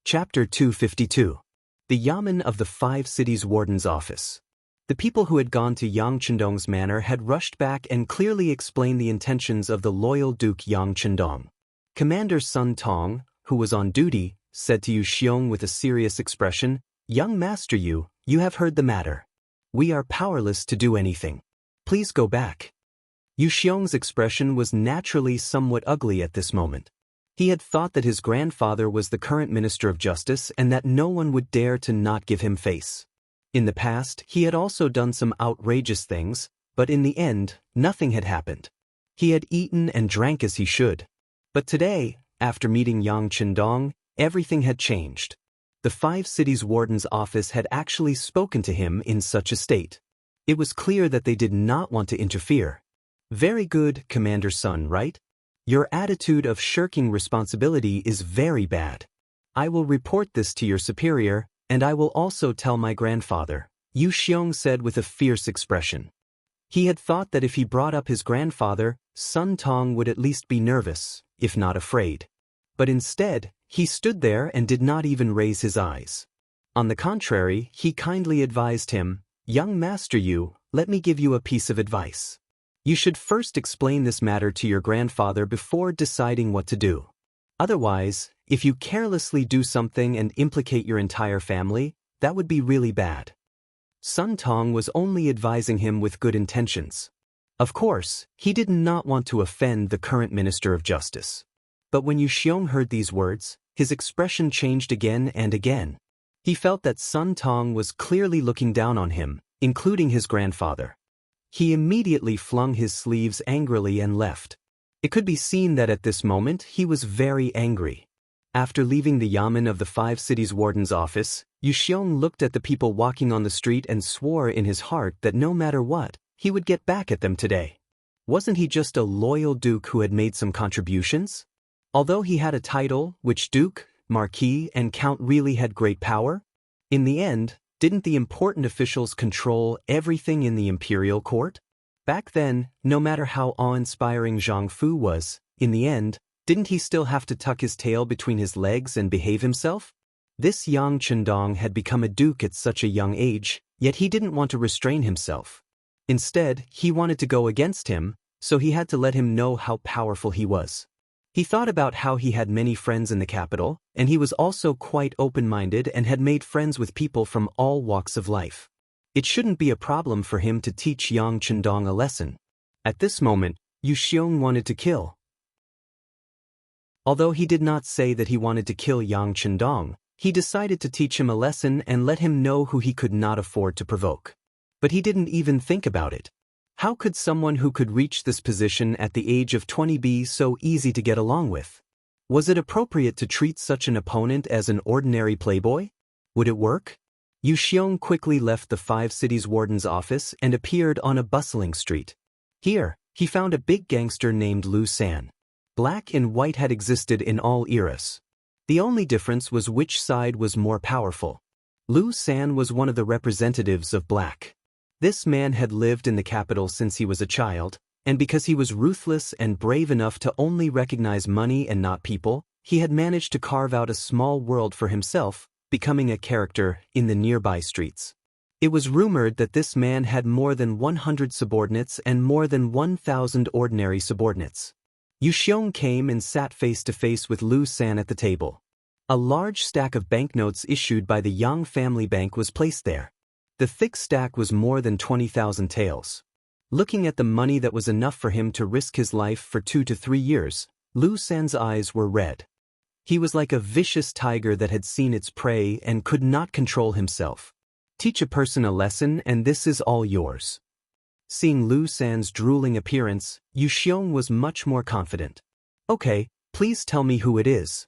Chapter 252. The Yamen of the Five Cities Warden's Office. The people who had gone to Yang Chendong's manor had rushed back and clearly explained the intentions of the loyal Duke Yang Chendong. Commander Sun Tong, who was on duty, said to Yu Xiong with a serious expression, "Young Master Yu, you have heard the matter. We are powerless to do anything. Please go back." Yu Xiong's expression was naturally somewhat ugly at this moment. He had thought that his grandfather was the current Minister of Justice and that no one would dare to not give him face. In the past, he had also done some outrageous things, but in the end, nothing had happened. He had eaten and drank as he should. But today, after meeting Yang Chendong, everything had changed. The Five Cities Warden's office had actually spoken to him in such a state. It was clear that they did not want to interfere. "Very good, Commander Sun, right? Your attitude of shirking responsibility is very bad. I will report this to your superior, and I will also tell my grandfather," Yu Xiong said with a fierce expression. He had thought that if he brought up his grandfather, Sun Tong would at least be nervous, if not afraid. But instead, he stood there and did not even raise his eyes. On the contrary, he kindly advised him, "Young Master Yu, let me give you a piece of advice. You should first explain this matter to your grandfather before deciding what to do. Otherwise, if you carelessly do something and implicate your entire family, that would be really bad." Sun Tong was only advising him with good intentions. Of course, he did not want to offend the current Minister of Justice. But when Yu Xiong heard these words, his expression changed again and again. He felt that Sun Tong was clearly looking down on him, including his grandfather. He immediately flung his sleeves angrily and left. It could be seen that at this moment he was very angry. After leaving the Yamen of the Five Cities Warden's office, Yu Xiong looked at the people walking on the street and swore in his heart that no matter what, he would get back at them today. Wasn't he just a loyal duke who had made some contributions? Although he had a title, which duke, marquis, and count really had great power? In the end, didn't the important officials control everything in the imperial court? Back then, no matter how awe-inspiring Zhang Fu was, in the end, didn't he still have to tuck his tail between his legs and behave himself? This Yang Chendong had become a duke at such a young age, yet he didn't want to restrain himself. Instead, he wanted to go against him, so he had to let him know how powerful he was. He thought about how he had many friends in the capital, and he was also quite open-minded and had made friends with people from all walks of life. It shouldn't be a problem for him to teach Yang Chendong a lesson. At this moment, Yu Xiong wanted to kill. Although he did not say that he wanted to kill Yang Chendong, he decided to teach him a lesson and let him know who he could not afford to provoke. But he didn't even think about it. How could someone who could reach this position at the age of 20 be so easy to get along with? Was it appropriate to treat such an opponent as an ordinary playboy? Would it work? Yu Xiong quickly left the Five Cities Warden's office and appeared on a bustling street. Here, he found a big gangster named Lu San. Black and white had existed in all eras. The only difference was which side was more powerful. Lu San was one of the representatives of black. This man had lived in the capital since he was a child, and because he was ruthless and brave enough to only recognize money and not people, he had managed to carve out a small world for himself, becoming a character in the nearby streets. It was rumored that this man had more than 100 subordinates and more than 1,000 ordinary subordinates. Yu Xiong came and sat face to face with Lu San at the table. A large stack of banknotes issued by the Yang family bank was placed there. The thick stack was more than 20,000 taels. Looking at the money that was enough for him to risk his life for 2 to 3 years, Lu San's eyes were red. He was like a vicious tiger that had seen its prey and could not control himself. Teach a person a lesson and this is all yours. Seeing Lu San's drooling appearance, Yu Xiong was much more confident. "Okay, please tell me who it is.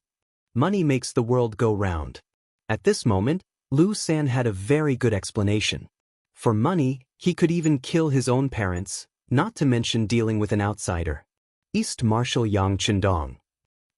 Money makes the world go round." At this moment, Lu San had a very good explanation. For money, he could even kill his own parents, not to mention dealing with an outsider. East Marshal Yang Chendong.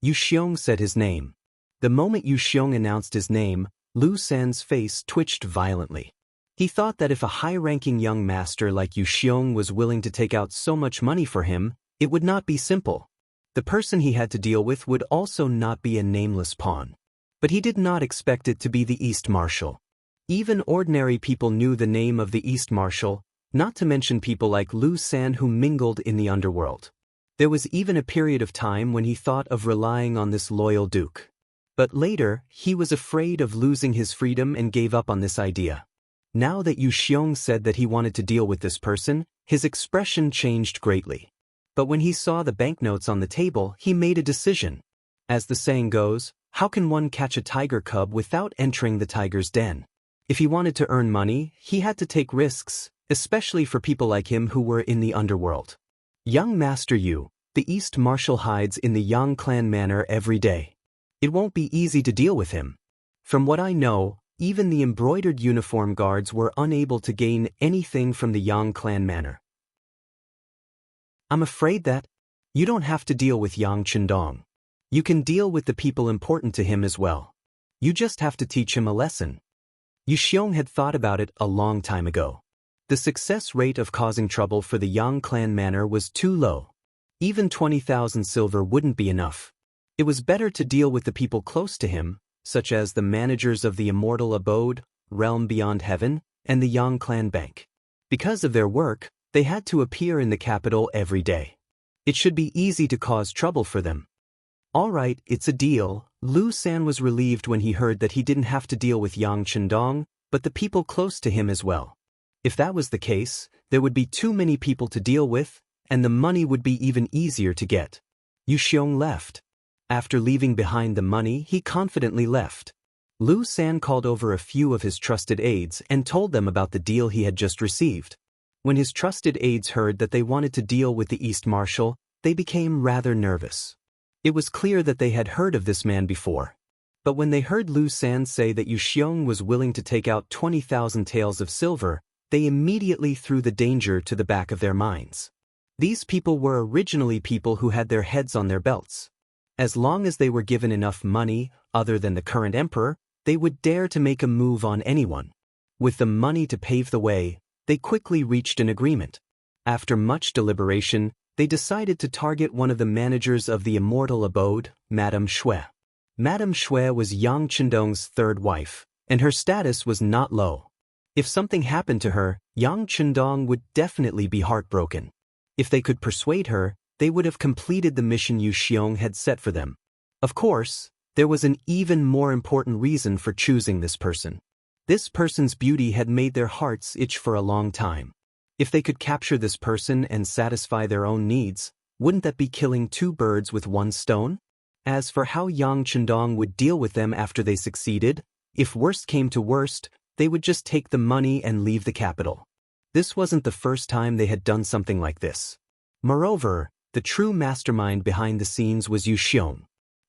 Yu Xiong said his name. The moment Yu Xiong announced his name, Lu San's face twitched violently. He thought that if a high-ranking young master like Yu Xiong was willing to take out so much money for him, it would not be simple. The person he had to deal with would also not be a nameless pawn. But he did not expect it to be the East Marshal. Even ordinary people knew the name of the East Marshal, not to mention people like Lu San who mingled in the underworld. There was even a period of time when he thought of relying on this loyal duke. But later, he was afraid of losing his freedom and gave up on this idea. Now that Yu Xiong said that he wanted to deal with this person, his expression changed greatly. But when he saw the banknotes on the table, he made a decision. As the saying goes, how can one catch a tiger cub without entering the tiger's den? If he wanted to earn money, he had to take risks, especially for people like him who were in the underworld. Young Master Yu, the East Marshal hides in the Yang clan manor every day. It won't be easy to deal with him. From what I know, even the embroidered uniform guards were unable to gain anything from the Yang clan manor. I'm afraid that you don't have to deal with Yang Chendong. You can deal with the people important to him as well. You just have to teach him a lesson. Yu Xiong had thought about it a long time ago. The success rate of causing trouble for the Yang clan manor was too low. Even 20,000 silver wouldn't be enough. It was better to deal with the people close to him, such as the managers of the Immortal Abode, Realm Beyond Heaven, and the Yang clan bank. Because of their work, they had to appear in the capital every day. It should be easy to cause trouble for them. All right, it's a deal. Lu San was relieved when he heard that he didn't have to deal with Yang Chendong, but the people close to him as well. If that was the case, there would be too many people to deal with, and the money would be even easier to get. Yu Xiong left. After leaving behind the money, he confidently left. Lu San called over a few of his trusted aides and told them about the deal he had just received. When his trusted aides heard that they wanted to deal with the East Marshal, they became rather nervous. It was clear that they had heard of this man before. But when they heard Lu San say that Yu Xiong was willing to take out 20,000 taels of silver, they immediately threw the danger to the back of their minds. These people were originally people who had their heads on their belts. As long as they were given enough money, other than the current emperor, they would dare to make a move on anyone. With the money to pave the way, they quickly reached an agreement. After much deliberation, they decided to target one of the managers of the Immortal Abode, Madame Shui. Madame Shui was Yang Chendong's third wife, and her status was not low. If something happened to her, Yang Chendong would definitely be heartbroken. If they could persuade her, they would have completed the mission Yu Xiong had set for them. Of course, there was an even more important reason for choosing this person. This person's beauty had made their hearts itch for a long time. If they could capture this person and satisfy their own needs, wouldn't that be killing two birds with one stone? As for how Yang Chendong would deal with them after they succeeded, if worst came to worst, they would just take the money and leave the capital. This wasn't the first time they had done something like this. Moreover, the true mastermind behind the scenes was Yu Xiong.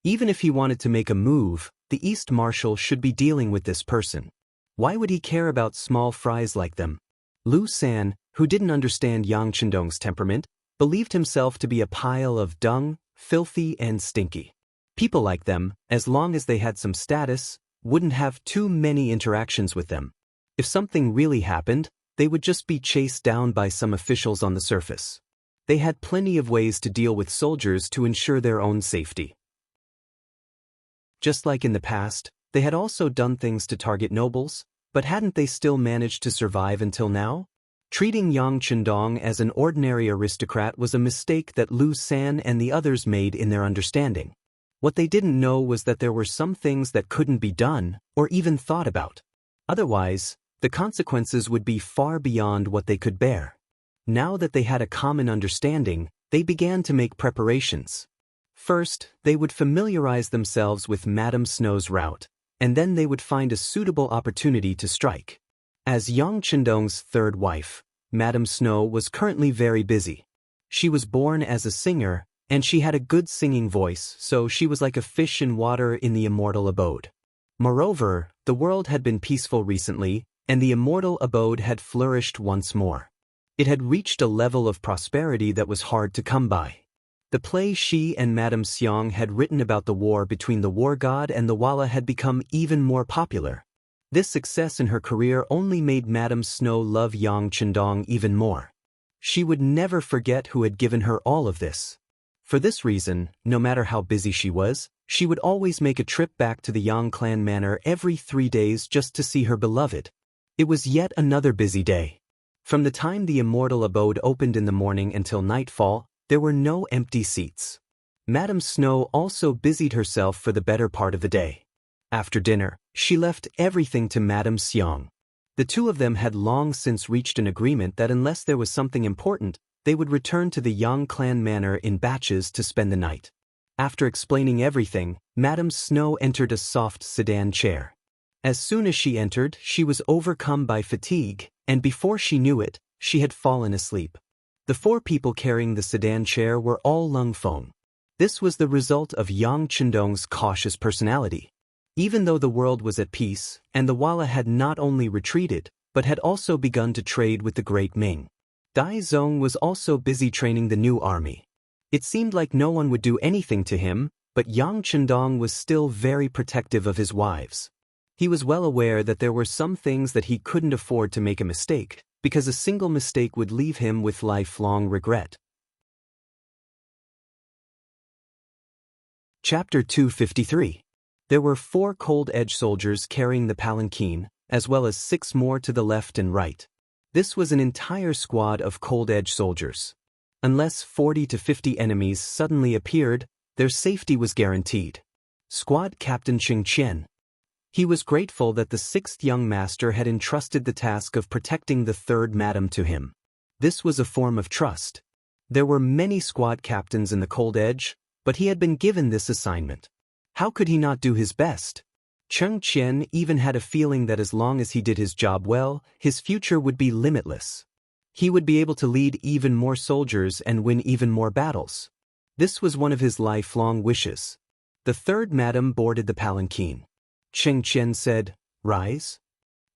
Even if he wanted to make a move, the East Marshal should be dealing with this person. Why would he care about small fries like them? Lu San, who didn't understand Yang Chendong's temperament, believed himself to be a pile of dung, filthy and stinky. People like them, as long as they had some status, wouldn't have too many interactions with them. If something really happened, they would just be chased down by some officials on the surface. They had plenty of ways to deal with soldiers to ensure their own safety. Just like in the past, they had also done things to target nobles, but hadn't they still managed to survive until now? Treating Yang Chendong as an ordinary aristocrat was a mistake that Lu San and the others made in their understanding. What they didn't know was that there were some things that couldn't be done, or even thought about. Otherwise, the consequences would be far beyond what they could bear. Now that they had a common understanding, they began to make preparations. First, they would familiarize themselves with Madame Snow's route, and then they would find a suitable opportunity to strike. As Yang Chendong's third wife, Madame Snow was currently very busy. She was born as a singer, and she had a good singing voice, so she was like a fish in water in the Immortal Abode. Moreover, the world had been peaceful recently, and the Immortal Abode had flourished once more. It had reached a level of prosperity that was hard to come by. The play she and Madame Xiang had written about the war between the war god and the Walla had become even more popular. This success in her career only made Madame Snow love Yang Chendong even more. She would never forget who had given her all of this. For this reason, no matter how busy she She would always make a trip back to the Yang clan manor every 3 days just to see her beloved. It was yet another busy day. From the time the immortal abode opened in the morning until nightfall, there were no empty seats. Madame Snow also busied herself for the better part of the day. After dinner, she left everything to Madame Xiang. The two of them had long since reached an agreement that unless there was something important, they would return to the Yang clan manor in batches to spend the night. After explaining everything, Madame Snow entered a soft sedan chair. As soon as she entered, she was overcome by fatigue, and before she knew it, she had fallen asleep. The 4 people carrying the sedan chair were all Lung Feng. This was the result of Yang Chendong's cautious personality. Even though the world was at peace, and the Walla had not only retreated, but had also begun to trade with the Great Ming. Dai Zong was also busy training the new army. It seemed like no one would do anything to him, but Yang Chendong was still very protective of his wives. He was well aware that there were some things that he couldn't afford to make a mistake, because a single mistake would leave him with lifelong regret. Chapter 253. There were 4 Cold Edge soldiers carrying the palanquin, as well as 6 more to the left and right. This was an entire squad of Cold Edge soldiers. Unless 40 to 50 enemies suddenly appeared, their safety was guaranteed. Squad Captain Ching Qian. He was grateful that the 6th young master had entrusted the task of protecting the 3rd madam to him. This was a form of trust. There were many squad captains in the Cold Edge, but he had been given this assignment. How could he not do his best? Cheng Qian even had a feeling that as long as he did his job well, his future would be limitless. He would be able to lead even more soldiers and win even more battles. This was one of his lifelong wishes. The 3rd madam boarded the palanquin. Cheng Qian said, "Rise."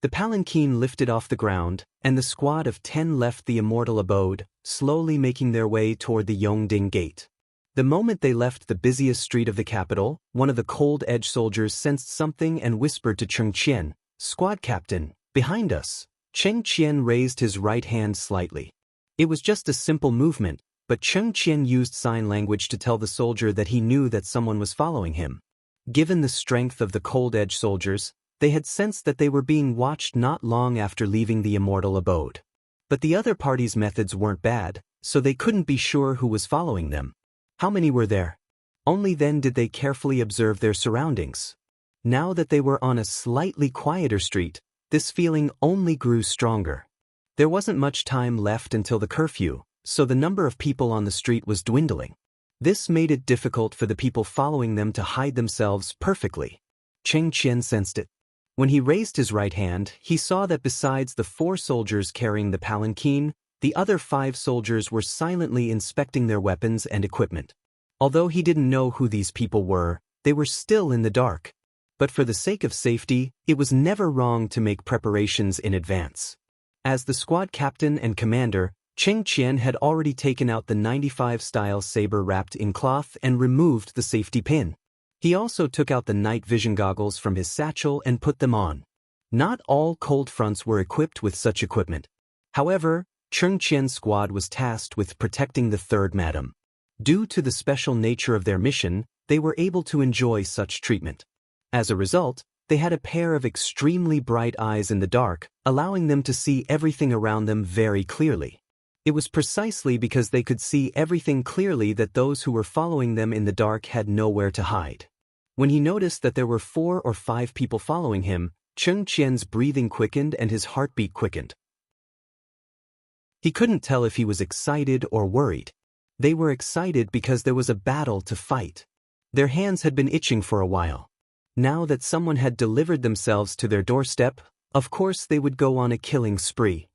The palanquin lifted off the ground, and the squad of 10 left the immortal abode, slowly making their way toward the Yongding Gate. The moment they left the busiest street of the capital, one of the Cold Edge soldiers sensed something and whispered to Cheng Qian, "Squad captain, behind us." Cheng Qian raised his right hand slightly. It was just a simple movement, but Cheng Qian used sign language to tell the soldier that he knew that someone was following him. Given the strength of the Cold Edge soldiers, they had sensed that they were being watched not long after leaving the immortal abode. But the other party's methods weren't bad, so they couldn't be sure who was following them. How many were there? Only then did they carefully observe their surroundings. Now that they were on a slightly quieter street, this feeling only grew stronger. There wasn't much time left until the curfew, so the number of people on the street was dwindling. This made it difficult for the people following them to hide themselves perfectly. Cheng Qian sensed it. When he raised his right hand, he saw that besides the 4 soldiers carrying the palanquin, the other 5 soldiers were silently inspecting their weapons and equipment. Although he didn't know who these people were, they were still in the dark. But for the sake of safety, it was never wrong to make preparations in advance. As the squad captain and commander, Cheng Qian had already taken out the 95-style saber wrapped in cloth and removed the safety pin. He also took out the night vision goggles from his satchel and put them on. Not all cold fronts were equipped with such equipment. However, Cheng Qian's squad was tasked with protecting the 3rd madam. Due to the special nature of their mission, they were able to enjoy such treatment. As a result, they had a pair of extremely bright eyes in the dark, allowing them to see everything around them very clearly. It was precisely because they could see everything clearly that those who were following them in the dark had nowhere to hide. When he noticed that there were 4 or 5 people following him, Cheng Qian's breathing quickened and his heartbeat quickened. He couldn't tell if he was excited or worried. They were excited because there was a battle to fight. Their hands had been itching for a while. Now that someone had delivered themselves to their doorstep, of course they would go on a killing spree.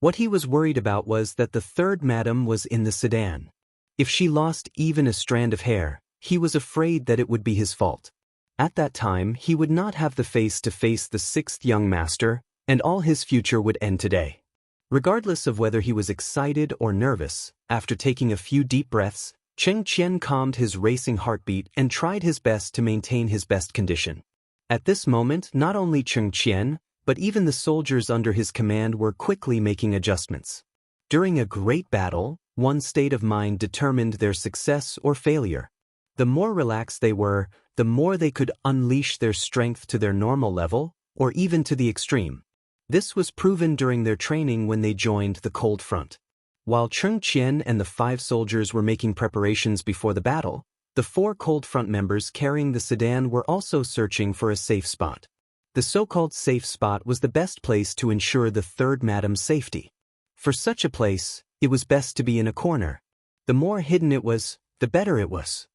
What he was worried about was that the 3rd madam was in the sedan. If she lost even a strand of hair, he was afraid that it would be his fault. At that time, he would not have the face to face the 6th young master, and all his future would end today. Regardless of whether he was excited or nervous, after taking a few deep breaths, Cheng Qian calmed his racing heartbeat and tried his best to maintain his best condition. At this moment, not only Cheng Qian, but even the soldiers under his command were quickly making adjustments. During a great battle, one state of mind determined their success or failure. The more relaxed they were, the more they could unleash their strength to their normal level, or even to the extreme. This was proven during their training when they joined the Cold Front. While Cheng Qian and the 5 soldiers were making preparations before the battle, the 4 Cold Front members carrying the sedan were also searching for a safe spot. The so-called safe spot was the best place to ensure the third madam's safety. For such a place, it was best to be in a corner. The more hidden it was, the better it was.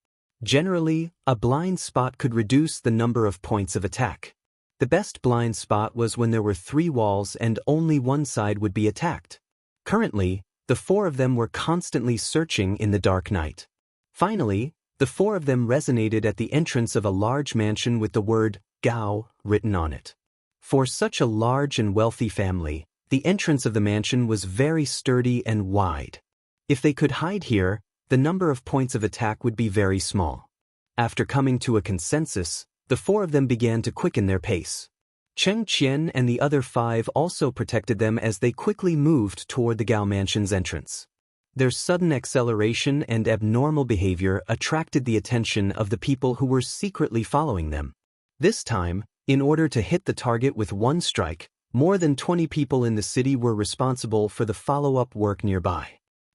Generally, a blind spot could reduce the number of points of attack. The best blind spot was when there were 3 walls and only one side would be attacked. Currently, the 4 of them were constantly searching in the dark night. Finally, the 4 of them resonated at the entrance of a large mansion with the word Gao written on it. For such a large and wealthy family, the entrance of the mansion was very sturdy and wide. If they could hide here, the number of points of attack would be very small. After coming to a consensus, the 4 of them began to quicken their pace. Cheng Qian and the other 5 also protected them as they quickly moved toward the Gao mansion's entrance. Their sudden acceleration and abnormal behavior attracted the attention of the people who were secretly following them. This time, in order to hit the target with one strike, more than 20 people in the city were responsible for the follow-up work nearby.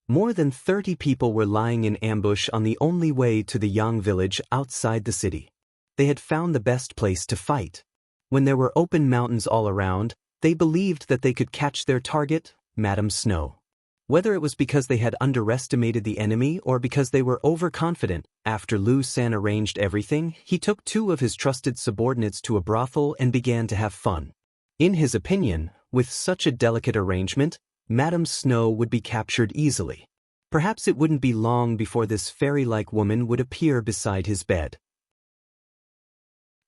More than 30 people were lying in ambush on the only way to the Yang village outside the city. They had found the best place to fight. When there were open mountains all around, they believed that they could catch their target, Madame Snow. Whether it was because they had underestimated the enemy or because they were overconfident, after Lu San arranged everything, he took 2 of his trusted subordinates to a brothel and began to have fun. In his opinion, with such a delicate arrangement, Madame Snow would be captured easily. Perhaps it wouldn't be long before this fairy-like woman would appear beside his bed.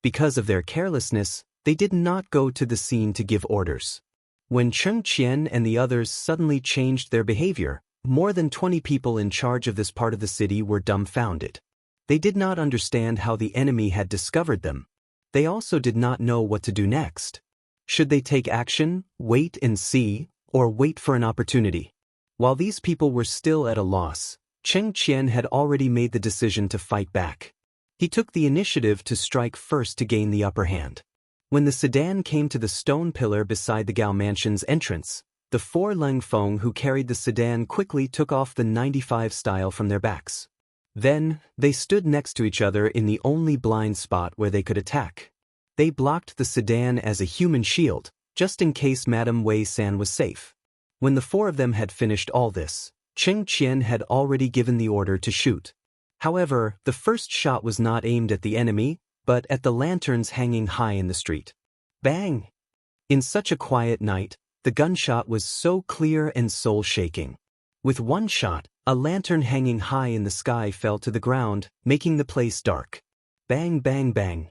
Because of their carelessness, they did not go to the scene to give orders. When Cheng Qian and the others suddenly changed their behavior, more than 20 people in charge of this part of the city were dumbfounded. They did not understand how the enemy had discovered them. They also did not know what to do next. Should they take action, wait and see, or wait for an opportunity? While these people were still at a loss, Cheng Qian had already made the decision to fight back. He took the initiative to strike first to gain the upper hand. When the sedan came to the stone pillar beside the Gao mansion's entrance, the 4 Lengfeng who carried the sedan quickly took off the 95 style from their backs. Then, they stood next to each other in the only blind spot where they could attack. They blocked the sedan as a human shield, just in case Madame Wei San was safe. When the 4 of them had finished all this, Cheng Qian had already given the order to shoot. However, the first shot was not aimed at the enemy, but at the lanterns hanging high in the street. Bang! In such a quiet night, the gunshot was so clear and soul-shaking. With one shot, a lantern hanging high in the sky fell to the ground, making the place dark. Bang, bang, bang.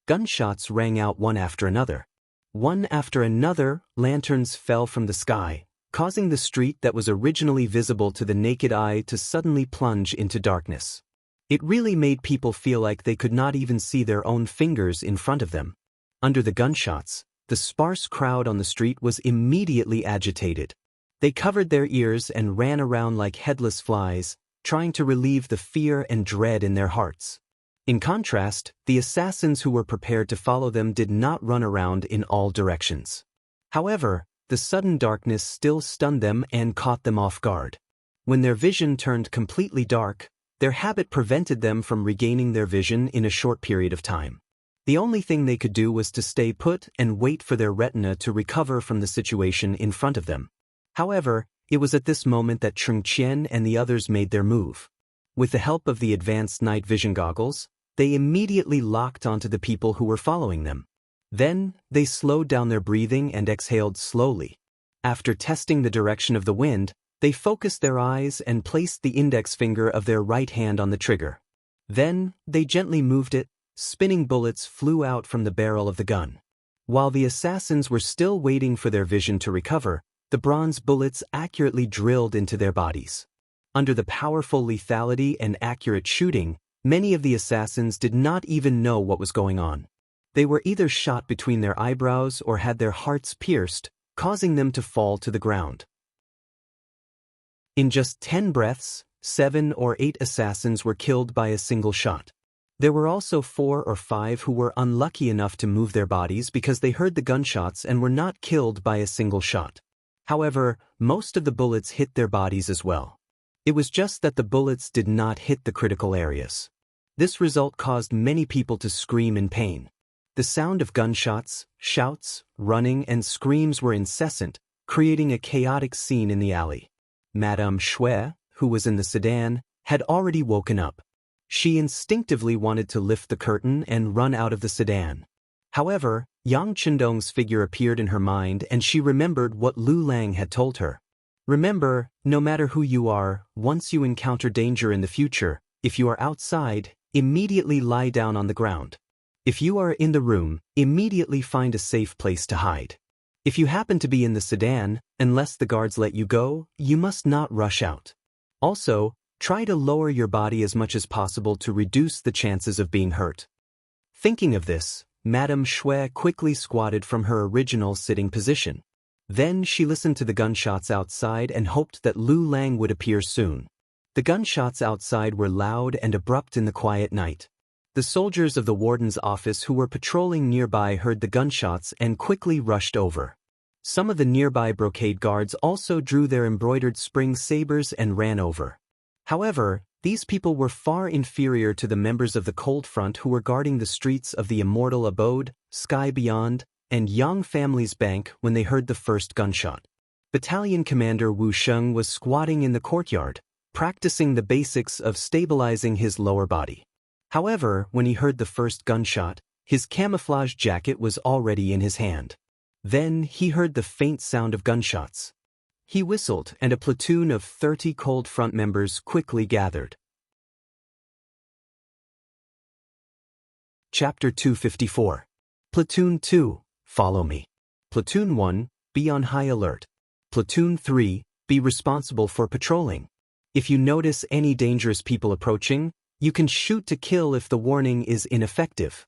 Gunshots rang out one after another. One after another, lanterns fell from the sky, causing the street that was originally visible to the naked eye to suddenly plunge into darkness. It really made people feel like they could not even see their own fingers in front of them. Under the gunshots, the sparse crowd on the street was immediately agitated. They covered their ears and ran around like headless flies, trying to relieve the fear and dread in their hearts. In contrast, the assassins who were prepared to follow them did not run around in all directions. However, the sudden darkness still stunned them and caught them off guard. When their vision turned completely dark, their habit prevented them from regaining their vision in a short period of time. The only thing they could do was to stay put and wait for their retina to recover from the situation in front of them. However, it was at this moment that Cheng Qian and the others made their move. With the help of the advanced night vision goggles, they immediately locked onto the people who were following them. Then, they slowed down their breathing and exhaled slowly. After testing the direction of the wind, they focused their eyes and placed the index finger of their right hand on the trigger. Then, they gently moved it. Spinning bullets flew out from the barrel of the gun. While the assassins were still waiting for their vision to recover, the bronze bullets accurately drilled into their bodies. Under the powerful lethality and accurate shooting, many of the assassins did not even know what was going on. They were either shot between their eyebrows or had their hearts pierced, causing them to fall to the ground. In just 10 breaths, 7 or 8 assassins were killed by a single shot. There were also 4 or 5 who were unlucky enough to move their bodies because they heard the gunshots and were not killed by a single shot. However, most of the bullets hit their bodies as well. It was just that the bullets did not hit the critical areas. This result caused many people to scream in pain. The sound of gunshots, shouts, running, and screams were incessant, creating a chaotic scene in the alley. Madame Shui, who was in the sedan, had already woken up. She instinctively wanted to lift the curtain and run out of the sedan. However, Yang Chendong's figure appeared in her mind and she remembered what Lu Lang had told her. Remember, no matter who you are, once you encounter danger in the future, if you are outside, immediately lie down on the ground. If you are in the room, immediately find a safe place to hide. If you happen to be in the sedan, unless the guards let you go, you must not rush out. Also, try to lower your body as much as possible to reduce the chances of being hurt. Thinking of this, Madame Shui quickly squatted from her original sitting position. Then she listened to the gunshots outside and hoped that Lu Lang would appear soon. The gunshots outside were loud and abrupt in the quiet night. The soldiers of the warden's office who were patrolling nearby heard the gunshots and quickly rushed over. Some of the nearby brocade guards also drew their embroidered spring sabers and ran over. However, these people were far inferior to the members of the Cold Front who were guarding the streets of the Immortal Abode, Sky Beyond, and Yang Family's Bank when they heard the first gunshot. Battalion Commander Wu Sheng was squatting in the courtyard, practicing the basics of stabilizing his lower body. However, when he heard the first gunshot, his camouflage jacket was already in his hand. Then he heard the faint sound of gunshots. He whistled and a platoon of 30 Cold Front members quickly gathered. Chapter 254. Platoon 2, follow me. Platoon 1, be on high alert. Platoon 3, be responsible for patrolling. If you notice any dangerous people approaching, you can shoot to kill if the warning is ineffective.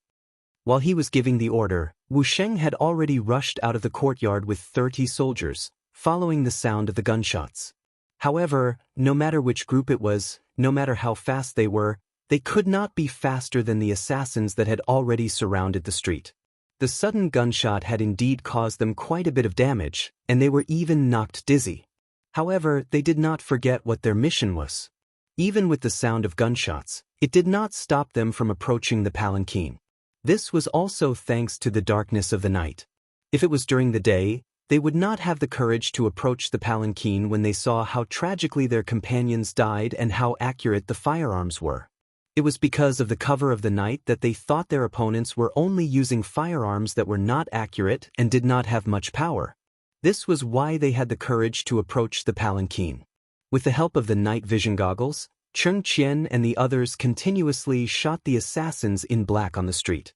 While he was giving the order, Wu Sheng had already rushed out of the courtyard with 30 soldiers, following the sound of the gunshots. However, no matter which group it was, no matter how fast they could not be faster than the assassins that had already surrounded the street. The sudden gunshot had indeed caused them quite a bit of damage, and they were even knocked dizzy. However, they did not forget what their mission was. Even with the sound of gunshots, it did not stop them from approaching the palanquin. This was also thanks to the darkness of the night. If it was during the day, they would not have the courage to approach the palanquin when they saw how tragically their companions died and how accurate the firearms were. It was because of the cover of the night that they thought their opponents were only using firearms that were not accurate and did not have much power. This was why they had the courage to approach the palanquin. With the help of the night vision goggles, Cheng Qian and the others continuously shot the assassins in black on the street.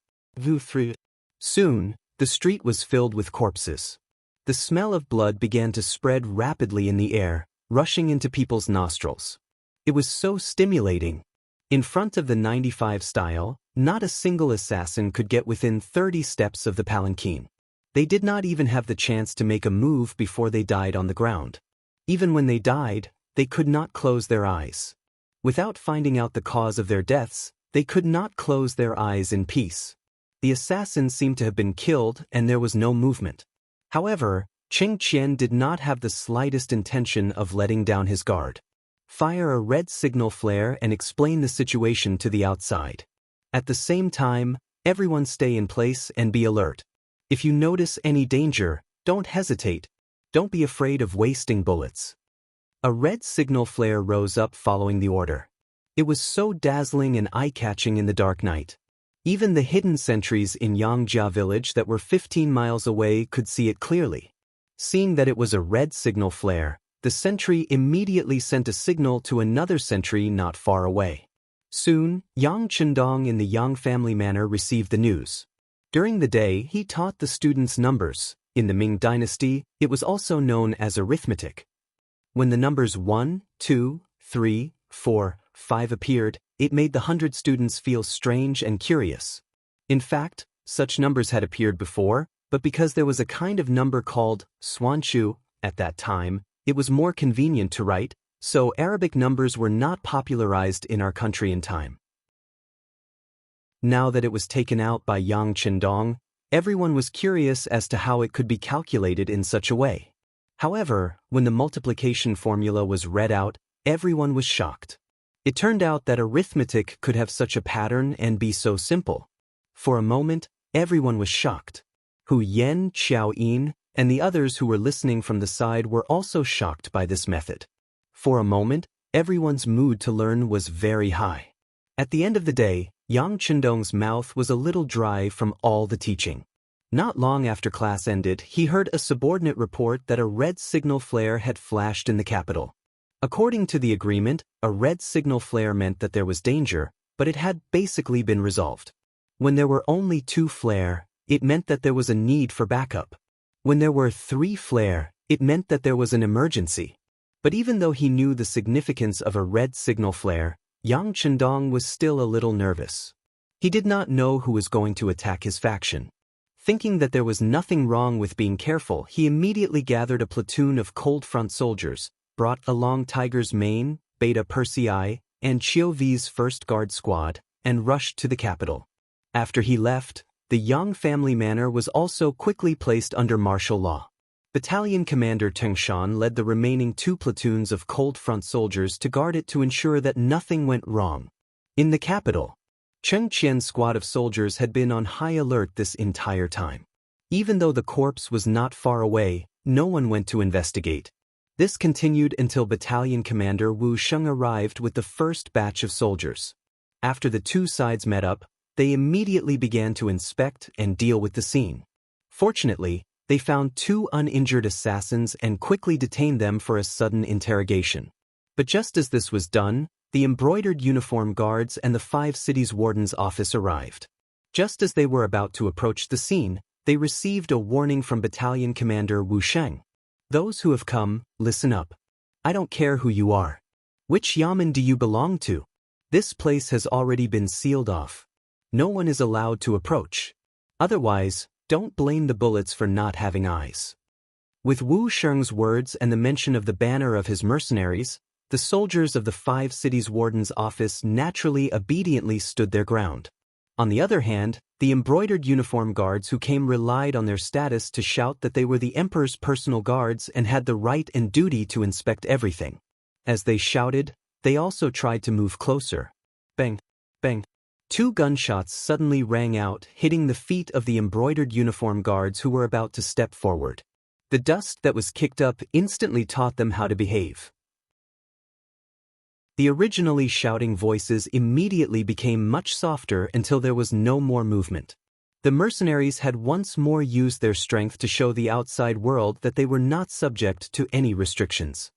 Soon, the street was filled with corpses. The smell of blood began to spread rapidly in the air, rushing into people's nostrils. It was so stimulating. In front of the 95 style, not a single assassin could get within 30 steps of the palanquin. They did not even have the chance to make a move before they died on the ground. Even when they died, they could not close their eyes. Without finding out the cause of their deaths, they could not close their eyes in peace. The assassins seemed to have been killed and there was no movement. However, Cheng Qian did not have the slightest intention of letting down his guard. Fire a red signal flare and explain the situation to the outside. At the same time, everyone stay in place and be alert. If you notice any danger, don't hesitate. Don't be afraid of wasting bullets. A red signal flare rose up following the order. It was so dazzling and eye-catching in the dark night. Even the hidden sentries in Yangjia village that were 15 miles away could see it clearly. Seeing that it was a red signal flare, the sentry immediately sent a signal to another sentry not far away. Soon, Yang Chendong in the Yang family manor received the news. During the day, he taught the students numbers. In the Ming dynasty, it was also known as arithmetic. When the numbers 1, 2, 3, 4, 5 appeared, it made the 100 students feel strange and curious. In fact, such numbers had appeared before, but because there was a kind of number called Swanshu at that time, it was more convenient to write, so Arabic numbers were not popularized in our country in time. Now that it was taken out by Yang Qindong, everyone was curious as to how it could be calculated in such a way. However, when the multiplication formula was read out, everyone was shocked. It turned out that arithmetic could have such a pattern and be so simple. For a moment, everyone was shocked. Hu Yen, Xiao Yin, and the others who were listening from the side were also shocked by this method. For a moment, everyone's mood to learn was very high. At the end of the day, Yang Qindong's mouth was a little dry from all the teaching. Not long after class ended, he heard a subordinate report that a red signal flare had flashed in the capital. According to the agreement, a red signal flare meant that there was danger, but it had basically been resolved. When there were only 2 flare, it meant that there was a need for backup. When there were 3 flare, it meant that there was an emergency. But even though he knew the significance of a red signal flare, Yang Qindong was still a little nervous. He did not know who was going to attack his faction. Thinking that there was nothing wrong with being careful, he immediately gathered a platoon of cold front soldiers, brought along Tiger's Mane, Beta Persei, and Chiu V's first guard squad, and rushed to the capital. After he left, the Yang family manor was also quickly placed under martial law. Battalion Commander Teng Shan led the remaining 2 platoons of cold front soldiers to guard it to ensure that nothing went wrong. In the capital, Cheng Qian's squad of soldiers had been on high alert this entire time. Even though the corpse was not far away, no one went to investigate. This continued until Battalion Commander Wu Sheng arrived with the first batch of soldiers. After the 2 sides met up, they immediately began to inspect and deal with the scene. Fortunately, they found 2 uninjured assassins and quickly detained them for a sudden interrogation. But just as this was done, the embroidered uniform guards and the 5 cities warden's office arrived. Just as they were about to approach the scene, they received a warning from Battalion Commander Wu Sheng. Those who have come, listen up. I don't care who you are. Which yamen do you belong to? This place has already been sealed off. No one is allowed to approach. Otherwise, don't blame the bullets for not having eyes. With Wu Sheng's words and the mention of the banner of his mercenaries, the soldiers of the 5 cities warden's office naturally obediently stood their ground. On the other hand, the embroidered uniform guards who came relied on their status to shout that they were the emperor's personal guards and had the right and duty to inspect everything. As they shouted, they also tried to move closer. Bang! Bang! 2 gunshots suddenly rang out, hitting the feet of the embroidered uniform guards who were about to step forward. The dust that was kicked up instantly taught them how to behave. The originally shouting voices immediately became much softer until there was no more movement. The mercenaries had once more used their strength to show the outside world that they were not subject to any restrictions.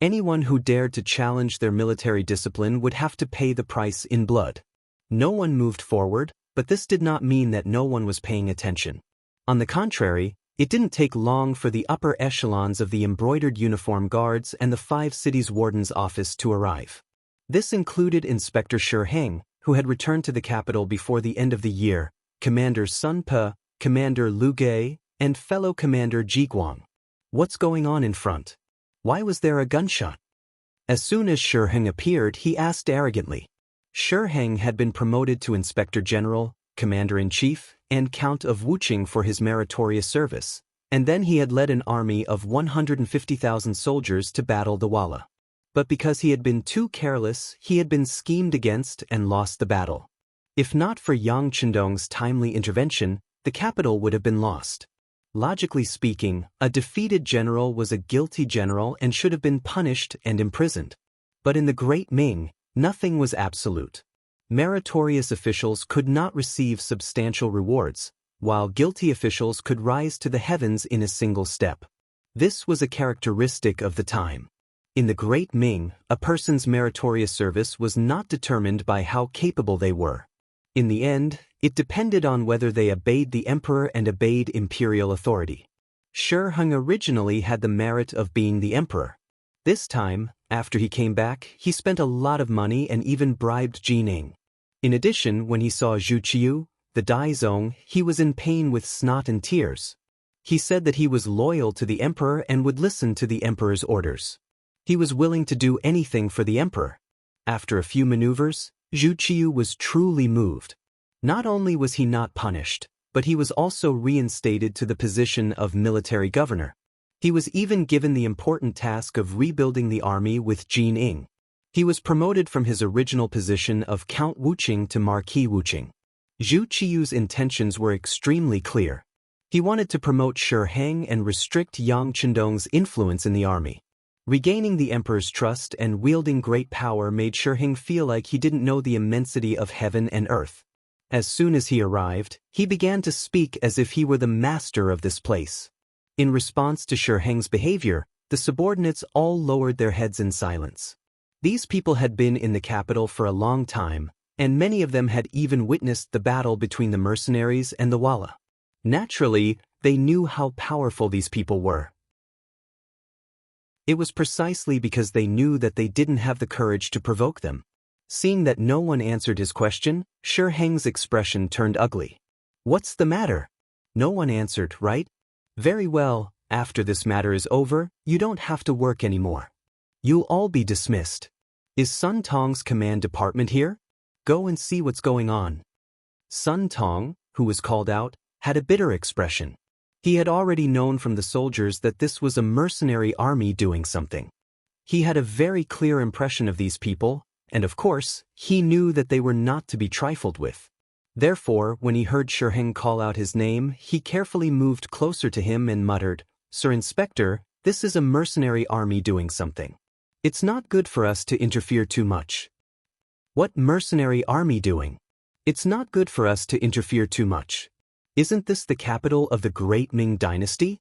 Anyone who dared to challenge their military discipline would have to pay the price in blood. No one moved forward, but this did not mean that no one was paying attention. On the contrary, it didn't take long for the upper echelons of the embroidered uniform guards and the 5 cities warden's office to arrive. This included Inspector Shi Heng, who had returned to the capital before the end of the year, Commander Sun Pe, Commander Lu Ge, and fellow Commander Ji Guang. What's going on in front? Why was there a gunshot? As soon as Shi Heng appeared, he asked arrogantly. Shi Heng had been promoted to Inspector General, Commander-in-Chief, and Count of Wuqing for his meritorious service, and then he had led an army of 150,000 soldiers to battle the Walla. But because he had been too careless, he had been schemed against and lost the battle. If not for Yang Qindong's timely intervention, the capital would have been lost. Logically speaking, a defeated general was a guilty general and should have been punished and imprisoned. But in the Great Ming, nothing was absolute. Meritorious officials could not receive substantial rewards, while guilty officials could rise to the heavens in a single step. This was a characteristic of the time. In the Great Ming, a person's meritorious service was not determined by how capable they were. In the end, it depended on whether they obeyed the emperor and obeyed imperial authority. Shi Heng originally had the merit of being the emperor. This time, after he came back, he spent a lot of money and even bribed Jining. In addition, when he saw Zhu Qiu, the Daizong, he was in pain with snot and tears. He said that he was loyal to the emperor and would listen to the emperor's orders. He was willing to do anything for the emperor. After a few maneuvers, Zhu Qiu was truly moved. Not only was he not punished, but he was also reinstated to the position of military governor. He was even given the important task of rebuilding the army with Jin Ing. He was promoted from his original position of Count Wuqing to Marquis Wuqing. Zhu Qiyu's intentions were extremely clear. He wanted to promote Shi Heng and restrict Yang Chendong's influence in the army. Regaining the emperor's trust and wielding great power made Shi Heng feel like he didn't know the immensity of heaven and earth. As soon as he arrived, he began to speak as if he were the master of this place. In response to Shi Heng's behavior, the subordinates all lowered their heads in silence. These people had been in the capital for a long time, and many of them had even witnessed the battle between the mercenaries and the Walla. Naturally, they knew how powerful these people were. It was precisely because they knew that they didn't have the courage to provoke them. Seeing that no one answered his question, Shi Heng's expression turned ugly. "What's the matter?" No one answered, right? "Very well, after this matter is over, you don't have to work anymore. You'll all be dismissed. Is Sun Tong's command department here? Go and see what's going on." Sun Tong, who was called out, had a bitter expression. He had already known from the soldiers that this was a mercenary army doing something. He had a very clear impression of these people, and of course, he knew that they were not to be trifled with. Therefore, when he heard Shi Heng call out his name, he carefully moved closer to him and muttered, "Sir Inspector, this is a mercenary army doing something. It's not good for us to interfere too much." "What mercenary army doing? It's not good for us to interfere too much. Isn't this the capital of the great Ming dynasty?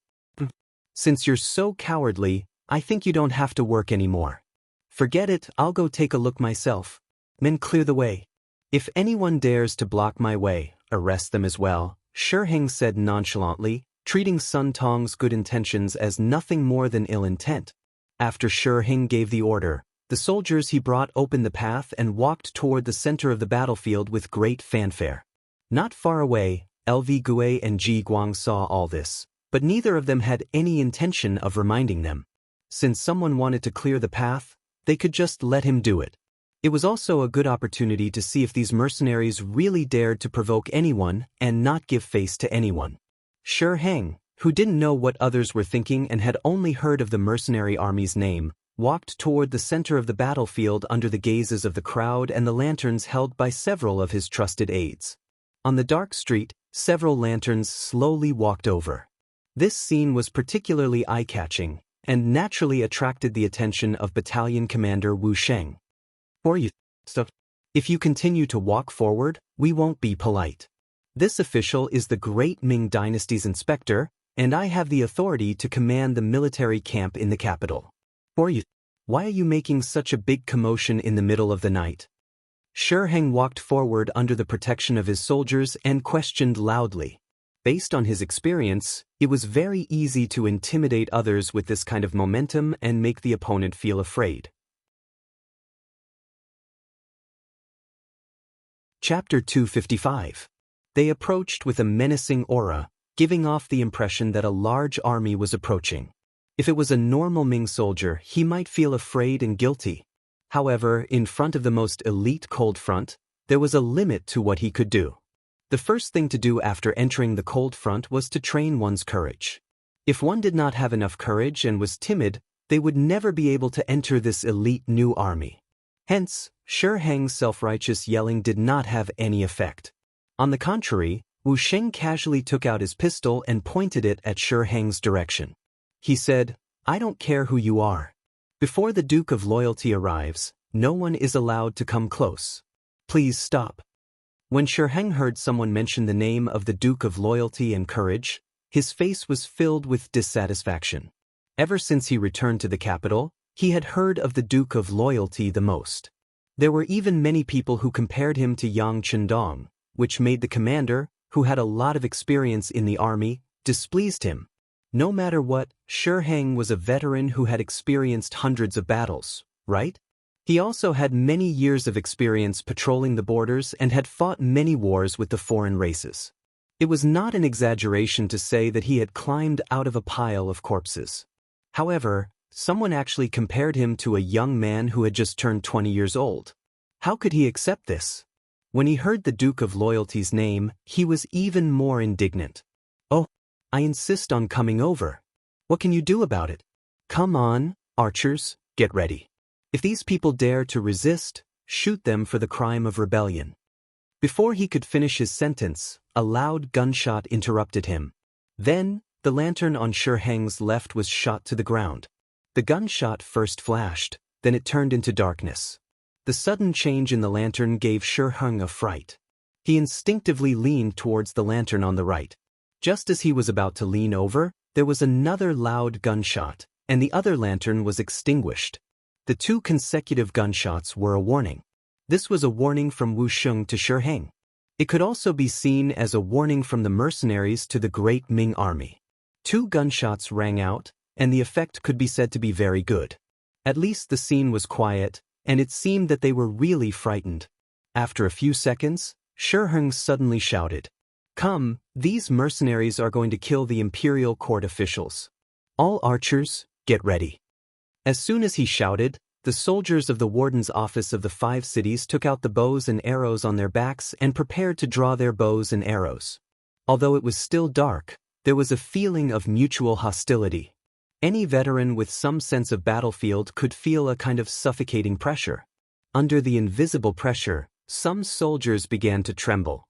Since you're so cowardly, I think you don't have to work anymore. Forget it, I'll go take a look myself. Men, clear the way. If anyone dares to block my way, arrest them as well," Shi Heng said nonchalantly, treating Sun Tong's good intentions as nothing more than ill intent. After Shi Heng gave the order, the soldiers he brought opened the path and walked toward the center of the battlefield with great fanfare. Not far away, Lv Gue and Ji Guang saw all this, but neither of them had any intention of reminding them. Since someone wanted to clear the path, they could just let him do it. It was also a good opportunity to see if these mercenaries really dared to provoke anyone and not give face to anyone. Shi Heng, who didn't know what others were thinking and had only heard of the mercenary army's name, walked toward the center of the battlefield under the gazes of the crowd and the lanterns held by several of his trusted aides. On the dark street, several lanterns slowly walked over. This scene was particularly eye-catching, and naturally attracted the attention of Battalion Commander Wu Sheng. If you continue to walk forward, we won't be polite. This official is the great Ming dynasty's inspector, and I have the authority to command the military camp in the capital. Why are you making such a big commotion in the middle of the night? Shi Heng walked forward under the protection of his soldiers and questioned loudly. Based on his experience, it was very easy to intimidate others with this kind of momentum and make the opponent feel afraid. Chapter 255. They approached with a menacing aura, giving off the impression that a large army was approaching. If it was a normal Ming soldier, he might feel afraid and guilty. However, in front of the most elite cold front, there was a limit to what he could do. The first thing to do after entering the cold front was to train one's courage. If one did not have enough courage and was timid, they would never be able to enter this elite new army. Hence, Shi Heng's self-righteous yelling did not have any effect. On the contrary, Wu Sheng casually took out his pistol and pointed it at Shi Heng's direction. He said, "I don't care who you are. Before the Duke of Loyalty arrives, no one is allowed to come close. Please stop." When Shi Heng heard someone mention the name of the Duke of Loyalty and Courage, his face was filled with dissatisfaction. Ever since he returned to the capital, he had heard of the Duke of Loyalty the most. There were even many people who compared him to Yang Chendong, which made the commander, who had a lot of experience in the army, displeased him. No matter what, Shi Heng was a veteran who had experienced hundreds of battles, right? He also had many years of experience patrolling the borders and had fought many wars with the foreign races. It was not an exaggeration to say that he had climbed out of a pile of corpses. However, someone actually compared him to a young man who had just turned 20 years old. How could he accept this? When he heard the Duke of Loyalty's name, he was even more indignant. "Oh, I insist on coming over. What can you do about it? Come on, archers, get ready. If these people dare to resist, shoot them for the crime of rebellion." Before he could finish his sentence, a loud gunshot interrupted him. Then, the lantern on Shi Heng's left was shot to the ground. The gunshot first flashed, then it turned into darkness. The sudden change in the lantern gave Shi Heng a fright. He instinctively leaned towards the lantern on the right. Just as he was about to lean over, there was another loud gunshot, and the other lantern was extinguished. The two consecutive gunshots were a warning. This was a warning from Wu Sheng to Shi Heng. It could also be seen as a warning from the mercenaries to the Great Ming army. Two gunshots rang out, and the effect could be said to be very good. At least the scene was quiet, and it seemed that they were really frightened. After a few seconds, Shi Heng suddenly shouted, "Come, these mercenaries are going to kill the imperial court officials. All archers, get ready." As soon as he shouted, the soldiers of the warden's office of the 5 cities took out the bows and arrows on their backs and prepared to draw their bows and arrows. Although it was still dark, there was a feeling of mutual hostility. Any veteran with some sense of battlefield could feel a kind of suffocating pressure. Under the invisible pressure, some soldiers began to tremble.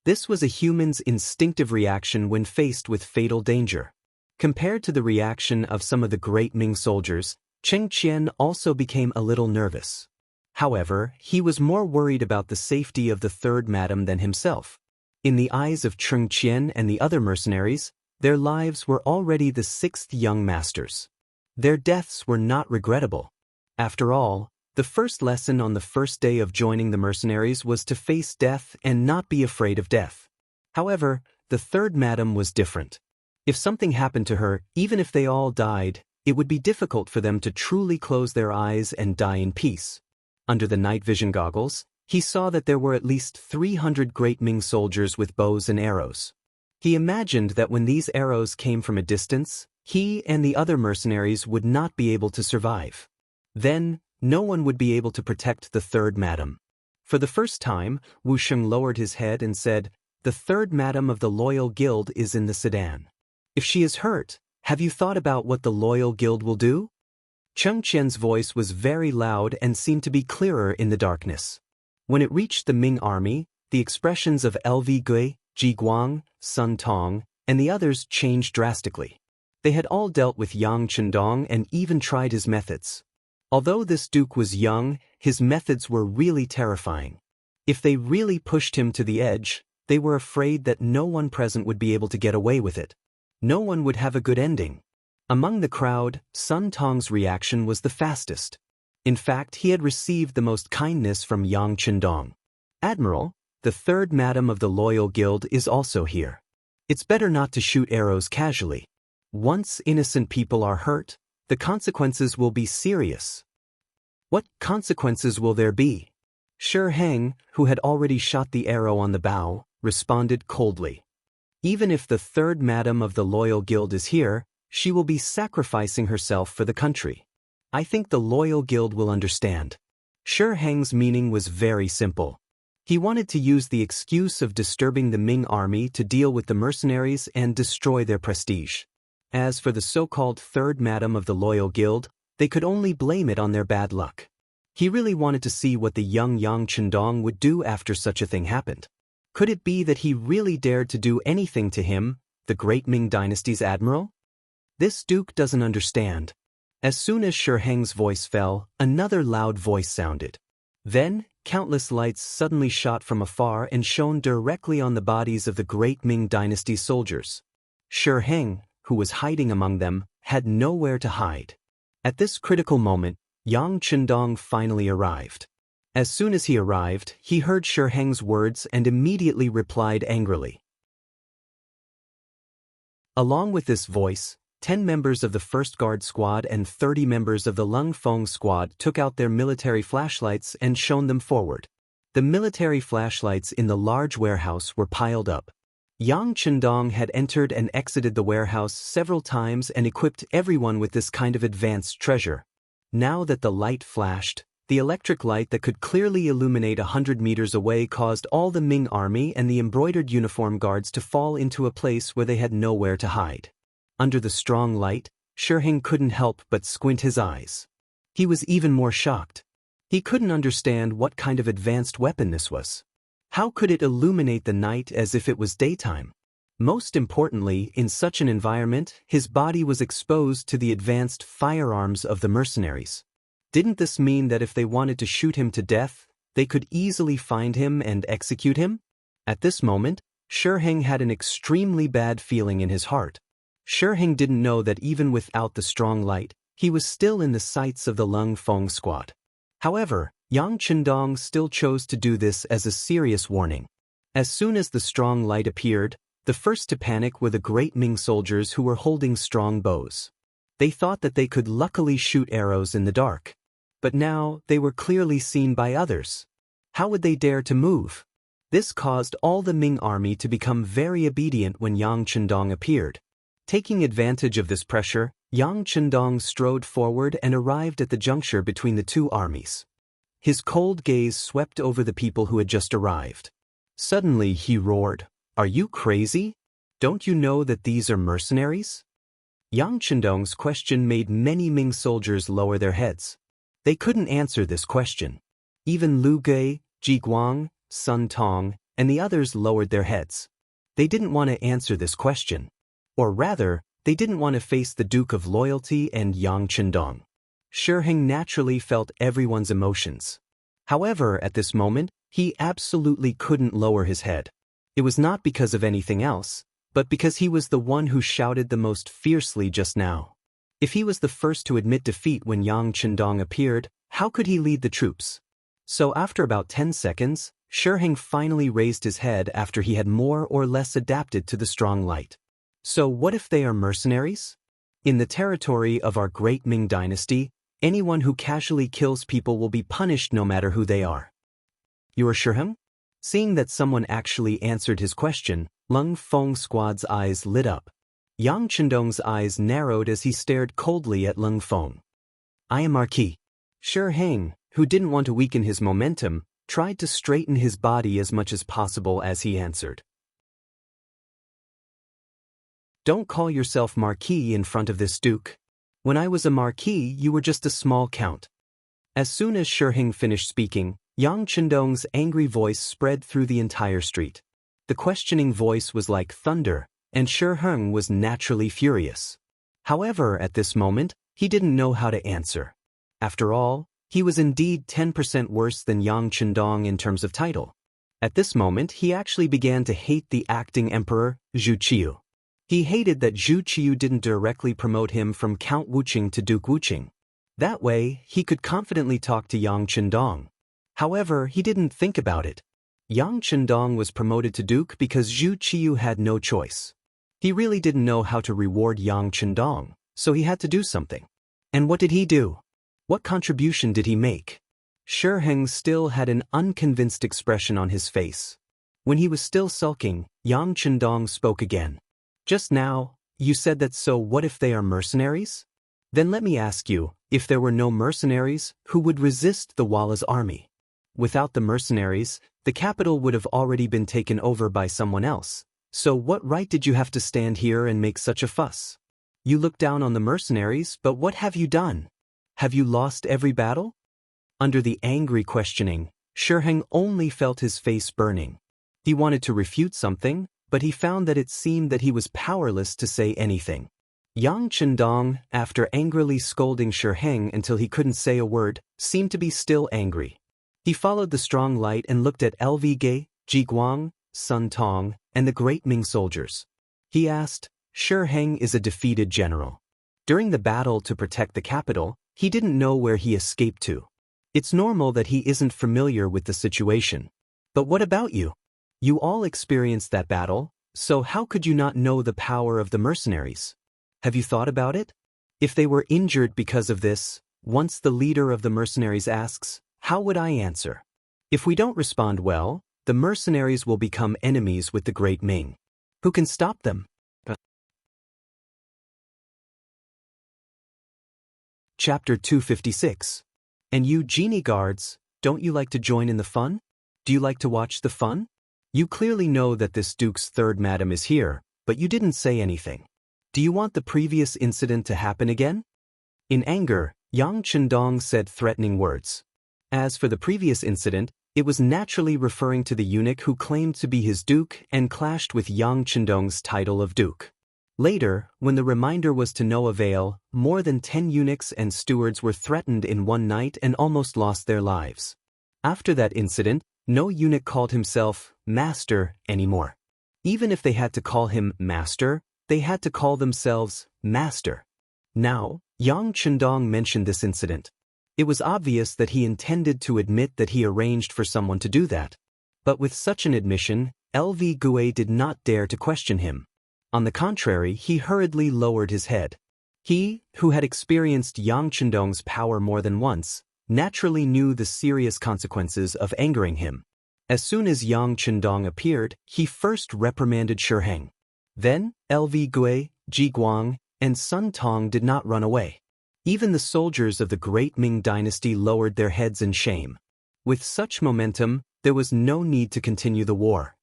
This was a human's instinctive reaction when faced with fatal danger. Compared to the reaction of some of the great Ming soldiers, Cheng Qian also became a little nervous. However, he was more worried about the safety of the third madam than himself. In the eyes of Cheng Qian and the other mercenaries, their lives were already the 6th young masters. Their deaths were not regrettable. After all, the first lesson on the first day of joining the mercenaries was to face death and not be afraid of death. However, the third madam was different. If something happened to her, even if they all died, it would be difficult for them to truly close their eyes and die in peace. Under the night vision goggles, he saw that there were at least 300 great Ming soldiers with bows and arrows. He imagined that when these arrows came from a distance, he and the other mercenaries would not be able to survive. Then, no one would be able to protect the third madam. For the first time, Wu Sheng lowered his head and said, "The third madam of the Loyal Guild is in the sedan. If she is hurt, have you thought about what the Loyal Guild will do?" Cheng Qian's voice was very loud and seemed to be clearer in the darkness. When it reached the Ming army, the expressions of LV Gui, Ji Guang, Sun Tong, and the others changed drastically. They had all dealt with Yang Chendong and even tried his methods. Although this duke was young, his methods were really terrifying. If they really pushed him to the edge, they were afraid that no one present would be able to get away with it. No one would have a good ending. Among the crowd, Sun Tong's reaction was the fastest. In fact, he had received the most kindness from Yang Chendong. "Admiral, the third madam of the Loyal Guild is also here. It's better not to shoot arrows casually. Once innocent people are hurt, the consequences will be serious." "What consequences will there be?" Shi Heng, who had already shot the arrow on the bow, responded coldly. "Even if the third madam of the Loyal Guild is here, she will be sacrificing herself for the country. I think the Loyal Guild will understand." Shi Heng's meaning was very simple. He wanted to use the excuse of disturbing the Ming army to deal with the mercenaries and destroy their prestige. As for the so-called third madam of the Loyal Guild, they could only blame it on their bad luck. He really wanted to see what the young Yang Chendong would do after such a thing happened. Could it be that he really dared to do anything to him, the great Ming dynasty's admiral? This duke doesn't understand. As soon as Shi Heng's voice fell, another loud voice sounded. Then, countless lights suddenly shot from afar and shone directly on the bodies of the great Ming dynasty soldiers. Shi Heng, who was hiding among them, had nowhere to hide. At this critical moment, Yang Chendong finally arrived. As soon as he arrived, he heard Shi Heng's words and immediately replied angrily. Along with this voice, 10 members of the 1st Guard Squad and 30 members of the Lung Feng Squad took out their military flashlights and shone them forward. The military flashlights in the large warehouse were piled up. Yang Chendong had entered and exited the warehouse several times and equipped everyone with this kind of advanced treasure. Now that the light flashed, The electric light that could clearly illuminate 100 meters away caused all the Ming army and the embroidered uniform guards to fall into a place where they had nowhere to hide. Under the strong light, Shiheng couldn't help but squint his eyes. He was even more shocked. He couldn't understand what kind of advanced weapon this was. How could it illuminate the night as if it was daytime? Most importantly, in such an environment, his body was exposed to the advanced firearms of the mercenaries. Didn't this mean that if they wanted to shoot him to death, they could easily find him and execute him? At this moment, Shiheng had an extremely bad feeling in his heart. Shiheng didn't know that even without the strong light, he was still in the sights of the Lung Feng squad. However, Yang Chendong still chose to do this as a serious warning. As soon as the strong light appeared, the first to panic were the great Ming soldiers who were holding strong bows. They thought that they could luckily shoot arrows in the dark. But now they were clearly seen by others. How would they dare to move? This caused all the Ming army to become very obedient when Yang Chendong appeared. Taking advantage of this pressure, Yang Chendong strode forward and arrived at the juncture between the two armies. His cold gaze swept over the people who had just arrived. Suddenly he roared, "Are you crazy? Don't you know that these are mercenaries?" Yang Chendong's question made many Ming soldiers lower their heads. They couldn't answer this question. Even Lu Gui, Ji Guang, Sun Tong, and the others lowered their heads. They didn't want to answer this question. Or rather, they didn't want to face the Duke of Loyalty and Yang Chendong. Shiheng naturally felt everyone's emotions. However, at this moment, he absolutely couldn't lower his head. It was not because of anything else, but because he was the one who shouted the most fiercely just now. If he was the first to admit defeat when Yang Chendong appeared, how could he lead the troops? So after about 10 seconds, Shiheng finally raised his head after he had more or less adapted to the strong light. So what if they are mercenaries? In the territory of our great Ming dynasty, anyone who casually kills people will be punished no matter who they are. You are Shiheng? Seeing that someone actually answered his question, Lung Feng squad's eyes lit up. Yang Chendong's eyes narrowed as he stared coldly at Lung Feng. I am Marquis. Shiheng, who didn't want to weaken his momentum, tried to straighten his body as much as possible as he answered. Don't call yourself Marquis in front of this Duke. When I was a Marquis, you were just a small count. As soon as Shiheng finished speaking, Yang Chendong's angry voice spread through the entire street. The questioning voice was like thunder, and Shiheng was naturally furious. However, at this moment, he didn't know how to answer. After all, he was indeed 10% worse than Yang Chendong in terms of title. At this moment, he actually began to hate the acting emperor, Zhu Qiu. He hated that Zhu Qiu didn't directly promote him from Count Wuqing to Duke Wuqing. That way, he could confidently talk to Yang Chendong. However, he didn't think about it. Yang Chendong was promoted to Duke because Zhu Qiu had no choice. He really didn't know how to reward Yang Chendong, so he had to do something. And what did he do? What contribution did he make? Shiheng still had an unconvinced expression on his face. When he was still sulking, Yang Chendong spoke again. Just now, you said that, so what if they are mercenaries? Then let me ask you, if there were no mercenaries, who would resist the Walla's army? Without the mercenaries, the capital would have already been taken over by someone else. So what right did you have to stand here and make such a fuss? You look down on the mercenaries, but what have you done? Have you lost every battle? Under the angry questioning, Shiheng only felt his face burning. He wanted to refute something, but he found that it seemed that he was powerless to say anything. Yang Chendong, after angrily scolding Shiheng until he couldn't say a word, seemed to be still angry. He followed the strong light and looked at Lvge, Ji Guang, Sun Tong, and the great Ming soldiers. He asked, Shiheng is a defeated general. During the battle to protect the capital, he didn't know where he escaped to. It's normal that he isn't familiar with the situation. But what about you? You all experienced that battle, so how could you not know the power of the mercenaries? Have you thought about it? If they were injured because of this, once the leader of the mercenaries asks, how would I answer? If we don't respond well, the mercenaries will become enemies with the great Ming. Who can stop them? Chapter 256. And you genie guards, don't you like to join in the fun? Do you like to watch the fun? You clearly know that this duke's third madam is here, but you didn't say anything. Do you want the previous incident to happen again? In anger, Yang Chendong said threatening words. As for the previous incident, it was naturally referring to the eunuch who claimed to be his duke and clashed with Yang Chendong's title of duke. Later, when the reminder was to no avail, more than 10 eunuchs and stewards were threatened in one night and almost lost their lives. After that incident, no eunuch called himself master anymore. Even if they had to call him master, they had to call themselves master. Now, Yang Chendong mentioned this incident. It was obvious that he intended to admit that he arranged for someone to do that. But with such an admission, LV Gue did not dare to question him. On the contrary, he hurriedly lowered his head. He, who had experienced Yang Chendong's power more than once, naturally knew the serious consequences of angering him. As soon as Yang Chendong appeared, he first reprimanded Shiheng. Then, LV Gue, Ji Guang, and Sun Tong did not run away. Even the soldiers of the great Ming dynasty lowered their heads in shame. With such momentum, there was no need to continue the war.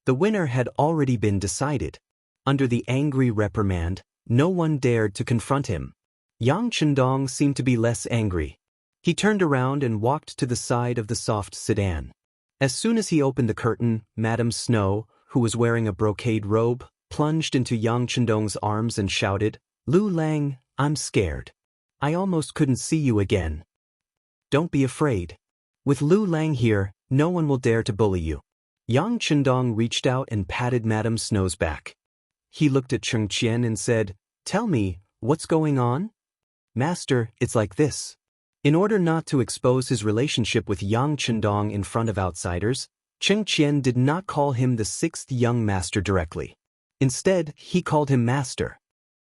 The winner had already been decided. Under the angry reprimand, no one dared to confront him. Yang Chendong seemed to be less angry. He turned around and walked to the side of the soft sedan. As soon as he opened the curtain, Madame Snow, who was wearing a brocade robe, plunged into Yang Chendong's arms and shouted, "Lu Lang, I'm scared. I almost couldn't see you again. Don't be afraid. With Lu Lang here, no one will dare to bully you." Yang Chendong reached out and patted Madame Snow's back. He looked at Cheng Qian and said, "Tell me, what's going on?" "Master, it's like this." In order not to expose his relationship with Yang Chendong in front of outsiders, Cheng Qian did not call him the sixth young master directly. Instead, he called him master.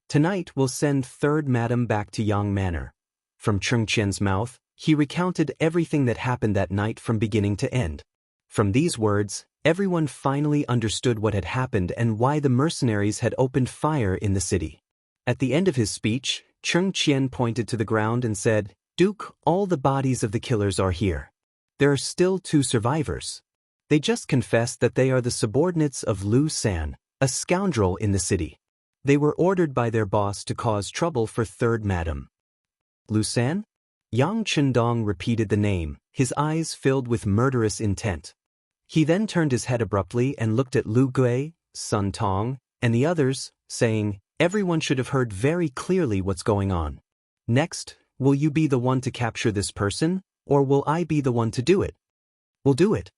"Tonight we'll send third madam back to Yang Manor." From Cheng Qian's mouth, he recounted everything that happened that night from beginning to end. From these words, everyone finally understood what had happened and why the mercenaries had opened fire in the city. At the end of his speech, Cheng Qian pointed to the ground and said, "Duke, all the bodies of the killers are here. There are still 2 survivors. They just confessed that they are the subordinates of Lu San, a scoundrel in the city. They were ordered by their boss to cause trouble for third madam." "Lu San?" Yang Chendong repeated the name, his eyes filled with murderous intent. He then turned his head abruptly and looked at Lu Gui, Sun Tong, and the others, saying, "Everyone should have heard very clearly what's going on. Next, will you be the one to capture this person, or will I be the one to do it?" "We'll do it."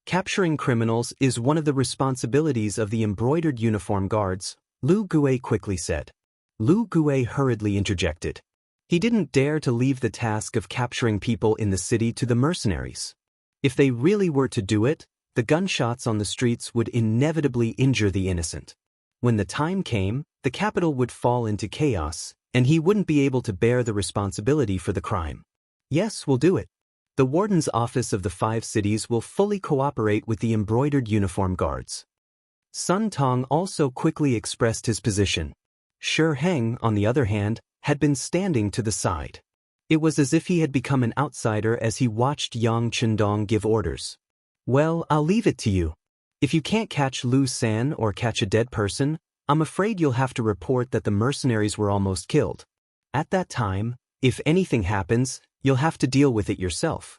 Capturing criminals is one of the responsibilities of the embroidered uniform guards, Lu Gui quickly said. Lu Gui hurriedly interjected. He didn't dare to leave the task of capturing people in the city to the mercenaries. If they really were to do it, the gunshots on the streets would inevitably injure the innocent. When the time came, the capital would fall into chaos, and he wouldn't be able to bear the responsibility for the crime. "Yes, we'll do it. The warden's office of the 5 cities will fully cooperate with the embroidered uniform guards." Sun Tong also quickly expressed his position. Shiheng, on the other hand, had been standing to the side. It was as if he had become an outsider as he watched Yang Chendong give orders. "Well, I'll leave it to you. If you can't catch Lu San or catch a dead person, I'm afraid you'll have to report that the mercenaries were almost killed. At that time, if anything happens, you'll have to deal with it yourself."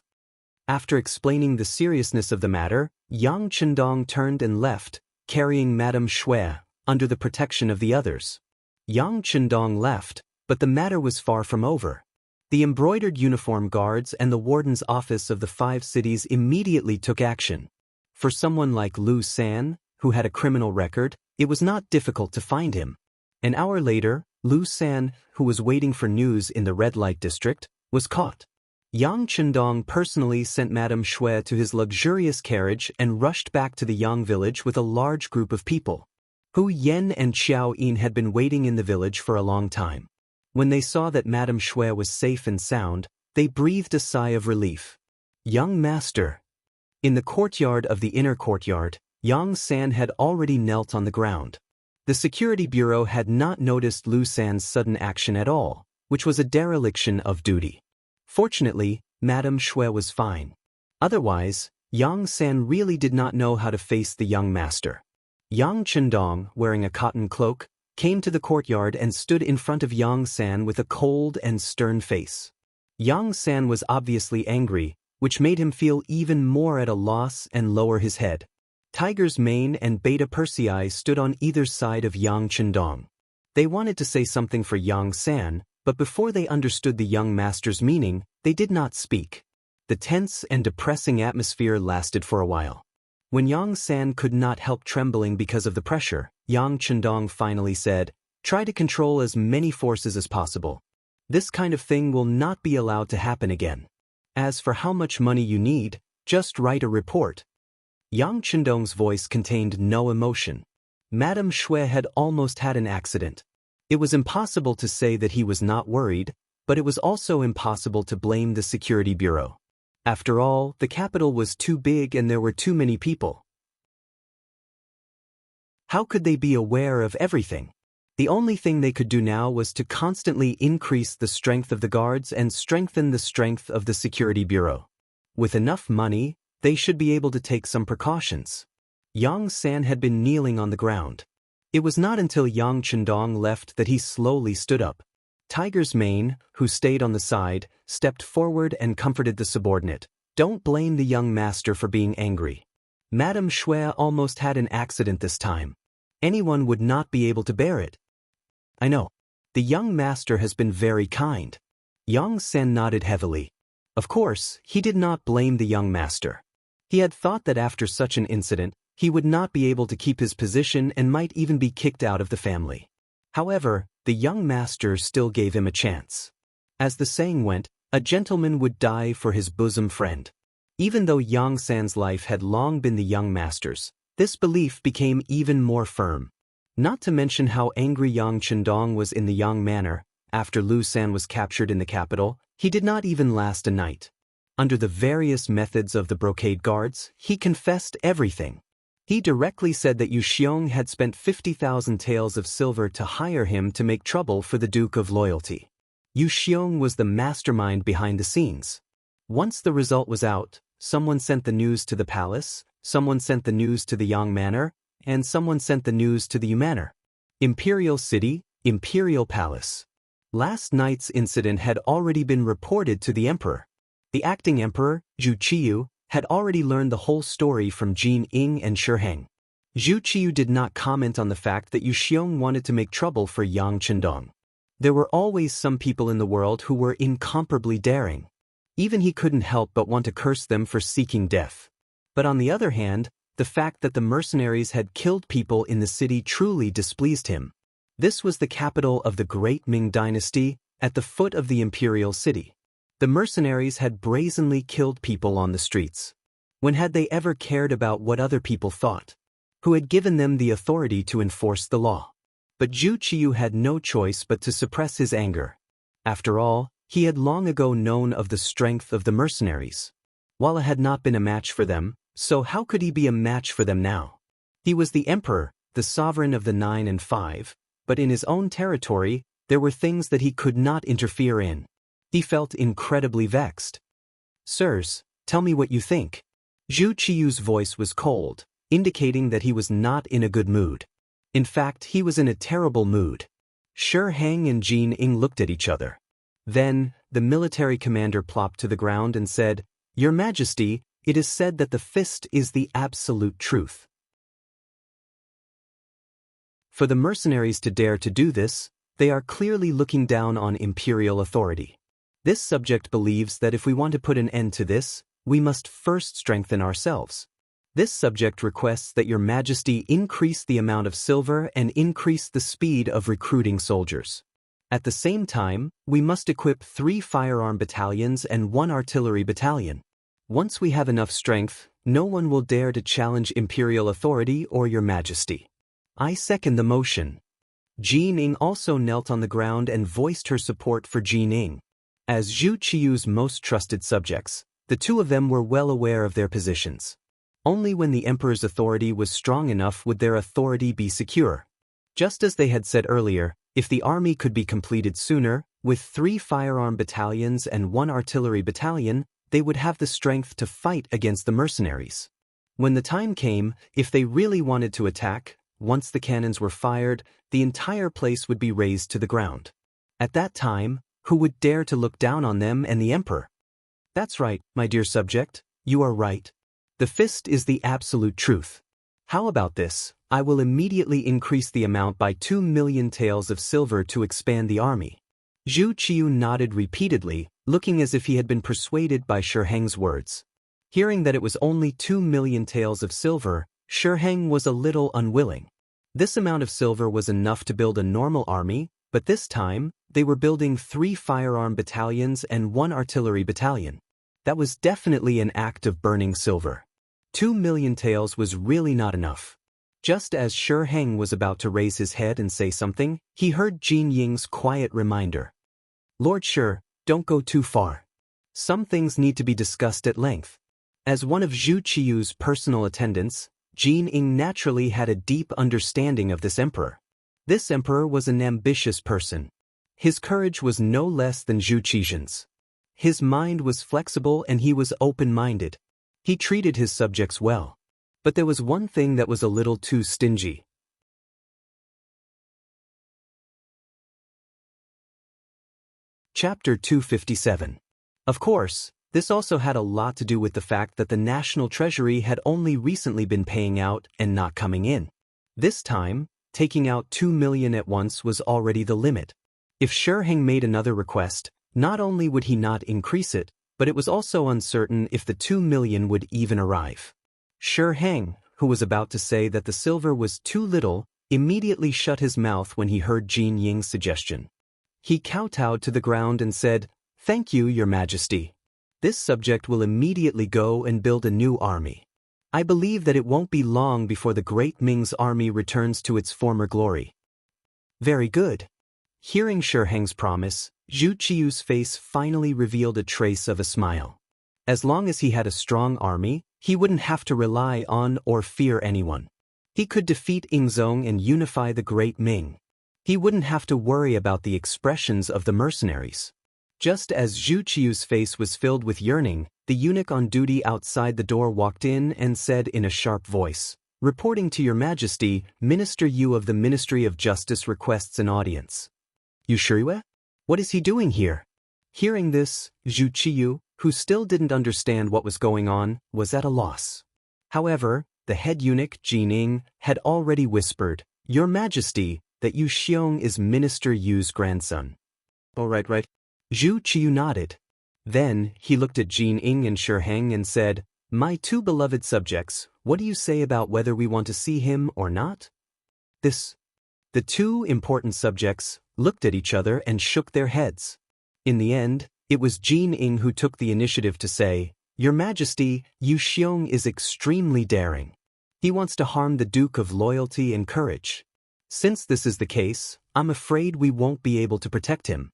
After explaining the seriousness of the matter, Yang Chendong turned and left, carrying Madame Shui, under the protection of the others. Yang Chendong left, but the matter was far from over. The embroidered uniform guards and the warden's office of the 5 cities immediately took action. For someone like Lu San, who had a criminal record, it was not difficult to find him. An hour later, Lu San, who was waiting for news in the red light district, was caught. Yang Chendong personally sent Madame Shui to his luxurious carriage and rushed back to the Yang village with a large group of people. Hu Yen and Xiao Yin had been waiting in the village for a long time. When they saw that Madame Shui was safe and sound, they breathed a sigh of relief. "Young master." In the courtyard of the inner courtyard, Yang San had already knelt on the ground. The security bureau had not noticed Lu San's sudden action at all, which was a dereliction of duty. Fortunately, Madame Shui was fine. Otherwise, Yang San really did not know how to face the young master. Yang Chendong, wearing a cotton cloak, came to the courtyard and stood in front of Yang San with a cold and stern face. Yang San was obviously angry, which made him feel even more at a loss and lower his head. Tiger's Mane and Beta Persei stood on either side of Yang Chendong. They wanted to say something for Yang San, but before they understood the young master's meaning, they did not speak. The tense and depressing atmosphere lasted for a while. When Yang San could not help trembling because of the pressure, Yang Chendong finally said, "Try to control as many forces as possible. This kind of thing will not be allowed to happen again. As for how much money you need, just write a report." Yang Chendong's voice contained no emotion. Madame Shui had almost had an accident. It was impossible to say that he was not worried, but it was also impossible to blame the security bureau. After all, the capital was too big and there were too many people. How could they be aware of everything? The only thing they could do now was to constantly increase the strength of the guards and strengthen the strength of the security bureau. With enough money, they should be able to take some precautions. Yang San had been kneeling on the ground. It was not until Yang Chendong left that he slowly stood up. Tiger's Mane, who stayed on the side, stepped forward and comforted the subordinate. "Don't blame the young master for being angry. Madame Shui almost had an accident this time. Anyone would not be able to bear it." "I know. The young master has been very kind." Yang San nodded heavily. Of course, he did not blame the young master. He had thought that after such an incident, he would not be able to keep his position and might even be kicked out of the family. However, the young master still gave him a chance. As the saying went, a gentleman would die for his bosom friend. Even though Yang San's life had long been the young master's, this belief became even more firm. Not to mention how angry Yang Chendong was in the Yang manor. After Lu San was captured in the capital, he did not even last a night. Under the various methods of the brocade guards, he confessed everything. He directly said that Yu Xiong had spent 50,000 taels of silver to hire him to make trouble for the Duke of Loyalty. Yu Xiong was the mastermind behind the scenes. Once the result was out, someone sent the news to the palace, someone sent the news to the Yang Manor, and someone sent the news to the Yu Manor. Imperial City, Imperial Palace. Last night's incident had already been reported to the emperor. The acting emperor, Zhu Qiyu, had already learned the whole story from Jin Ying and Shi Heng. Zhu Qiyu did not comment on the fact that Yu Xiong wanted to make trouble for Yang Chendong. There were always some people in the world who were incomparably daring. Even he couldn't help but want to curse them for seeking death. But on the other hand, the fact that the mercenaries had killed people in the city truly displeased him. This was the capital of the great Ming dynasty, at the foot of the imperial city. The mercenaries had brazenly killed people on the streets. When had they ever cared about what other people thought? Who had given them the authority to enforce the law? But Zhu Qiyu had no choice but to suppress his anger. After all, he had long ago known of the strength of the mercenaries. Walla had not been a match for them, so how could he be a match for them now? He was the emperor, the sovereign of the 9 and 5, but in his own territory, there were things that he could not interfere in. He felt incredibly vexed. "Sirs, tell me what you think." Zhu Qiyu's voice was cold, indicating that he was not in a good mood. In fact, he was in a terrible mood. Shi Heng and Jin Ying looked at each other. Then, the military commander plopped to the ground and said, "Your Majesty, it is said that the fist is the absolute truth. For the mercenaries to dare to do this, they are clearly looking down on imperial authority. This subject believes that if we want to put an end to this, we must first strengthen ourselves. This subject requests that Your Majesty increase the amount of silver and increase the speed of recruiting soldiers. At the same time, we must equip 3 firearm battalions and 1 artillery battalion. Once we have enough strength, no one will dare to challenge imperial authority or Your Majesty." "I second the motion." Jin Ying also knelt on the ground and voiced her support for Jin Ying. As Zhu Qiyu's most trusted subjects, the two of them were well aware of their positions. Only when the emperor's authority was strong enough would their authority be secure. Just as they had said earlier, if the army could be completed sooner, With 3 firearm battalions and 1 artillery battalion, they would have the strength to fight against the mercenaries. When the time came, if they really wanted to attack, once the cannons were fired, the entire place would be razed to the ground. At that time, who would dare to look down on them and the emperor? That's right, my dear subject, you are right. The fist is the absolute truth. How about this? I will immediately increase the amount by 2 million taels of silver to expand the army. Zhu Qiu nodded repeatedly, looking as if he had been persuaded by Shi Heng's words. Hearing that it was only 2 million taels of silver, Shi Heng was a little unwilling. This amount of silver was enough to build a normal army, but this time, they were building 3 firearm battalions and 1 artillery battalion. That was definitely an act of burning silver. 2 million taels was really not enough. Just as Shi Heng was about to raise his head and say something, he heard Jin Ying's quiet reminder. Lord Shi, don't go too far. Some things need to be discussed at length. As one of Zhu Qiu's personal attendants, Jin Ying naturally had a deep understanding of this emperor. This emperor was an ambitious person. His courage was no less than Zhu Qiu's. His mind was flexible and he was open-minded. He treated his subjects well. But there was one thing that was a little too stingy. Chapter 257. Of course, this also had a lot to do with the fact that the National Treasury had only recently been paying out and not coming in. This time, taking out 2 million at once was already the limit. If Shi Heng made another request, not only would he not increase it, but it was also uncertain if the 2 million would even arrive. Shi Heng, who was about to say that the silver was too little, immediately shut his mouth when he heard Jin Ying's suggestion. He kowtowed to the ground and said, "Thank you, Your Majesty. This subject will immediately go and build a new army. I believe that it won't be long before the great Ming's army returns to its former glory." Very good. Hearing Shi Heng's promise, Zhu Qiu's face finally revealed a trace of a smile. As long as he had a strong army, he wouldn't have to rely on or fear anyone. He could defeat Yingzong and unify the great Ming. He wouldn't have to worry about the expressions of the mercenaries. Just as Zhu Qiu's face was filled with yearning, the eunuch on duty outside the door walked in and said in a sharp voice, "Reporting to Your Majesty, Minister Yu of the Ministry of Justice requests an audience." "Yu Shirue? What is he doing here?" Hearing this, Zhu Qiu, who still didn't understand what was going on, was at a loss. However, the head eunuch, Jin Ying, had already whispered, "Your Majesty, that Yu Xiong is Minister Yu's grandson." "Oh, right. Zhu Qiu nodded. Then, he looked at Jin Ying and Shi Heng and said, "My 2 beloved subjects, what do you say about whether we want to see him or not?" The 2 important subjects looked at each other and shook their heads. In the end, it was Jin Ying who took the initiative to say, "Your Majesty, Yu Xiong is extremely daring. He wants to harm the Duke of Loyalty and Courage. Since this is the case, I'm afraid we won't be able to protect him."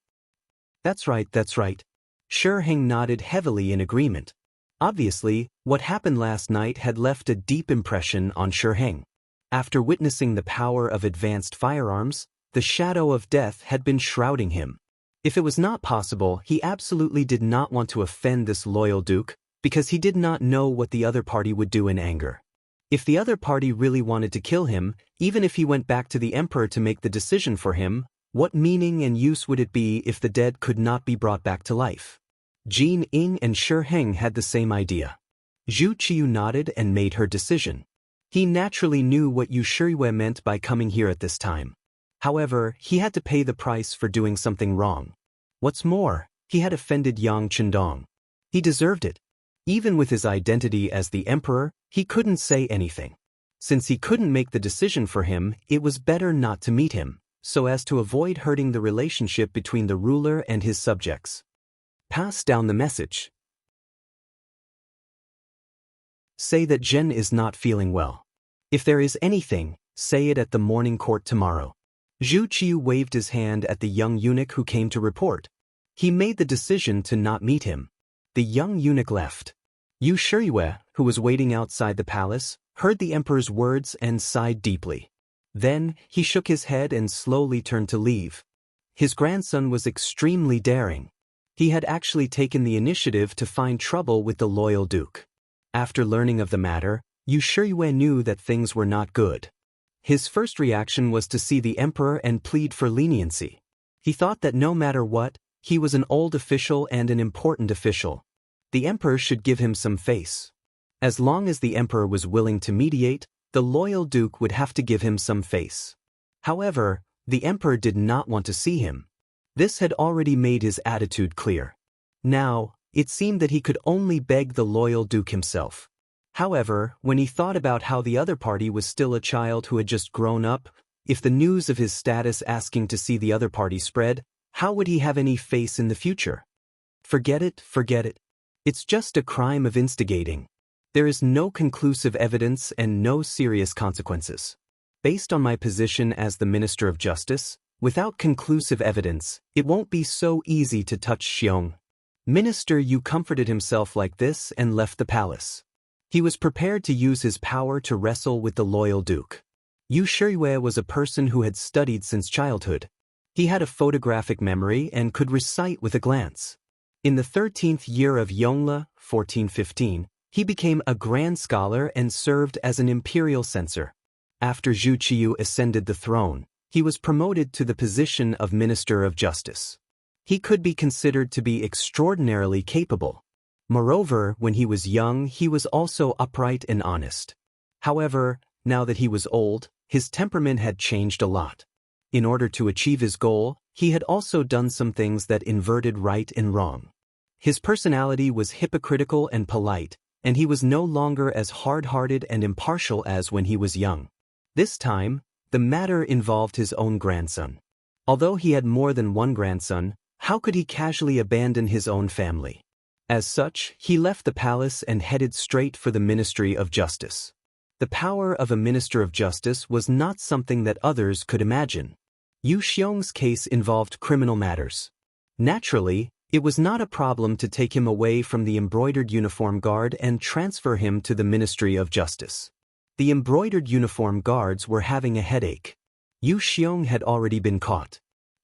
That's right. Shi Heng nodded heavily in agreement. Obviously, what happened last night had left a deep impression on Shi Heng. After witnessing the power of advanced firearms, the shadow of death had been shrouding him. If it was not possible, he absolutely did not want to offend this loyal duke, because he did not know what the other party would do in anger. If the other party really wanted to kill him, even if he went back to the emperor to make the decision for him, what meaning and use would it be if the dead could not be brought back to life? Jin Ying and Shi Heng had the same idea. Zhu Qiu nodded and made her decision. He naturally knew what Yu Shirue meant by coming here at this time. However, he had to pay the price for doing something wrong. What's more, he had offended Yang Chendong. He deserved it. Even with his identity as the emperor, he couldn't say anything. Since he couldn't make the decision for him, it was better not to meet him, so as to avoid hurting the relationship between the ruler and his subjects. Pass down the message. Say that Zhen is not feeling well. If there is anything, say it at the morning court tomorrow. Zhu Qiu waved his hand at the young eunuch who came to report. He made the decision to not meet him. The young eunuch left. Yu Shirue, who was waiting outside the palace, heard the emperor's words and sighed deeply. Then, he shook his head and slowly turned to leave. His grandson was extremely daring. He had actually taken the initiative to find trouble with the loyal duke. After learning of the matter, Yu Shiyue knew that things were not good. His first reaction was to see the emperor and plead for leniency. He thought that no matter what, he was an old official and an important official. The emperor should give him some face. As long as the emperor was willing to mediate, the loyal duke would have to give him some face. However, the emperor did not want to see him. This had already made his attitude clear. Now, it seemed that he could only beg the loyal duke himself. However, when he thought about how the other party was still a child who had just grown up, if the news of his status asking to see the other party spread, how would he have any face in the future? Forget it, forget it. It's just a crime of instigating. There is no conclusive evidence and no serious consequences. Based on my position as the Minister of Justice, without conclusive evidence, it won't be so easy to touch Xiong. Minister Yu comforted himself like this and left the palace. He was prepared to use his power to wrestle with the loyal duke. Yu Shiyue was a person who had studied since childhood. He had a photographic memory and could recite with a glance. In the 13th year of Yongle, 1415, he became a grand scholar and served as an imperial censor. After Zhu Qiyu ascended the throne, he was promoted to the position of Minister of Justice. He could be considered to be extraordinarily capable. Moreover, when he was young, he was also upright and honest. However, now that he was old, his temperament had changed a lot. In order to achieve his goal, he had also done some things that inverted right and wrong. His personality was hypocritical and polite, and he was no longer as hard-hearted and impartial as when he was young. This time, the matter involved his own grandson. Although he had more than one grandson, how could he casually abandon his own family? As such, he left the palace and headed straight for the Ministry of Justice. The power of a Minister of Justice was not something that others could imagine. Yu Xiong's case involved criminal matters. Naturally, it was not a problem to take him away from the embroidered uniform guard and transfer him to the Ministry of Justice. The embroidered uniform guards were having a headache. Yu Xiong had already been caught.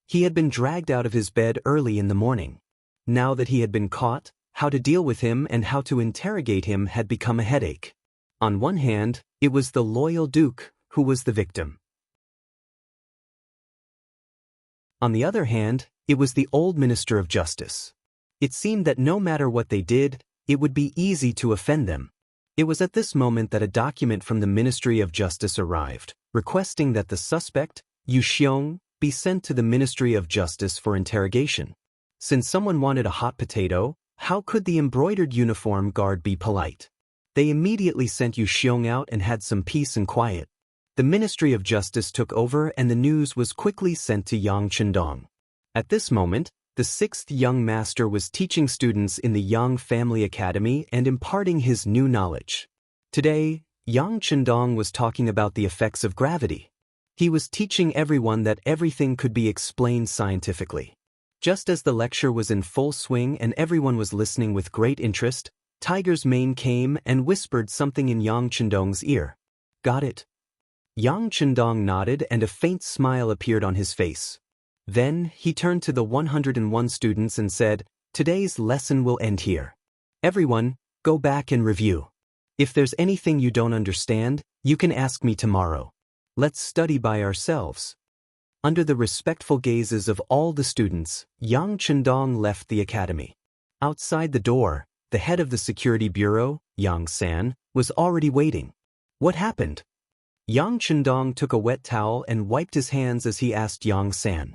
He had been dragged out of his bed early in the morning. Now that he had been caught, how to deal with him and how to interrogate him had become a headache. On one hand, it was the loyal duke who was the victim. On the other hand, it was the old Minister of Justice. It seemed that no matter what they did, it would be easy to offend them. It was at this moment that a document from the Ministry of Justice arrived, requesting that the suspect, Yu Xiong, be sent to the Ministry of Justice for interrogation. Since someone wanted a hot potato, how could the embroidered uniform guard be polite? They immediately sent Yu Xiong out and had some peace and quiet. The Ministry of Justice took over and the news was quickly sent to Yang Chendong. At this moment, the 6th young master was teaching students in the Yang Family Academy and imparting his new knowledge. Today, Yang Chendong was talking about the effects of gravity. He was teaching everyone that everything could be explained scientifically. Just as the lecture was in full swing and everyone was listening with great interest, Tiger's Mane came and whispered something in Yang Chendong's ear. Got it? Yang Chendong nodded and a faint smile appeared on his face. Then, he turned to the 101 students and said, "Today's lesson will end here. Everyone, go back and review. If there's anything you don't understand, you can ask me tomorrow. Let's study by ourselves." Under the respectful gazes of all the students, Yang Chendong left the academy. Outside the door, the head of the security bureau, Yang San, was already waiting. What happened? Yang Chendong took a wet towel and wiped his hands as he asked Yang San.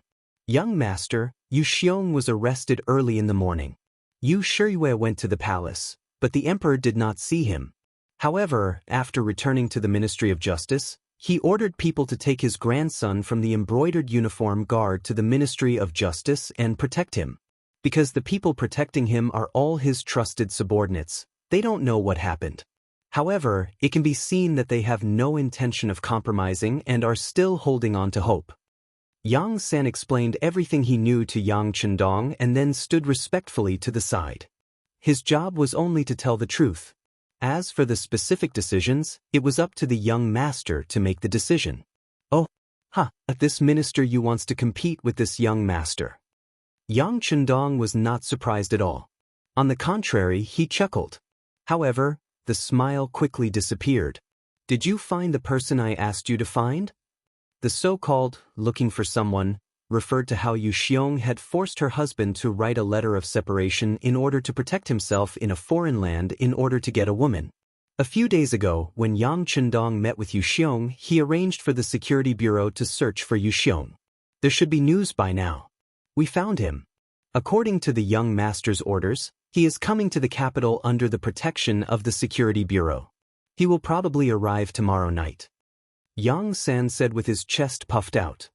Young master, Yu Xiong was arrested early in the morning. Yu Shiyue went to the palace, but the emperor did not see him. However, after returning to the Ministry of Justice, he ordered people to take his grandson from the embroidered uniform guard to the Ministry of Justice and protect him. Because the people protecting him are all his trusted subordinates, they don't know what happened. However, it can be seen that they have no intention of compromising and are still holding on to hope. Yang San explained everything he knew to Yang Chendong and then stood respectfully to the side. His job was only to tell the truth. As for the specific decisions, it was up to the young master to make the decision. Oh, This minister you wants to compete with this young master. Yang Chendong was not surprised at all. On the contrary, he chuckled. However, the smile quickly disappeared. Did you find the person I asked you to find? The so-called looking for someone referred to how Yu Xiong had forced her husband to write a letter of separation in order to protect himself in a foreign land in order to get a woman. A few days ago, when Yang Chendong met with Yu Xiong, he arranged for the security bureau to search for Yu Xiong. There should be news by now. We found him. According to the young master's orders, he is coming to the capital under the protection of the security bureau. He will probably arrive tomorrow night. Yang San said with his chest puffed out.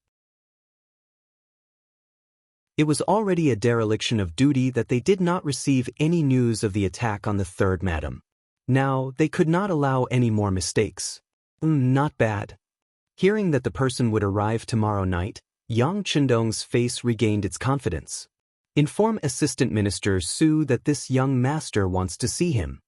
It was already a dereliction of duty that they did not receive any news of the attack on the third madam. Now, they could not allow any more mistakes. Not bad. Hearing that the person would arrive tomorrow night, Yang Chendong's face regained its confidence. Inform Assistant Minister Su that this young master wants to see him.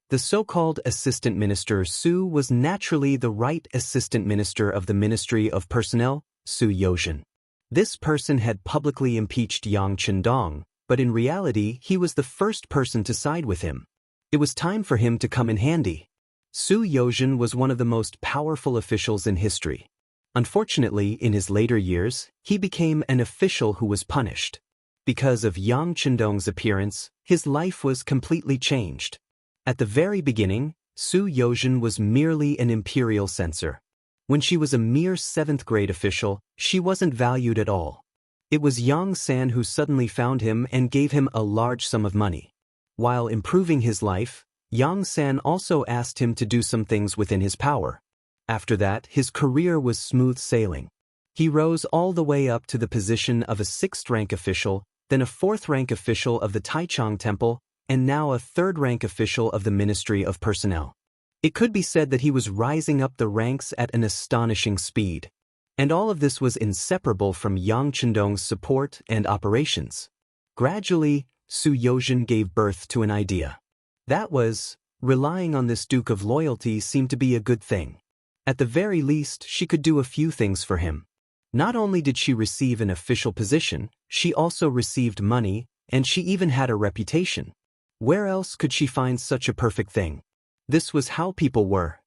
The so-called Assistant Minister Su was naturally the right Assistant Minister of the Ministry of Personnel, Su Yozhen. This person had publicly impeached Yang Chendong, but in reality he was the first person to side with him. It was time for him to come in handy. Su Yozhen was one of the most powerful officials in history. Unfortunately, in his later years, he became an official who was punished. Because of Yang Chendong's appearance, his life was completely changed. At the very beginning, Su Yozhen was merely an imperial censor. When she was a mere 7th-grade official, she wasn't valued at all. It was Yang San who suddenly found him and gave him a large sum of money. While improving his life, Yang San also asked him to do some things within his power. After that, his career was smooth sailing. He rose all the way up to the position of a 6th-rank official, then a 4th-rank official of the Taichung Temple, and now a 3rd-rank official of the Ministry of Personnel. It could be said that he was rising up the ranks at an astonishing speed. And all of this was inseparable from Yang Chendong's support and operations. Gradually, Su Yozhen gave birth to an idea. That was, relying on this Duke of Loyalty seemed to be a good thing. At the very least, she could do a few things for him. Not only did she receive an official position, she also received money, and she even had a reputation. Where else could she find such a perfect thing? This was how people were.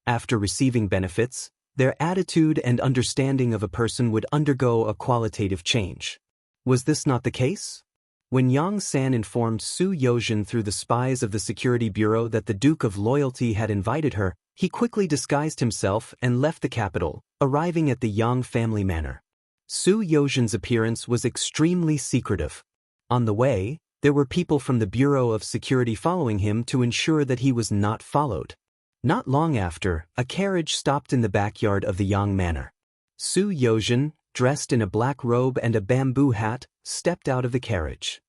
After receiving benefits, their attitude and understanding of a person would undergo a qualitative change. Was this not the case? When Yang San informed Su Yozhen through the spies of the Security Bureau that the Duke of Loyalty had invited her, he quickly disguised himself and left the capital, arriving at the Yang family manor. Su Yozhen's appearance was extremely secretive. On the way, there were people from the Bureau of Security following him to ensure that he was not followed. Not long after, a carriage stopped in the backyard of the Yang manor. Su Yozhen, dressed in a black robe and a bamboo hat, stepped out of the carriage.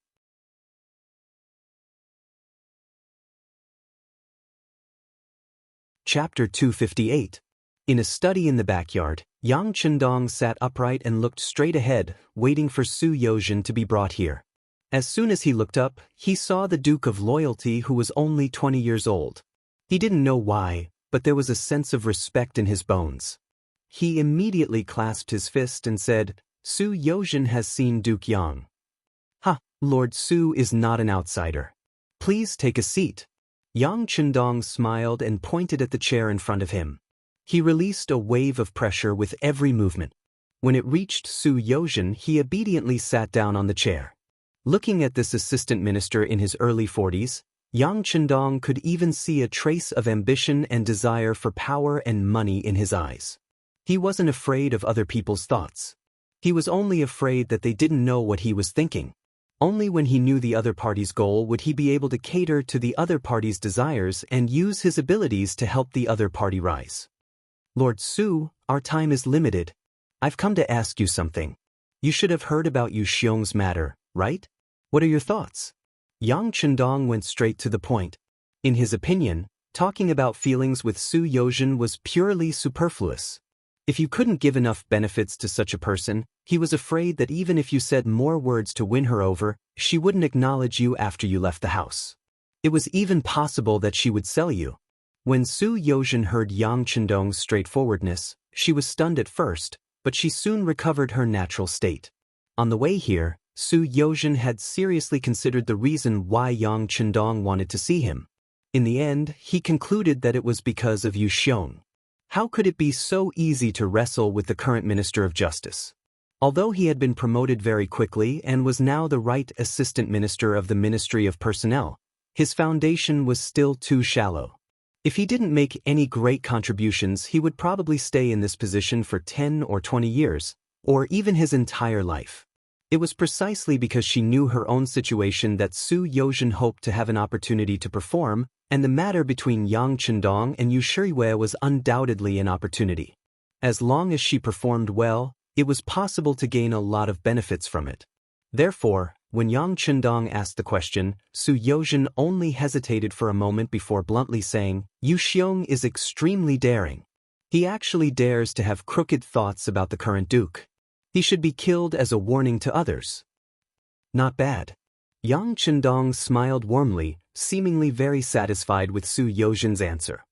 Chapter 258. In a study in the backyard, Yang Chendong sat upright and looked straight ahead, waiting for Su Yozhen to be brought here. As soon as he looked up, he saw the Duke of Loyalty, who was only 20 years old. He didn't know why, but there was a sense of respect in his bones. He immediately clasped his fist and said, "Su Yozhen has seen Duke Yang." Lord Su is not an outsider. Please take a seat." Yang Chendong smiled and pointed at the chair in front of him. He released a wave of pressure with every movement. When it reached Su Yozhen, he obediently sat down on the chair. Looking at this assistant minister in his early 40s, Yang Chendong could even see a trace of ambition and desire for power and money in his eyes. He wasn't afraid of other people's thoughts. He was only afraid that they didn't know what he was thinking. Only when he knew the other party's goal would he be able to cater to the other party's desires and use his abilities to help the other party rise. "Lord Su, our time is limited. I've come to ask you something. You should have heard about Yu Xiong's matter, right? What are your thoughts?" Yang Chendong went straight to the point. In his opinion, talking about feelings with Su Yozhen was purely superfluous. If you couldn't give enough benefits to such a person, he was afraid that even if you said more words to win her over, she wouldn't acknowledge you after you left the house. It was even possible that she would sell you. When Su Yozhen heard Yang Chendong's straightforwardness, she was stunned at first, but she soon recovered her natural state. On the way here, Su Yozhen had seriously considered the reason why Yang Chendong wanted to see him. In the end, he concluded that it was because of Yu Xiong. How could it be so easy to wrestle with the current Minister of Justice? Although he had been promoted very quickly and was now the right assistant minister of the Ministry of Personnel, his foundation was still too shallow. If he didn't make any great contributions, he would probably stay in this position for 10 or 20 years, or even his entire life. It was precisely because she knew her own situation that Su Yozhen hoped to have an opportunity to perform, and the matter between Yang Chendong and Yu Shiriwei was undoubtedly an opportunity. As long as she performed well, it was possible to gain a lot of benefits from it. Therefore, when Yang Chendong asked the question, Su Yozhen only hesitated for a moment before bluntly saying, "Yu Xiong is extremely daring. He actually dares to have crooked thoughts about the current duke. He should be killed as a warning to others." Not bad. Yang Chendong smiled warmly, seemingly very satisfied with Su Yozhen's answer.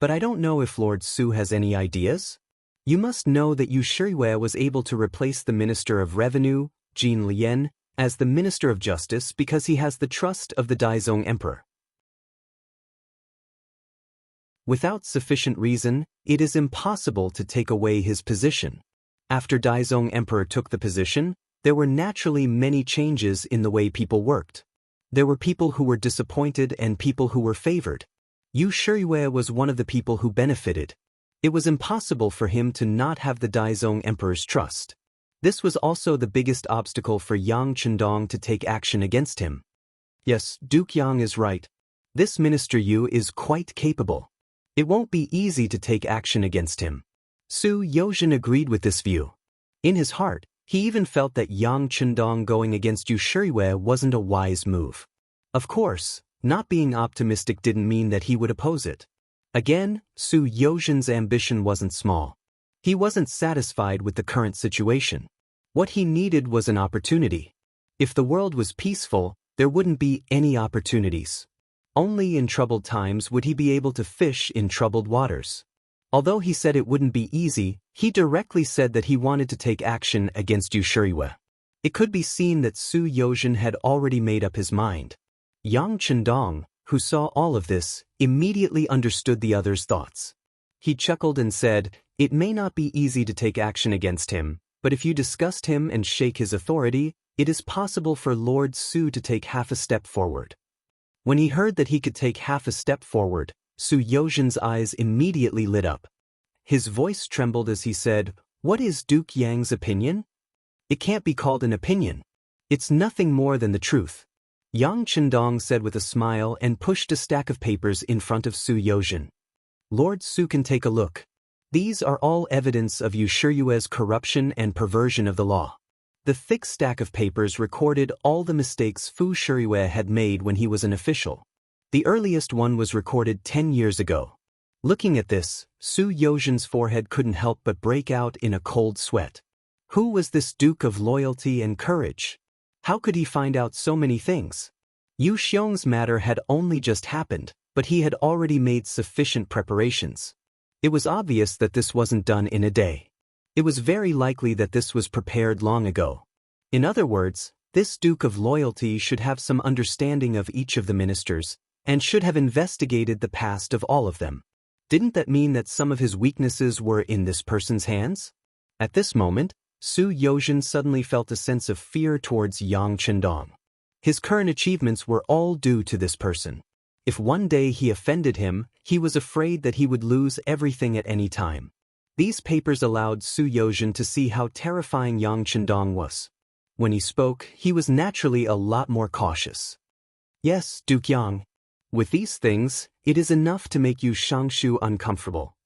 "But I don't know if Lord Su has any ideas? You must know that Yu Shiriwei was able to replace the Minister of Revenue, Jin Lian, as the Minister of Justice because he has the trust of the Daizong Emperor. Without sufficient reason, it is impossible to take away his position. After Daizong Emperor took the position, there were naturally many changes in the way people worked. There were people who were disappointed and people who were favored. Yu Shiriwei was one of the people who benefited. It was impossible for him to not have the Daizong Emperor's trust. This was also the biggest obstacle for Yang Chendong to take action against him. Yes, Duke Yang is right. This Minister Yu is quite capable. It won't be easy to take action against him. Su Yozhen agreed with this view. In his heart, he even felt that Yang Chendong going against Yu Shiriwei wasn't a wise move. Of course, not being optimistic didn't mean that he would oppose it. Again, Su Yozhen's ambition wasn't small. He wasn't satisfied with the current situation. What he needed was an opportunity. If the world was peaceful, there wouldn't be any opportunities. Only in troubled times would he be able to fish in troubled waters. Although he said it wouldn't be easy, he directly said that he wanted to take action against Yu Shiriwei. It could be seen that Su Yozhen had already made up his mind. Yang Chendong, who saw all of this, immediately understood the other's thoughts. He chuckled and said, "It may not be easy to take action against him, but if you disgust him and shake his authority, it is possible for Lord Su to take half a step forward." When he heard that he could take half a step forward, Su Yozhen's eyes immediately lit up. His voice trembled as he said, "What is Duke Yang's opinion? It can't be called an opinion. It's nothing more than the truth." Yang Chendong said with a smile and pushed a stack of papers in front of Su Yozhen. "Lord Su can take a look. These are all evidence of Yu Shiriwei's corruption and perversion of the law." The thick stack of papers recorded all the mistakes Fu Shiriwei had made when he was an official. The earliest one was recorded 10 years ago. Looking at this, Su Yozhen's forehead couldn't help but break out in a cold sweat. Who was this Duke of Loyalty and Courage? How could he find out so many things? Yu Xiong's matter had only just happened, but he had already made sufficient preparations. It was obvious that this wasn't done in a day. It was very likely that this was prepared long ago. In other words, this Duke of Loyalty should have some understanding of each of the ministers, and should have investigated the past of all of them. Didn't that mean that some of his weaknesses were in this person's hands? At this moment, Su Yozhen suddenly felt a sense of fear towards Yang Chendong. His current achievements were all due to this person. If one day he offended him, he was afraid that he would lose everything at any time. These papers allowed Su Yozhen to see how terrifying Yang Chendong was. When he spoke, he was naturally a lot more cautious. "Yes, Duke Yang. With these things, it is enough to make you Shangshu uncomfortable."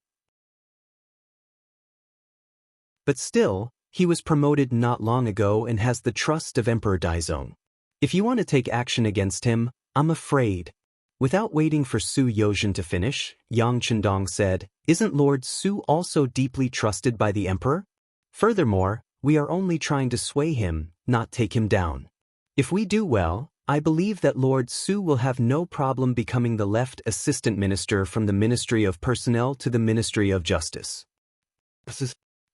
But still, he was promoted not long ago and has the trust of Emperor Daizong. If you want to take action against him, I'm afraid. Without waiting for Su Yozhen to finish, Yang Chendong said, "Isn't Lord Su also deeply trusted by the emperor? Furthermore, we are only trying to sway him, not take him down. If we do well, I believe that Lord Su will have no problem becoming the left assistant minister from the Ministry of Personnel to the Ministry of Justice."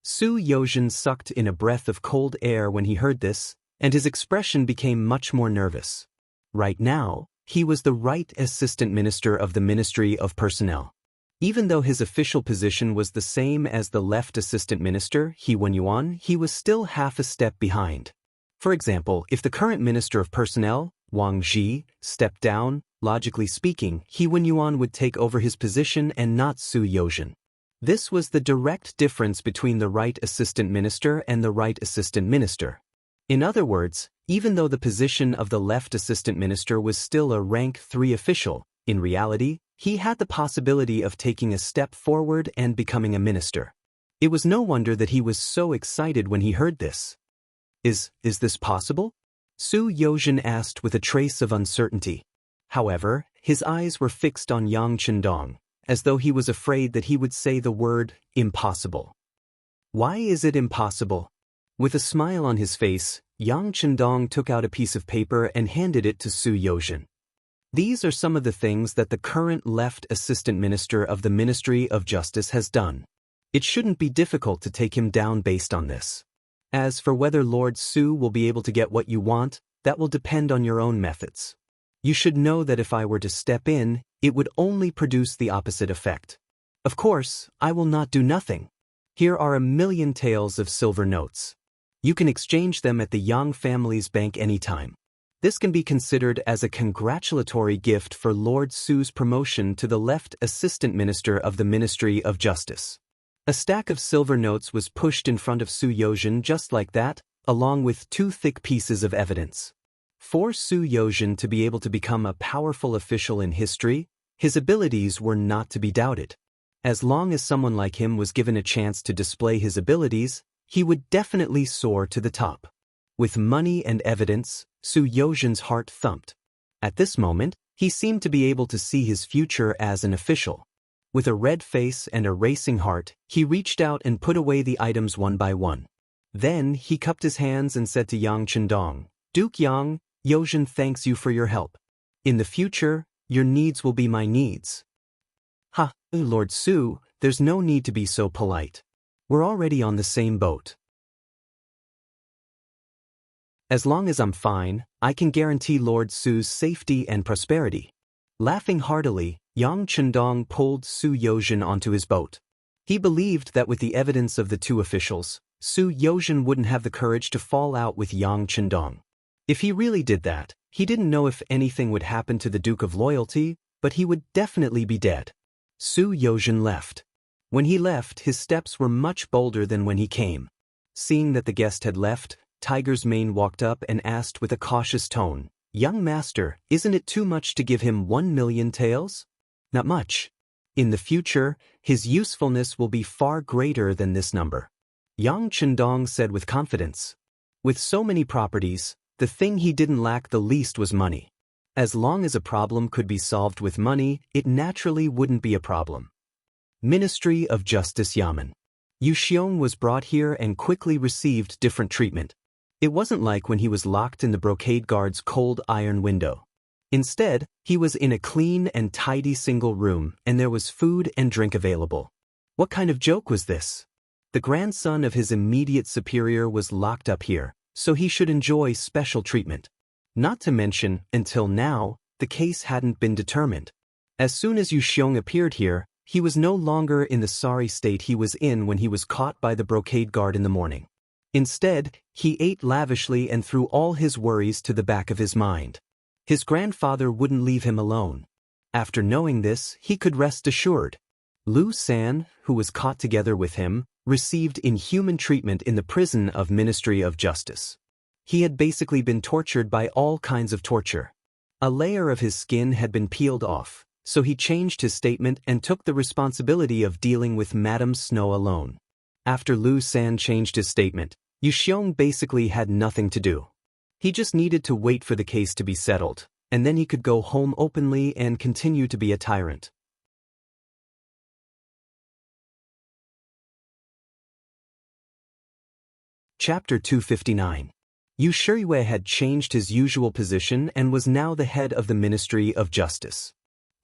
Su Yozhen sucked in a breath of cold air when he heard this, and his expression became much more nervous. Right now, he was the right assistant minister of the Ministry of Personnel. Even though his official position was the same as the left assistant minister, He Wenyuan, he was still half a step behind. For example, if the current Minister of Personnel, Wang Zhi, stepped down, logically speaking, He Wenyuan would take over his position and not Su Yozhen. This was the direct difference between the right assistant minister and the right assistant minister. In other words, even though the position of the left assistant minister was still a rank 3 official, in reality, he had the possibility of taking a step forward and becoming a minister. It was no wonder that he was so excited when he heard this. Is this possible? Su Yozhen asked with a trace of uncertainty. However, his eyes were fixed on Yang Chendong, as though he was afraid that he would say the word impossible. Why is it impossible? With a smile on his face, Yang Chendong took out a piece of paper and handed it to Su Yozhen. These are some of the things that the current left assistant minister of the Ministry of Justice has done. It shouldn't be difficult to take him down based on this. As for whether Lord Su will be able to get what you want, that will depend on your own methods. You should know that if I were to step in, it would only produce the opposite effect. Of course, I will not do nothing. Here are 1,000,000 taels of silver notes. You can exchange them at the Yang family's bank anytime. This can be considered as a congratulatory gift for Lord Su's promotion to the left assistant minister of the Ministry of Justice. A stack of silver notes was pushed in front of Su Yozhen just like that, along with 2 thick pieces of evidence. For Su Yozhen to be able to become a powerful official in history, his abilities were not to be doubted. As long as someone like him was given a chance to display his abilities, he would definitely soar to the top. With money and evidence, Su Yozhen's heart thumped. At this moment, he seemed to be able to see his future as an official. With a red face and a racing heart, he reached out and put away the items one by one. Then he cupped his hands and said to Yang Chendong, "Duke Yang, Yozhen thanks you for your help. In the future, your needs will be my needs." "Ha, Lord Su, there's no need to be so polite. We're already on the same boat. As long as I'm fine, I can guarantee Lord Su's safety and prosperity." Laughing heartily, Yang Chendong pulled Su Yozhen onto his boat. He believed that with the evidence of the 2 officials, Su Yozhen wouldn't have the courage to fall out with Yang Chendong. If he really did that, he didn't know if anything would happen to the Duke of Loyalty, but he would definitely be dead. Su Yozhen left. When he left, his steps were much bolder than when he came. Seeing that the guest had left, Tiger's Mane walked up and asked with a cautious tone, "Young master, isn't it too much to give him 1,000,000 taels?" "Not much. In the future, his usefulness will be far greater than this number," Yang Chendong said with confidence. With so many properties, the thing he didn't lack the least was money. As long as a problem could be solved with money, it naturally wouldn't be a problem. Ministry of Justice Yamen. Yu Xiong was brought here and quickly received different treatment. It wasn't like when he was locked in the brocade guard's cold iron window. Instead, he was in a clean and tidy single room, and there was food and drink available. What kind of joke was this? The grandson of his immediate superior was locked up here, so he should enjoy special treatment. Not to mention, until now, the case hadn't been determined. As soon as Yu Xiong appeared here, he was no longer in the sorry state he was in when he was caught by the brocade guard in the morning. Instead, he ate lavishly and threw all his worries to the back of his mind. His grandfather wouldn't leave him alone. After knowing this, he could rest assured. Lu San, who was caught together with him, received inhuman treatment in the prison of Ministry of Justice. He had basically been tortured by all kinds of torture. A layer of his skin had been peeled off, so he changed his statement and took the responsibility of dealing with Madame Snow alone. After Lu San changed his statement, Yu Xiong basically had nothing to do. He just needed to wait for the case to be settled, and then he could go home openly and continue to be a tyrant. Chapter 259. Yu Shiyue had changed his usual position and was now the head of the Ministry of Justice.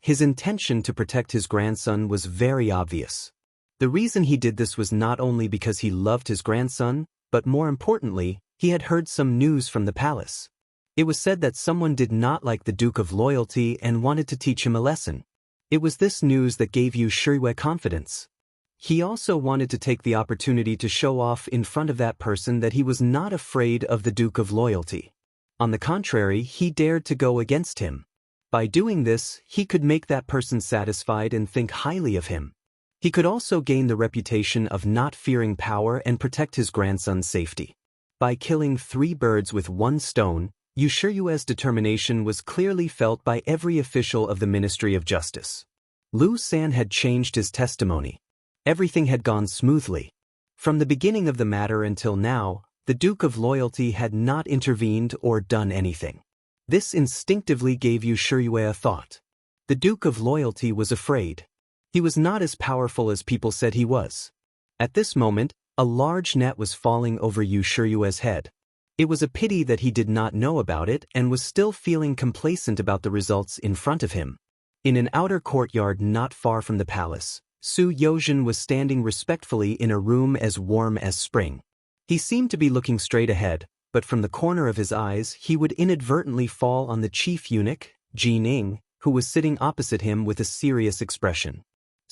His intention to protect his grandson was very obvious. The reason he did this was not only because he loved his grandson, but more importantly, he had heard some news from the palace. It was said that someone did not like the Duke of Loyalty and wanted to teach him a lesson. It was this news that gave Yu Shirui confidence. He also wanted to take the opportunity to show off in front of that person that he was not afraid of the Duke of Loyalty. On the contrary, he dared to go against him. By doing this, he could make that person satisfied and think highly of him. He could also gain the reputation of not fearing power and protect his grandson's safety. By killing 3 birds with 1 stone, Yu Shirui's determination was clearly felt by every official of the Ministry of Justice. Lu San had changed his testimony. Everything had gone smoothly. From the beginning of the matter until now, the Duke of Loyalty had not intervened or done anything. This instinctively gave Yu Shirui a thought. The Duke of Loyalty was afraid. He was not as powerful as people said he was. At this moment, a large net was falling over Yu Shirui's head. It was a pity that he did not know about it and was still feeling complacent about the results in front of him. In an outer courtyard not far from the palace, Su Yozhen was standing respectfully in a room as warm as spring. He seemed to be looking straight ahead, but from the corner of his eyes he would inadvertently fall on the chief eunuch, Jin Ing, who was sitting opposite him with a serious expression.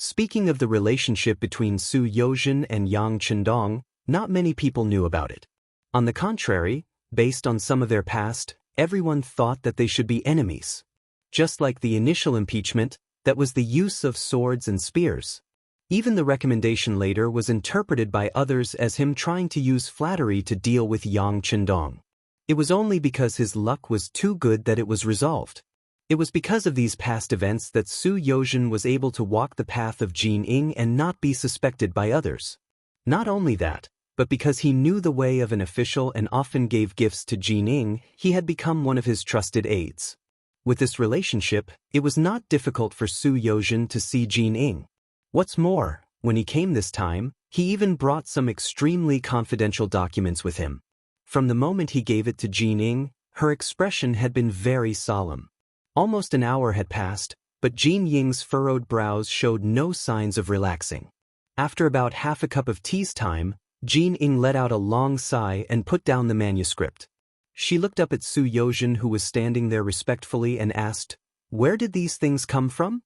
Speaking of the relationship between Su Yozhen and Yang Chendong, not many people knew about it. On the contrary, based on some of their past, everyone thought that they should be enemies. Just like the initial impeachment, that was the use of swords and spears. Even the recommendation later was interpreted by others as him trying to use flattery to deal with Yang Chendong. It was only because his luck was too good that it was resolved. It was because of these past events that Su Yozhen was able to walk the path of Jin Ing and not be suspected by others. Not only that, but because he knew the way of an official and often gave gifts to Jin Ing, he had become one of his trusted aides. With this relationship, it was not difficult for Su Yozhen to see Jin Ing. What's more, when he came this time, he even brought some extremely confidential documents with him. From the moment he gave it to Jin Ing, her expression had been very solemn. Almost an hour had passed, but Jin Ying's furrowed brows showed no signs of relaxing. After about half a cup of tea's time, Jin Ing let out a long sigh and put down the manuscript. She looked up at Su Yozhen, who was standing there respectfully, and asked, "Where did these things come from?"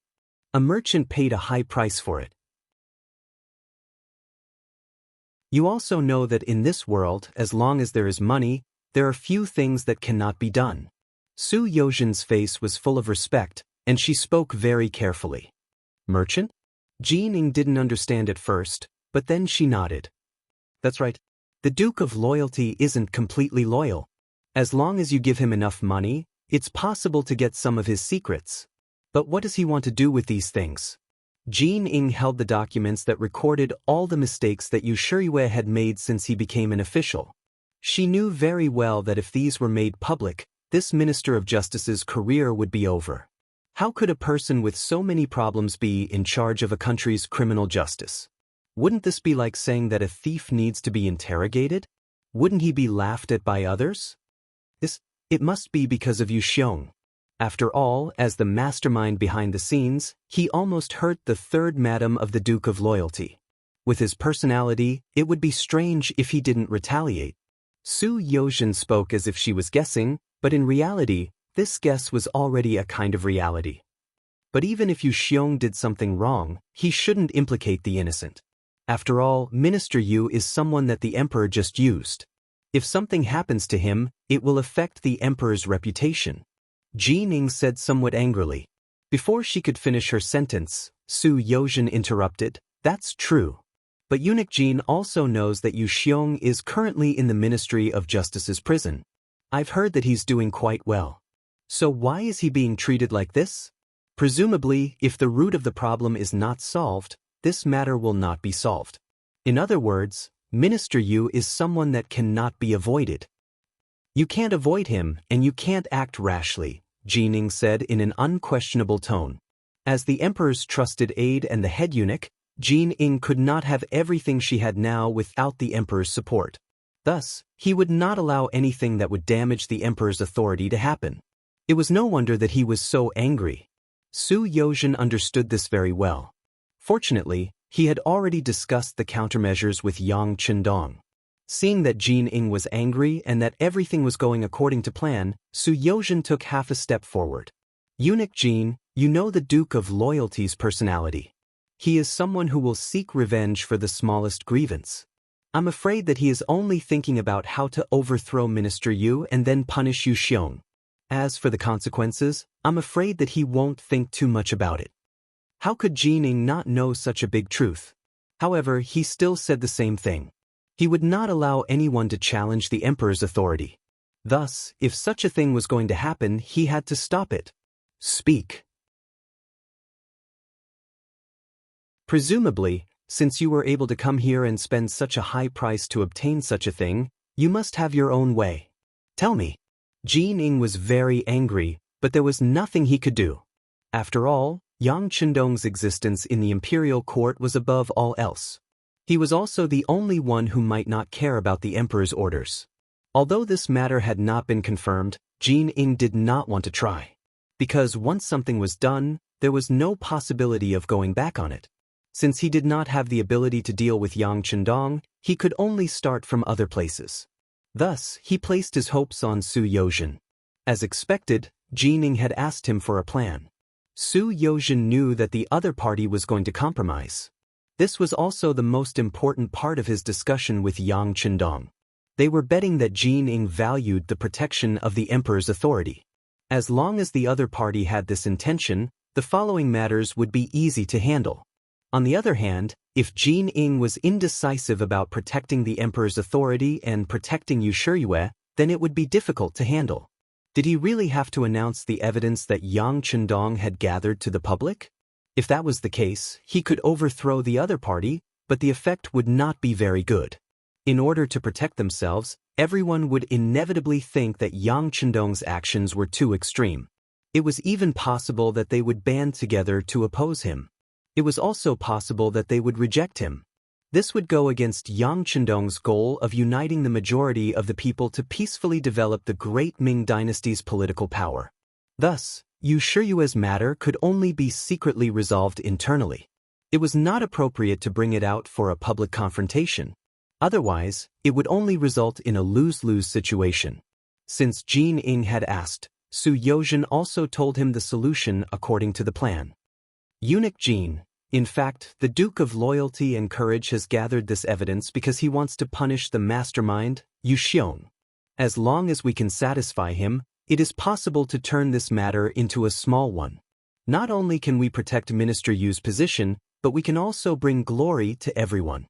"A merchant paid a high price for it." You also know that in this world, as long as there is money, there are few things that cannot be done. Su Yozhen's face was full of respect, and she spoke very carefully. "Merchant?" Jin Ing didn't understand at first, but then she nodded. "That's right. The Duke of Loyalty isn't completely loyal. As long as you give him enough money, it's possible to get some of his secrets. But what does he want to do with these things?" Jin Ing held the documents that recorded all the mistakes that Yu Shirui had made since he became an official. She knew very well that if these were made public, this Minister of Justice's career would be over. How could a person with so many problems be in charge of a country's criminal justice? Wouldn't this be like saying that a thief needs to be interrogated? Wouldn't he be laughed at by others? It must be because of Yu Xiong. After all, as the mastermind behind the scenes, he almost hurt the 3rd Madam of the Duke of Loyalty. With his personality, it would be strange if he didn't retaliate. Su Yozhen spoke as if she was guessing, but in reality, this guess was already a kind of reality. But even if Yu Xiong did something wrong, he shouldn't implicate the innocent. After all, Minister Yu is someone that the Emperor just used. If something happens to him, it will affect the Emperor's reputation. Jin Ing said somewhat angrily. Before she could finish her sentence, Su Yozhen interrupted, "That's true. But Eunuch Jin also knows that Yu Xiong is currently in the Ministry of Justice's prison. I've heard that he's doing quite well. So why is he being treated like this? Presumably, if the root of the problem is not solved, this matter will not be solved. In other words, Minister Yu is someone that cannot be avoided." "You can't avoid him, and you can't act rashly," Jin Ing said in an unquestionable tone. As the Emperor's trusted aide and the head eunuch, Jin Ing could not have everything she had now without the Emperor's support. Thus, he would not allow anything that would damage the Emperor's authority to happen. It was no wonder that he was so angry. Su Yozhen understood this very well. Fortunately, He had already discussed the countermeasures with Yang Chendong. Seeing that Jin Ing was angry and that everything was going according to plan, Su Yozhen took half a step forward. Eunuch Jin, you know the Duke of Loyalty's personality. He is someone who will seek revenge for the smallest grievance. I'm afraid that he is only thinking about how to overthrow Minister Yu and then punish Yu Xiong. As for the consequences, I'm afraid that he won't think too much about it. How could Jin Ing not know such a big truth? However, he still said the same thing. He would not allow anyone to challenge the emperor's authority. Thus, if such a thing was going to happen, he had to stop it. Speak. Presumably, since you were able to come here and spend such a high price to obtain such a thing, you must have your own way. Tell me. Jin Ing was very angry, but there was nothing he could do. After all, Yang Chendong's existence in the imperial court was above all else. He was also the only one who might not care about the emperor's orders. Although this matter had not been confirmed, Jin Ing did not want to try. Because once something was done, there was no possibility of going back on it. Since he did not have the ability to deal with Yang Chendong, he could only start from other places. Thus, he placed his hopes on Su Yozhen. As expected, Jin Ing had asked him for a plan. Su Yozhen knew that the other party was going to compromise. This was also the most important part of his discussion with Yang Chendong. They were betting that Jin Ing valued the protection of the emperor's authority. As long as the other party had this intention, the following matters would be easy to handle. On the other hand, if Jin Ing was indecisive about protecting the emperor's authority and protecting Yu Shiyue, then it would be difficult to handle. Did he really have to announce the evidence that Yang Chendong had gathered to the public? If that was the case, he could overthrow the other party, but the effect would not be very good. In order to protect themselves, everyone would inevitably think that Yang Chendong's actions were too extreme. It was even possible that they would band together to oppose him. It was also possible that they would reject him. This would go against Yang Chendong's goal of uniting the majority of the people to peacefully develop the great Ming dynasty's political power. Thus, Yu Shiyue's matter could only be secretly resolved internally. It was not appropriate to bring it out for a public confrontation. Otherwise, it would only result in a lose-lose situation. Since Jin Ing had asked, Su Yozhen also told him the solution according to the plan. Eunuch Jin, in fact, the Duke of Loyalty and Courage has gathered this evidence because he wants to punish the mastermind, Yu Xiong. As long as we can satisfy him, it is possible to turn this matter into a small one. Not only can we protect Minister Yu's position, but we can also bring glory to everyone.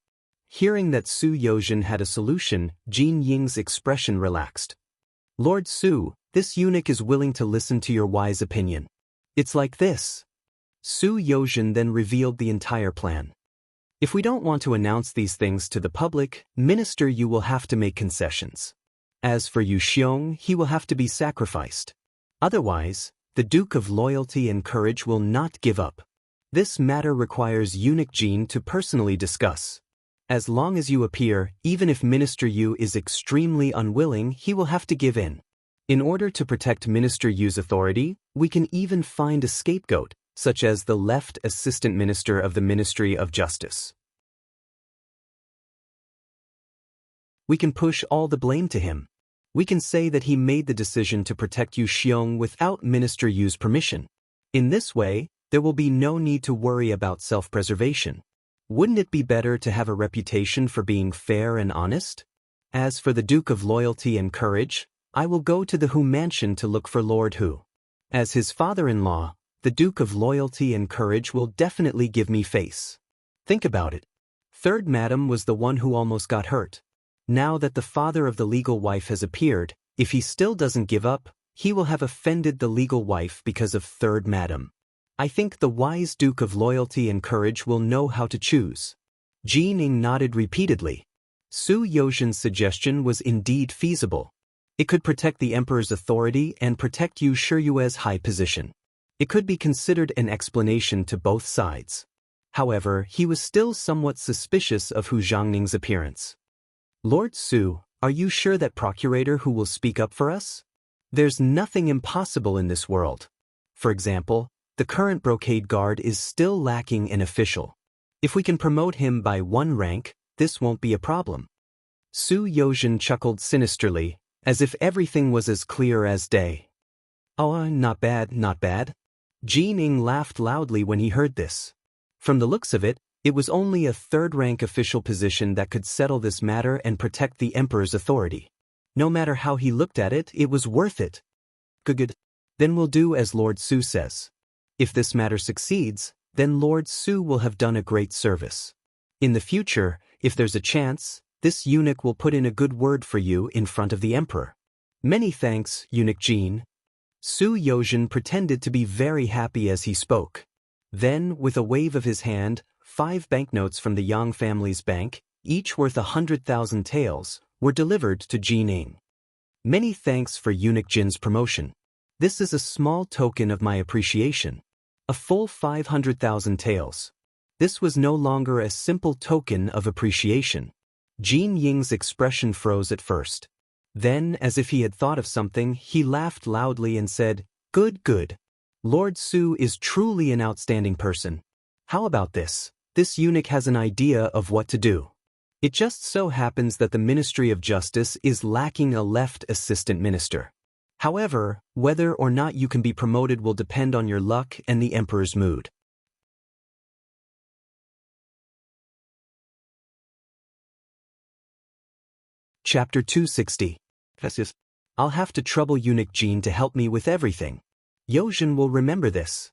Hearing that Su Yozhen had a solution, Jin Ying's expression relaxed. Lord Su, this eunuch is willing to listen to your wise opinion. It's like this. Su Yozhen then revealed the entire plan. If we don't want to announce these things to the public, Minister Yu will have to make concessions. As for Yu Xiong, he will have to be sacrificed. Otherwise, the Duke of Loyalty and Courage will not give up. This matter requires Eunuch Jin to personally discuss. As long as you appear, even if Minister Yu is extremely unwilling, he will have to give in. In order to protect Minister Yu's authority, we can even find a scapegoat, such as the left assistant minister of the Ministry of Justice. We can push all the blame to him. We can say that he made the decision to protect Yu Xiong without Minister Yu's permission. In this way, there will be no need to worry about self-preservation. Wouldn't it be better to have a reputation for being fair and honest? As for the Duke of Loyalty and Courage, I will go to the Hu mansion to look for Lord Hu. As his father-in-law, the Duke of Loyalty and Courage will definitely give me face. Think about it. Third Madam was the one who almost got hurt. Now that the father of the legal wife has appeared, if he still doesn't give up, he will have offended the legal wife because of Third Madam. I think the wise Duke of Loyalty and Courage will know how to choose. Jin Ing nodded repeatedly. Su Yozhen's suggestion was indeed feasible. It could protect the emperor's authority and protect Yu Shiyue's high position. It could be considered an explanation to both sides. However, he was still somewhat suspicious of Hu Zhangning's appearance. Lord Su, are you sure that procurator who will speak up for us? There's nothing impossible in this world. For example, the current brocade guard is still lacking an official. If we can promote him by 1 rank, this won't be a problem. Su Yozhen chuckled sinisterly, as if everything was as clear as day. Oh, not bad, not bad. Jin Ing laughed loudly when he heard this. From the looks of it, it was only a 3rd-rank official position that could settle this matter and protect the emperor's authority. No matter how he looked at it, it was worth it. Good. Then we'll do as Lord Su says. If this matter succeeds, then Lord Su will have done a great service. In the future, if there's a chance, this eunuch will put in a good word for you in front of the emperor. Many thanks, Eunuch Jin. Su Yozhen pretended to be very happy as he spoke. Then, with a wave of his hand, 5 banknotes from the Yang family's bank, each worth 100,000 taels, were delivered to Jin Ing. Many thanks for Eunuch Jin's promotion. This is a small token of my appreciation. A full 500,000 taels. This was no longer a simple token of appreciation. Jin Ying's expression froze at first. Then, as if he had thought of something, he laughed loudly and said, Good. Lord Su is truly an outstanding person. How about this? This eunuch has an idea of what to do. It just so happens that the Ministry of Justice is lacking a left assistant minister. However, whether or not you can be promoted will depend on your luck and the emperor's mood. Chapter 260. I'll have to trouble Eunuch Jin to help me with everything. Yozhen will remember this.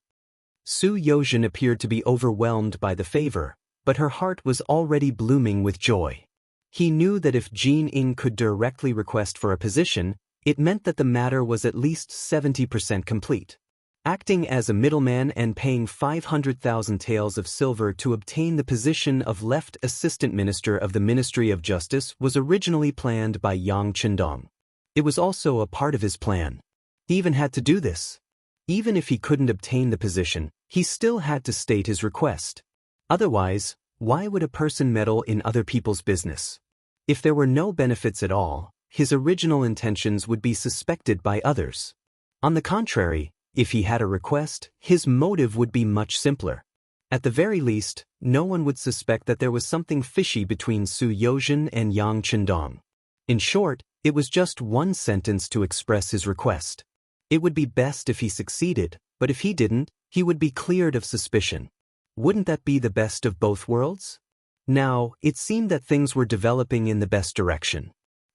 Su Yozhen appeared to be overwhelmed by the favor, but her heart was already blooming with joy. He knew that if Jin Ing could directly request for a position, it meant that the matter was at least 70% complete. Acting as a middleman and paying 500,000 taels of silver to obtain the position of left assistant minister of the Ministry of Justice was originally planned by Yang Chendong. It was also a part of his plan. He even had to do this. Even if he couldn't obtain the position, he still had to state his request. Otherwise, why would a person meddle in other people's business? If there were no benefits at all, his original intentions would be suspected by others. On the contrary, if he had a request, his motive would be much simpler. At the very least, no one would suspect that there was something fishy between Su Yozhen and Yang Chendong. In short, it was just 1 sentence to express his request. It would be best if he succeeded, but if he didn't, he would be cleared of suspicion. Wouldn't that be the best of both worlds? Now, it seemed that things were developing in the best direction.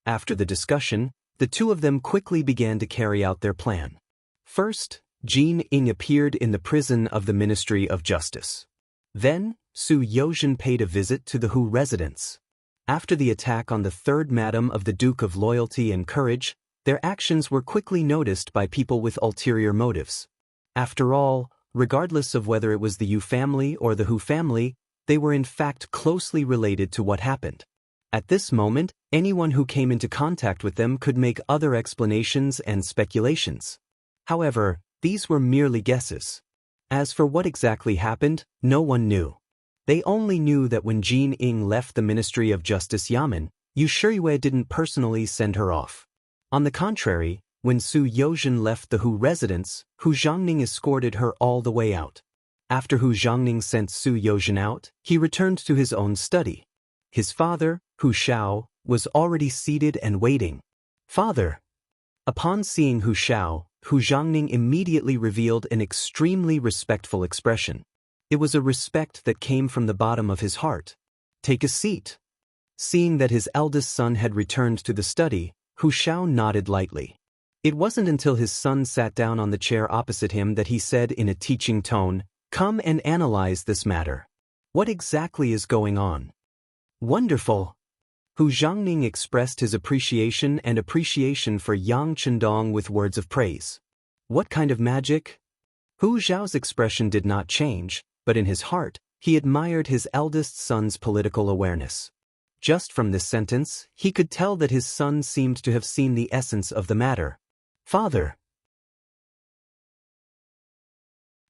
After the discussion, the two of them quickly began to carry out their plan. First, Jin Ing appeared in the prison of the Ministry of Justice. Then, Su Yozhen paid a visit to the Hu residence. After the attack on the 3rd Madam of the Duke of Loyalty and Courage, their actions were quickly noticed by people with ulterior motives. After all, regardless of whether it was the Yu family or the Hu family, they were in fact closely related to what happened. At this moment, anyone who came into contact with them could make other explanations and speculations. However, these were merely guesses. As for what exactly happened, no one knew. They only knew that when Jin Ing left the Ministry of Justice Yamen, Yu Shiyue didn't personally send her off. On the contrary, when Su Yozhen left the Hu residence, Hu Zhangning escorted her all the way out. After Hu Zhangning sent Su Yozhen out, he returned to his own study. His father, Hu Shao, was already seated and waiting. Father! Upon seeing Hu Shao, Hu Zhangning immediately revealed an extremely respectful expression. It was a respect that came from the bottom of his heart. Take a seat. Seeing that his eldest son had returned to the study, Hu Shao nodded lightly. It wasn't until his son sat down on the chair opposite him that he said in a teaching tone, "Come and analyze this matter. What exactly is going on?" Wonderful! Hu Zhangning expressed his appreciation for Yang Chendong with words of praise. What kind of magic? Hu Zhao's expression did not change, but in his heart, he admired his eldest son's political awareness. Just from this sentence, he could tell that his son seemed to have seen the essence of the matter. Father!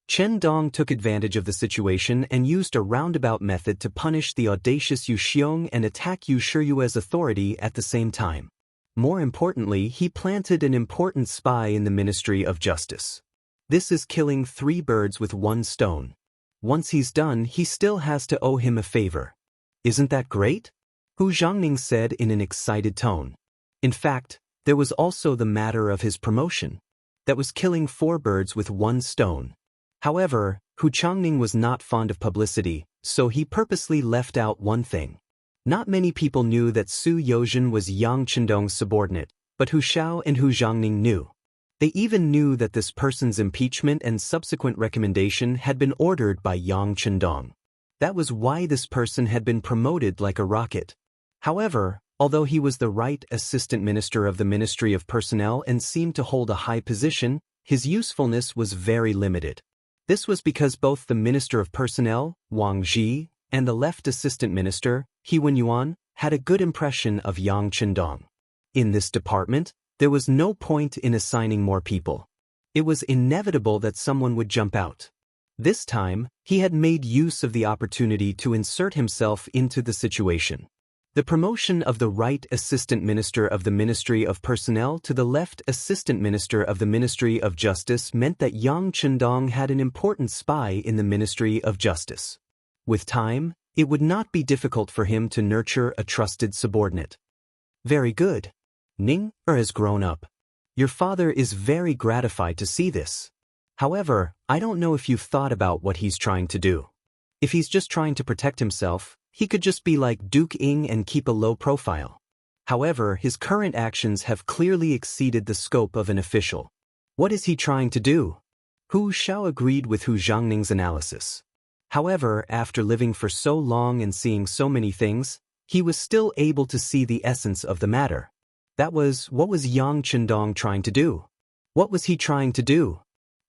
Chen Dong took advantage of the situation and used a roundabout method to punish the audacious Yu Xiong and attack Yu Shiyue's authority at the same time. More importantly, he planted an important spy in the Ministry of Justice. This is killing 3 birds with 1 stone. Once he's done, he still has to owe him a favor. Isn't that great? Hu Zhangning said in an excited tone. In fact, there was also the matter of his promotion. That was killing 4 birds with 1 stone. However, Hu Changning was not fond of publicity, so he purposely left out one thing. Not many people knew that Su Yozhen was Yang Chendong's subordinate, but Hu Xiao and Hu Zhangning knew. They even knew that this person's impeachment and subsequent recommendation had been ordered by Yang Chendong. That was why this person had been promoted like a rocket. However, although he was the right assistant minister of the Ministry of Personnel and seemed to hold a high position, his usefulness was very limited. This was because both the Minister of Personnel, Wang Zhi, and the left assistant minister, He Wenyuan, had a good impression of Yang Chendong. In this department, there was no point in assigning more people. It was inevitable that someone would jump out. This time, he had made use of the opportunity to insert himself into the situation. The promotion of the right assistant minister of the Ministry of Personnel to the left assistant minister of the Ministry of Justice meant that Yang Chendong had an important spy in the Ministry of Justice. With time, it would not be difficult for him to nurture a trusted subordinate. Very good. Ning has grown up. Your father is very gratified to see this. However, I don't know if you've thought about what he's trying to do. If he's just trying to protect himself, he could just be like Duke Ying and keep a low profile. However, his current actions have clearly exceeded the scope of an official. What is he trying to do? Hu Xiao agreed with Hu Zhangning's analysis. However, after living for so long and seeing so many things, he was still able to see the essence of the matter. That was, what was Yang Chendong trying to do? What was he trying to do?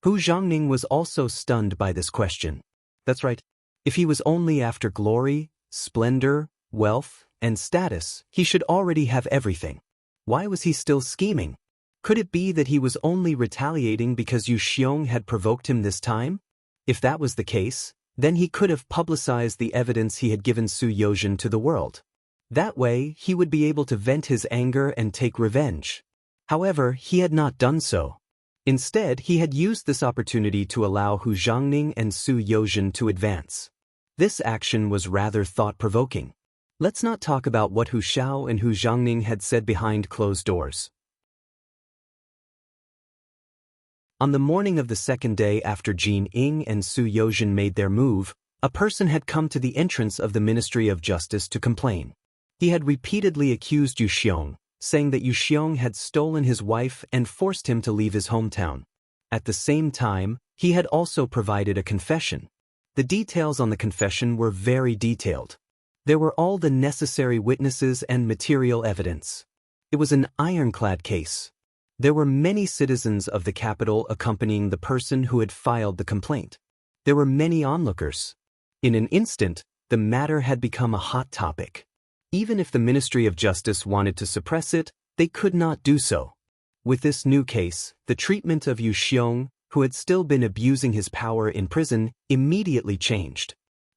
Hu Zhangning was also stunned by this question. That's right. If he was only after glory, splendor, wealth, and status, he should already have everything. Why was he still scheming? Could it be that he was only retaliating because Yu Xiong had provoked him this time? If that was the case, then he could have publicized the evidence he had given Su Yozhen to the world. That way, he would be able to vent his anger and take revenge. However, he had not done so. Instead, he had used this opportunity to allow Hu Zhangning and Su Yozhen to advance. This action was rather thought-provoking. Let's not talk about what Hu Xiao and Hu Zhangning had said behind closed doors. On the morning of the second day after Jin Ying and Su Yozhen made their move, a person had come to the entrance of the Ministry of Justice to complain. He had repeatedly accused Yu Xiong, saying that Yu Xiong had stolen his wife and forced him to leave his hometown. At the same time, he had also provided a confession. The details on the confession were very detailed. There were all the necessary witnesses and material evidence. It was an ironclad case. There were many citizens of the capital accompanying the person who had filed the complaint. There were many onlookers. In an instant, the matter had become a hot topic. Even if the Ministry of Justice wanted to suppress it, they could not do so. With this new case, the treatment of Yu Xiong, who had still been abusing his power in prison, immediately changed.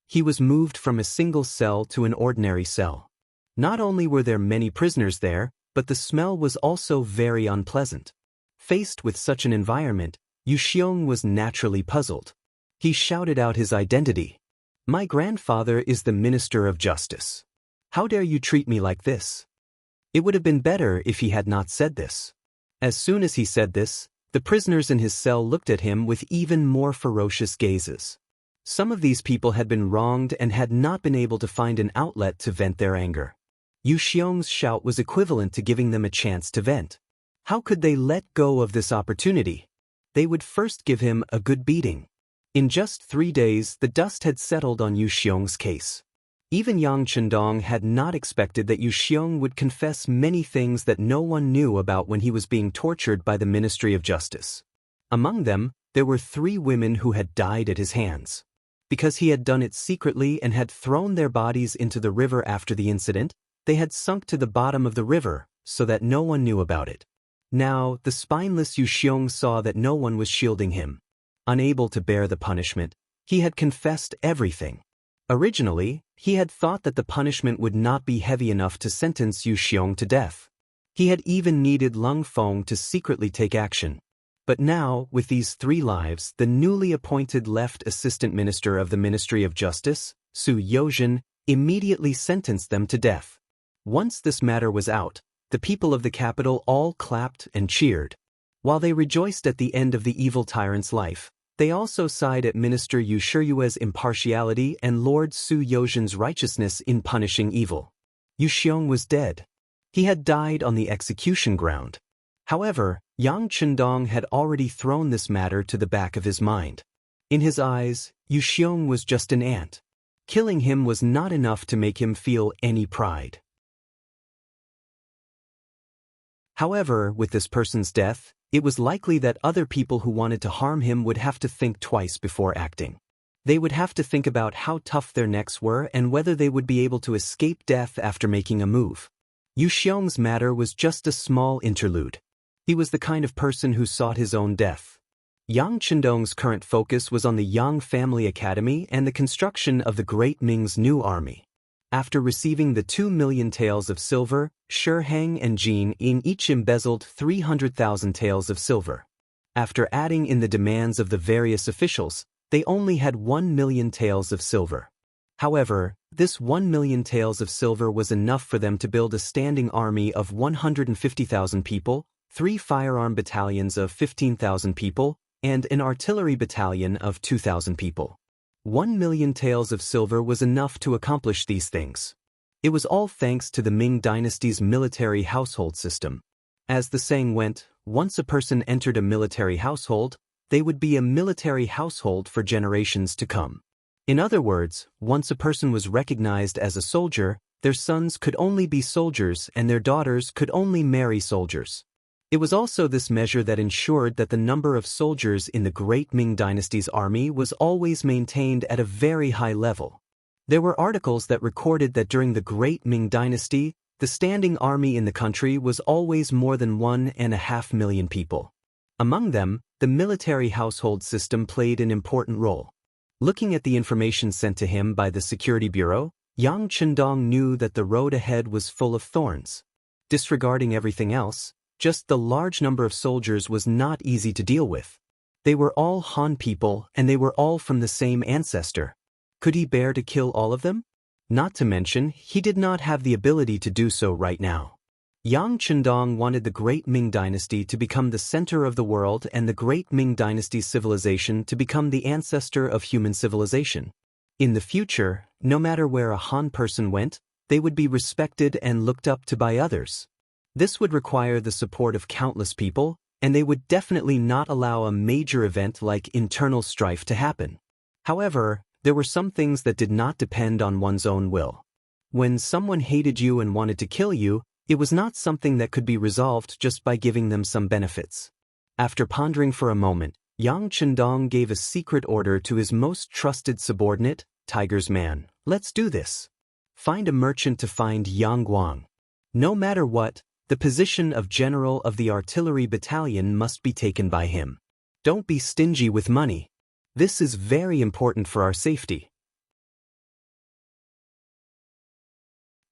He was moved from a single cell to an ordinary cell. Not only were there many prisoners there, but the smell was also very unpleasant. Faced with such an environment, Yu Xiong was naturally puzzled. He shouted out his identity. "My grandfather is the Minister of Justice. How dare you treat me like this?" It would have been better if he had not said this. As soon as he said this, the prisoners in his cell looked at him with even more ferocious gazes. Some of these people had been wronged and had not been able to find an outlet to vent their anger. Yu Xiong's shout was equivalent to giving them a chance to vent. How could they let go of this opportunity? They would first give him a good beating. In just 3 days, the dust had settled on Yu Xiong's case. Even Yang Chendong had not expected that Yu Xiong would confess many things that no one knew about when he was being tortured by the Ministry of Justice. Among them, there were 3 women who had died at his hands. Because he had done it secretly and had thrown their bodies into the river after the incident, they had sunk to the bottom of the river, so that no one knew about it. Now, the spineless Yu Xiong saw that no one was shielding him. Unable to bear the punishment, he had confessed everything. Originally, he had thought that the punishment would not be heavy enough to sentence Yu Xiong to death. He had even needed Lung Feng to secretly take action. But now, with these 3 lives, the newly appointed left assistant minister of the Ministry of Justice, Su Yozhen, immediately sentenced them to death. Once this matter was out, the people of the capital all clapped and cheered. While they rejoiced at the end of the evil tyrant's life, they also sighed at Minister Yu Shiyue's impartiality and Lord Su Yozhen's righteousness in punishing evil. Yu Xiong was dead. He had died on the execution ground. However, Yang Chendong had already thrown this matter to the back of his mind. In his eyes, Yu Xiong was just an ant. Killing him was not enough to make him feel any pride. However, with this person's death, it was likely that other people who wanted to harm him would have to think twice before acting. They would have to think about how tough their necks were and whether they would be able to escape death after making a move. Yu Xiong's matter was just a small interlude. He was the kind of person who sought his own death. Yang Chendong's current focus was on the Yang Family Academy and the construction of the Great Ming's new army. After receiving the 2 million taels of silver, Shi Heng and Jin Ying each embezzled 300,000 taels of silver. After adding in the demands of the various officials, they only had 1 million taels of silver. However, this 1 million taels of silver was enough for them to build a standing army of 150,000 people, 3 firearm battalions of 15,000 people, and an artillery battalion of 2,000 people. 1 million taels of silver was enough to accomplish these things. It was all thanks to the Ming dynasty's military household system. As the saying went, once a person entered a military household, they would be a military household for generations to come. In other words, once a person was recognized as a soldier, their sons could only be soldiers and their daughters could only marry soldiers. It was also this measure that ensured that the number of soldiers in the Great Ming Dynasty's army was always maintained at a very high level. There were articles that recorded that during the Great Ming Dynasty, the standing army in the country was always more than 1.5 million people. Among them, the military household system played an important role. Looking at the information sent to him by the Security Bureau, Yang Chendong knew that the road ahead was full of thorns. Disregarding everything else, just the large number of soldiers was not easy to deal with. They were all Han people and they were all from the same ancestor. Could he bear to kill all of them? Not to mention, he did not have the ability to do so right now. Yang Chendong wanted the Great Ming Dynasty to become the center of the world and the Great Ming Dynasty's civilization to become the ancestor of human civilization. In the future, no matter where a Han person went, they would be respected and looked up to by others. This would require the support of countless people, and they would definitely not allow a major event like internal strife to happen. However, there were some things that did not depend on one's own will. When someone hated you and wanted to kill you, it was not something that could be resolved just by giving them some benefits. After pondering for a moment, Yang Chendong gave a secret order to his most trusted subordinate, Tiger's man. Let's do this. Find a merchant to find Yang Guang. No matter what, the position of general of the artillery battalion must be taken by him. Don't be stingy with money. This is very important for our safety.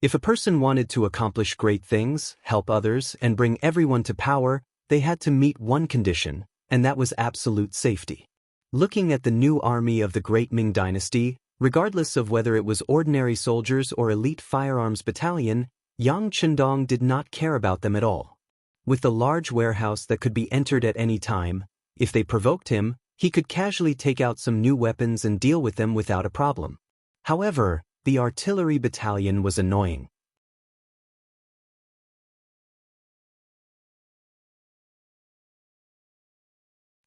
If a person wanted to accomplish great things, help others, and bring everyone to power, they had to meet one condition, and that was absolute safety. Looking at the new army of the Great Ming Dynasty, regardless of whether it was ordinary soldiers or elite firearms battalion, Yang Chendong did not care about them at all. With the large warehouse that could be entered at any time, if they provoked him, he could casually take out some new weapons and deal with them without a problem. However, the artillery battalion was annoying.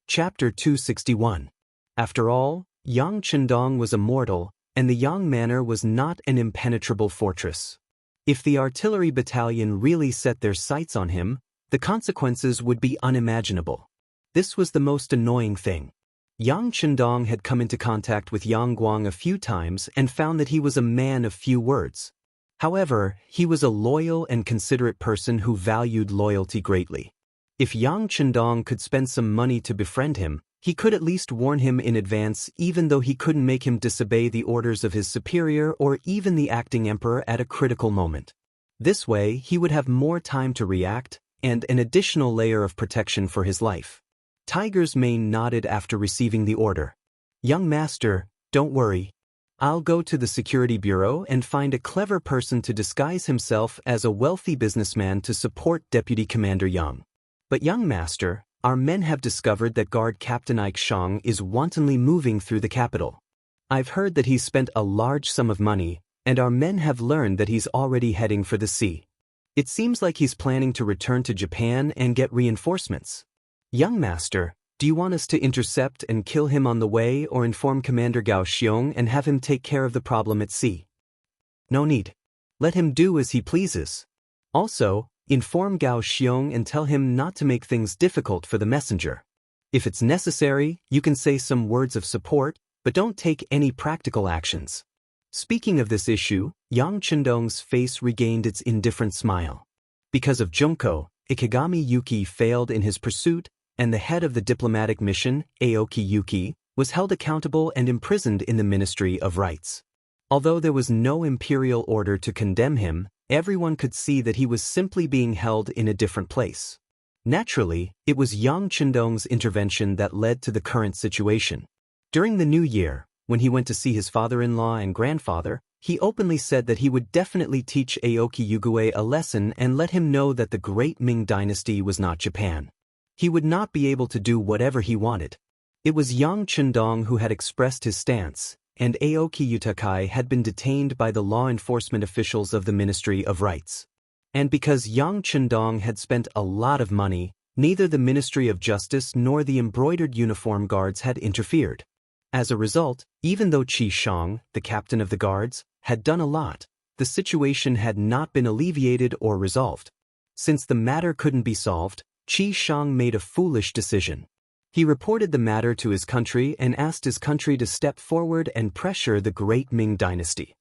Chapter 261. After all, Yang Chendong was a mortal, and the Yang Manor was not an impenetrable fortress. If the artillery battalion really set their sights on him, the consequences would be unimaginable. This was the most annoying thing. Yang Chendong had come into contact with Yang Guang a few times and found that he was a man of few words. However, he was a loyal and considerate person who valued loyalty greatly. If Yang Chendong could spend some money to befriend him, he could at least warn him in advance, even though he couldn't make him disobey the orders of his superior or even the acting emperor at a critical moment. This way, he would have more time to react and an additional layer of protection for his life. Tiger's mane nodded after receiving the order. Young master, don't worry. I'll go to the security bureau and find a clever person to disguise himself as a wealthy businessman to support Deputy Commander Yang. But young master, our men have discovered that guard Captain Ike Shang is wantonly moving through the capital. I've heard that he's spent a large sum of money, and our men have learned that he's already heading for the sea. It seems like he's planning to return to Japan and get reinforcements. Young master, do you want us to intercept and kill him on the way or inform Commander Gao Xiong and have him take care of the problem at sea? No need. Let him do as he pleases. Also, inform Gao Xiong and tell him not to make things difficult for the messenger. If it's necessary, you can say some words of support, but don't take any practical actions. Speaking of this issue, Yang Chendong's face regained its indifferent smile. Because of Junko, Ikigami Yuki failed in his pursuit, and the head of the diplomatic mission, Aoki Yuki, was held accountable and imprisoned in the Ministry of Rights. Although there was no imperial order to condemn him, everyone could see that he was simply being held in a different place. Naturally, it was Yang Chendong's intervention that led to the current situation. During the new year, when he went to see his father-in-law and grandfather, he openly said that he would definitely teach Aoki Yugue a lesson and let him know that the great Ming dynasty was not Japan. He would not be able to do whatever he wanted. It was Yang Chendong who had expressed his stance, and Aoki Yutakai had been detained by the law enforcement officials of the Ministry of Rights. And because Yang Chendong had spent a lot of money, neither the Ministry of Justice nor the embroidered uniform guards had interfered. As a result, even though Qi Shang, the captain of the guards, had done a lot, the situation had not been alleviated or resolved. Since the matter couldn't be solved, Qi Shang made a foolish decision. He reported the matter to his country and asked his country to step forward and pressure the great Ming dynasty.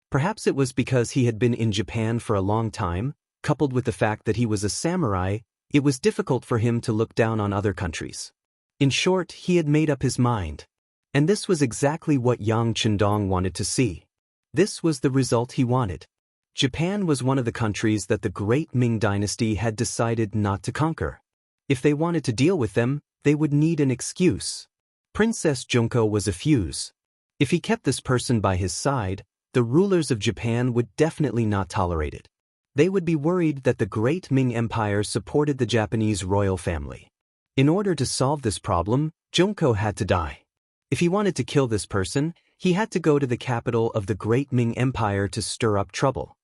Perhaps it was because he had been in Japan for a long time, coupled with the fact that he was a samurai, it was difficult for him to look down on other countries. In short, he had made up his mind. And this was exactly what Yang Chendong wanted to see. This was the result he wanted. Japan was one of the countries that the great Ming dynasty had decided not to conquer. If they wanted to deal with them, they would need an excuse. Princess Junko was a fuse. If he kept this person by his side, the rulers of Japan would definitely not tolerate it. They would be worried that the great Ming Empire supported the Japanese royal family. In order to solve this problem, Junko had to die. If he wanted to kill this person, he had to go to the capital of the great Ming Empire to stir up trouble.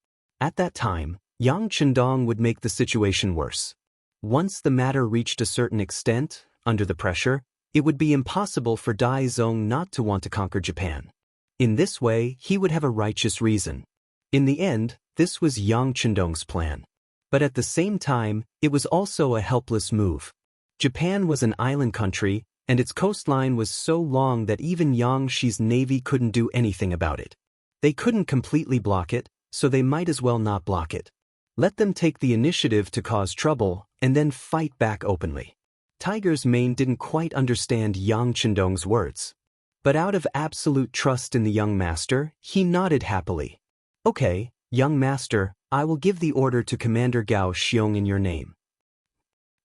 At that time, Yang Chendong would make the situation worse. Once the matter reached a certain extent, under the pressure, it would be impossible for Dai Zong not to want to conquer Japan. In this way, he would have a righteous reason. In the end, this was Yang Chendong's plan. But at the same time, it was also a helpless move. Japan was an island country, and its coastline was so long that even Yang Shi's navy couldn't do anything about it. They couldn't completely block it, so they might as well not block it. Let them take the initiative to cause trouble, and then fight back openly. Tiger's mane didn't quite understand Yang Chendong's words. But out of absolute trust in the young master, he nodded happily. Okay, young master, I will give the order to Commander Gao Xiong in your name.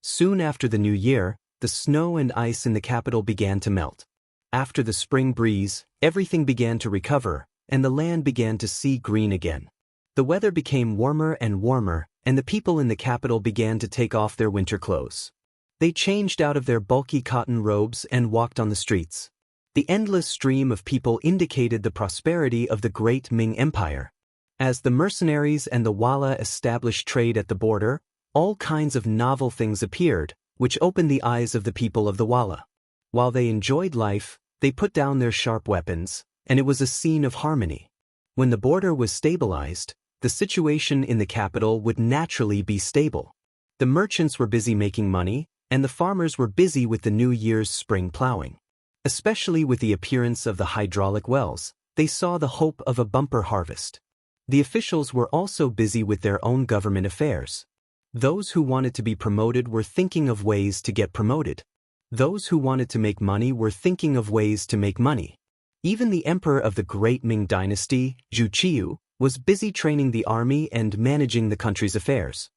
Soon after the new year, the snow and ice in the capital began to melt. After the spring breeze, everything began to recover, and the land began to see green again. The weather became warmer and warmer, and the people in the capital began to take off their winter clothes. They changed out of their bulky cotton robes and walked on the streets. The endless stream of people indicated the prosperity of the great Ming Empire. As the mercenaries and the Walla established trade at the border, all kinds of novel things appeared, which opened the eyes of the people of the Walla. While they enjoyed life, they put down their sharp weapons, and it was a scene of harmony. When the border was stabilized, the situation in the capital would naturally be stable. The merchants were busy making money, and the farmers were busy with the New Year's spring plowing. Especially with the appearance of the hydraulic wells, they saw the hope of a bumper harvest. The officials were also busy with their own government affairs. Those who wanted to be promoted were thinking of ways to get promoted. Those who wanted to make money were thinking of ways to make money. Even the emperor of the great Ming dynasty, Zhu Qiyu, was busy training the army and managing the country's affairs.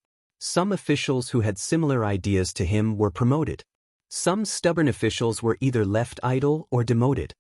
Some officials who had similar ideas to him were promoted. Some stubborn officials were either left idle or demoted.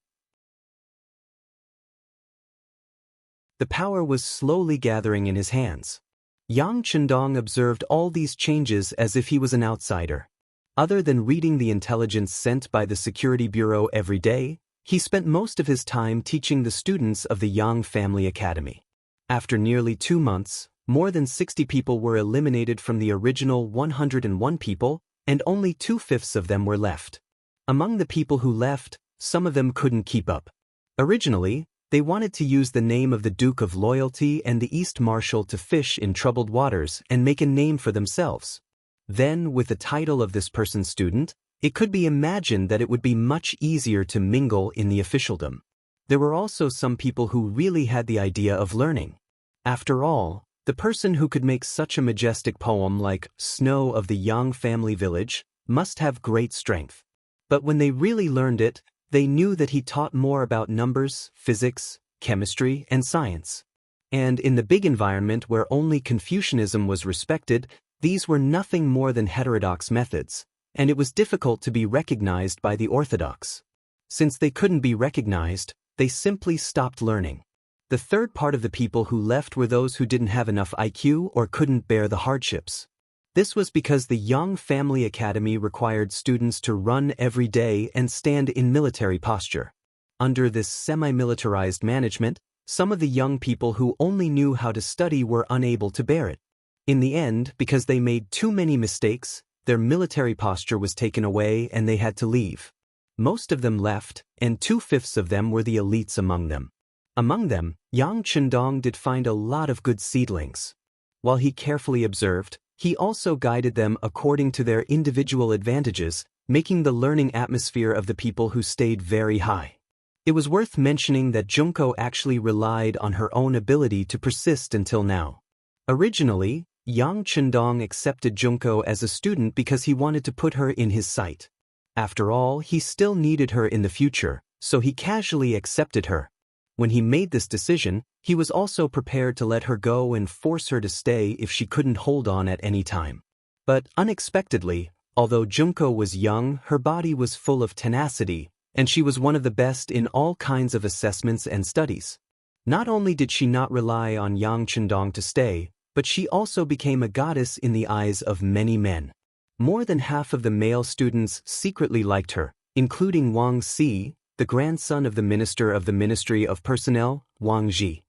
The power was slowly gathering in his hands. Yang Chendong observed all these changes as if he was an outsider. Other than reading the intelligence sent by the Security Bureau every day, he spent most of his time teaching the students of the Yang Family Academy. After nearly 2 months, more than 60 people were eliminated from the original 101 people, and only 2/5 of them were left. Among the people who left, some of them couldn't keep up. Originally, they wanted to use the name of the Duke of Loyalty and the East Marshal to fish in troubled waters and make a name for themselves. Then, with the title of this person's student, it could be imagined that it would be much easier to mingle in the officialdom. There were also some people who really had the idea of learning. After all, the person who could make such a majestic poem like Snow of the Yang Family Village must have great strength. But when they really learned it, they knew that he taught more about numbers, physics, chemistry, and science. And in the big environment where only Confucianism was respected, these were nothing more than heterodox methods, and it was difficult to be recognized by the orthodox. Since they couldn't be recognized, they simply stopped learning. The third part of the people who left were those who didn't have enough IQ or couldn't bear the hardships. This was because the Yang Family Academy required students to run every day and stand in military posture. Under this semi-militarized management, some of the young people who only knew how to study were unable to bear it. In the end, because they made too many mistakes, their military posture was taken away and they had to leave. Most of them left, and 2/5 of them were the elites among them. Among them, Yang Chendong did find a lot of good seedlings. While he carefully observed, he also guided them according to their individual advantages, making the learning atmosphere of the people who stayed very high. It was worth mentioning that Junko actually relied on her own ability to persist until now. Originally, Yang Chendong accepted Junko as a student because he wanted to put her in his sight. After all, he still needed her in the future, so he casually accepted her. When he made this decision, he was also prepared to let her go and force her to stay if she couldn't hold on at any time. But unexpectedly, although Junko was young, her body was full of tenacity, and she was one of the best in all kinds of assessments and studies. Not only did she not rely on Yang Chendong to stay, but she also became a goddess in the eyes of many men. More than half of the male students secretly liked her, including Wang Si, the grandson of the minister of the Ministry of Personnel, Wang Ji.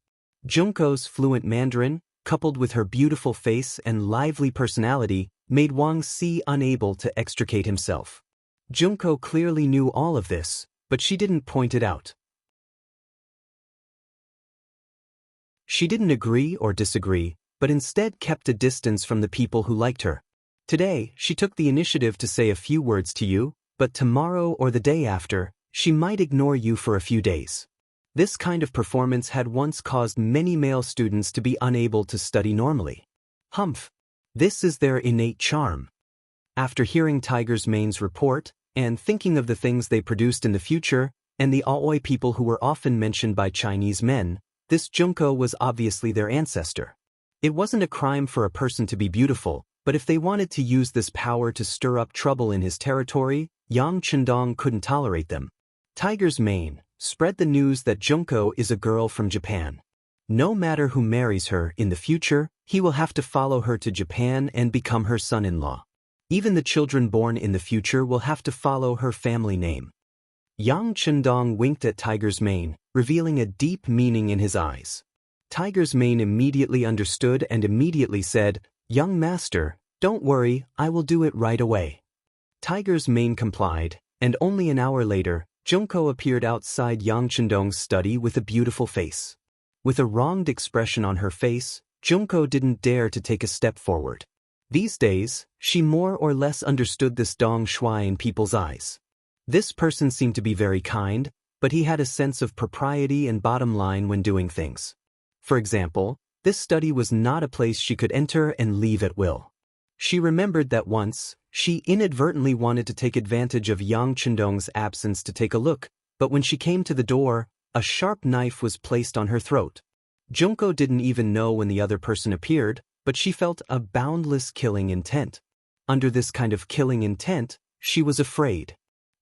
Junko's fluent Mandarin, coupled with her beautiful face and lively personality, made Wang Si unable to extricate himself. Junko clearly knew all of this, but she didn't point it out. She didn't agree or disagree, but instead kept a distance from the people who liked her. Today, she took the initiative to say a few words to you, but tomorrow or the day after, she might ignore you for a few days. This kind of performance had once caused many male students to be unable to study normally. Humph! This is their innate charm. After hearing Tiger's Mane's report, and thinking of the things they produced in the future, and the Aoi people who were often mentioned by Chinese men, this Junko was obviously their ancestor. It wasn't a crime for a person to be beautiful, but if they wanted to use this power to stir up trouble in his territory, Yang Chendong couldn't tolerate them. Tiger's Mane spread the news that Junko is a girl from Japan. No matter who marries her in the future, he will have to follow her to Japan and become her son-in-law. Even the children born in the future will have to follow her family name. Yang Chendong winked at Tiger's Mane, revealing a deep meaning in his eyes. Tiger's Mane immediately understood and immediately said, "Young master, don't worry, I will do it right away." Tiger's Mane complied, and only an hour later, Junko appeared outside Yang Chendong's study with a beautiful face. With a wronged expression on her face, Junko didn't dare to take a step forward. These days, she more or less understood this Dong Shui in people's eyes. This person seemed to be very kind, but he had a sense of propriety and bottom line when doing things. For example, this study was not a place she could enter and leave at will. She remembered that once, she inadvertently wanted to take advantage of Yang Chendong's absence to take a look, but when she came to the door, a sharp knife was placed on her throat. Junko didn't even know when the other person appeared, but she felt a boundless killing intent. Under this kind of killing intent, she was afraid.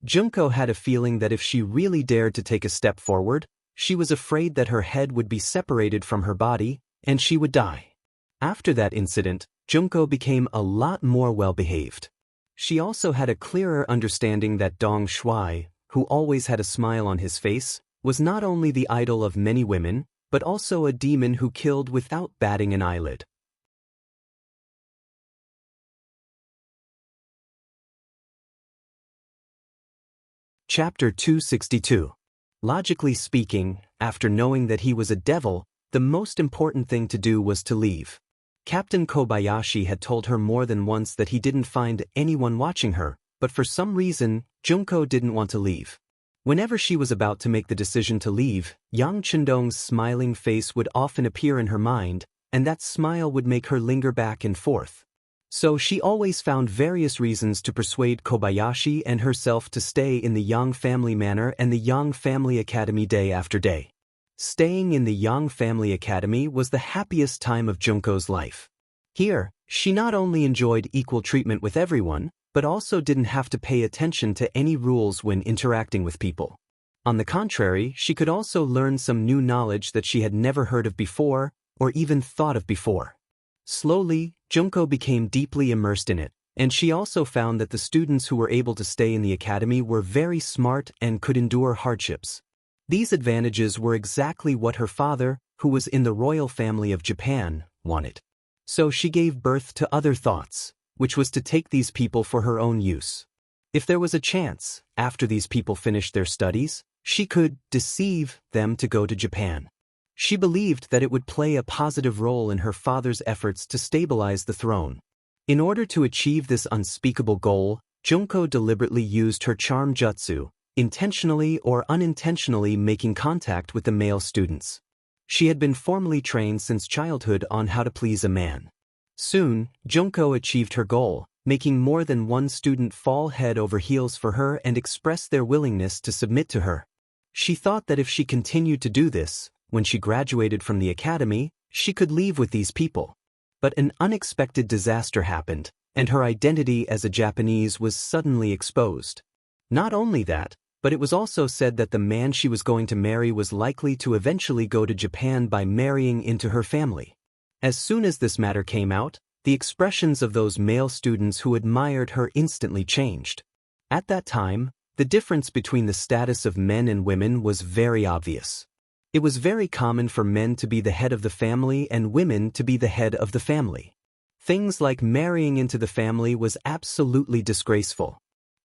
Junko had a feeling that if she really dared to take a step forward, she was afraid that her head would be separated from her body, and she would die. After that incident, Junko became a lot more well-behaved. She also had a clearer understanding that Dong Shuai, who always had a smile on his face, was not only the idol of many women, but also a demon who killed without batting an eyelid. Chapter 262. Logically speaking, after knowing that he was a devil, the most important thing to do was to leave. Captain Kobayashi had told her more than once that he didn't find anyone watching her, but for some reason, Junko didn't want to leave. Whenever she was about to make the decision to leave, Yang Chendong's smiling face would often appear in her mind, and that smile would make her linger back and forth. So she always found various reasons to persuade Kobayashi and herself to stay in the Yang family manor and the Yang family academy day after day. Staying in the Yang family academy was the happiest time of Junko's life. Here, she not only enjoyed equal treatment with everyone, but also didn't have to pay attention to any rules when interacting with people. On the contrary, she could also learn some new knowledge that she had never heard of before, or even thought of before. Slowly, Junko became deeply immersed in it, and she also found that the students who were able to stay in the academy were very smart and could endure hardships. These advantages were exactly what her father, who was in the royal family of Japan, wanted. So she gave birth to other thoughts, which was to take these people for her own use. If there was a chance, after these people finished their studies, she could deceive them to go to Japan. She believed that it would play a positive role in her father's efforts to stabilize the throne. In order to achieve this unspeakable goal, Junko deliberately used her charm jutsu, intentionally or unintentionally making contact with the male students. She had been formally trained since childhood on how to please a man. Soon, Junko achieved her goal, making more than one student fall head over heels for her and express their willingness to submit to her. She thought that if she continued to do this, when she graduated from the academy, she could leave with these people. But an unexpected disaster happened, and her identity as a Japanese was suddenly exposed. Not only that, but it was also said that the man she was going to marry was likely to eventually go to Japan by marrying into her family. As soon as this matter came out, the expressions of those male students who admired her instantly changed. At that time, the difference between the status of men and women was very obvious. It was very common for men to be the head of the family and women to be the head of the family. Things like marrying into the family was absolutely disgraceful.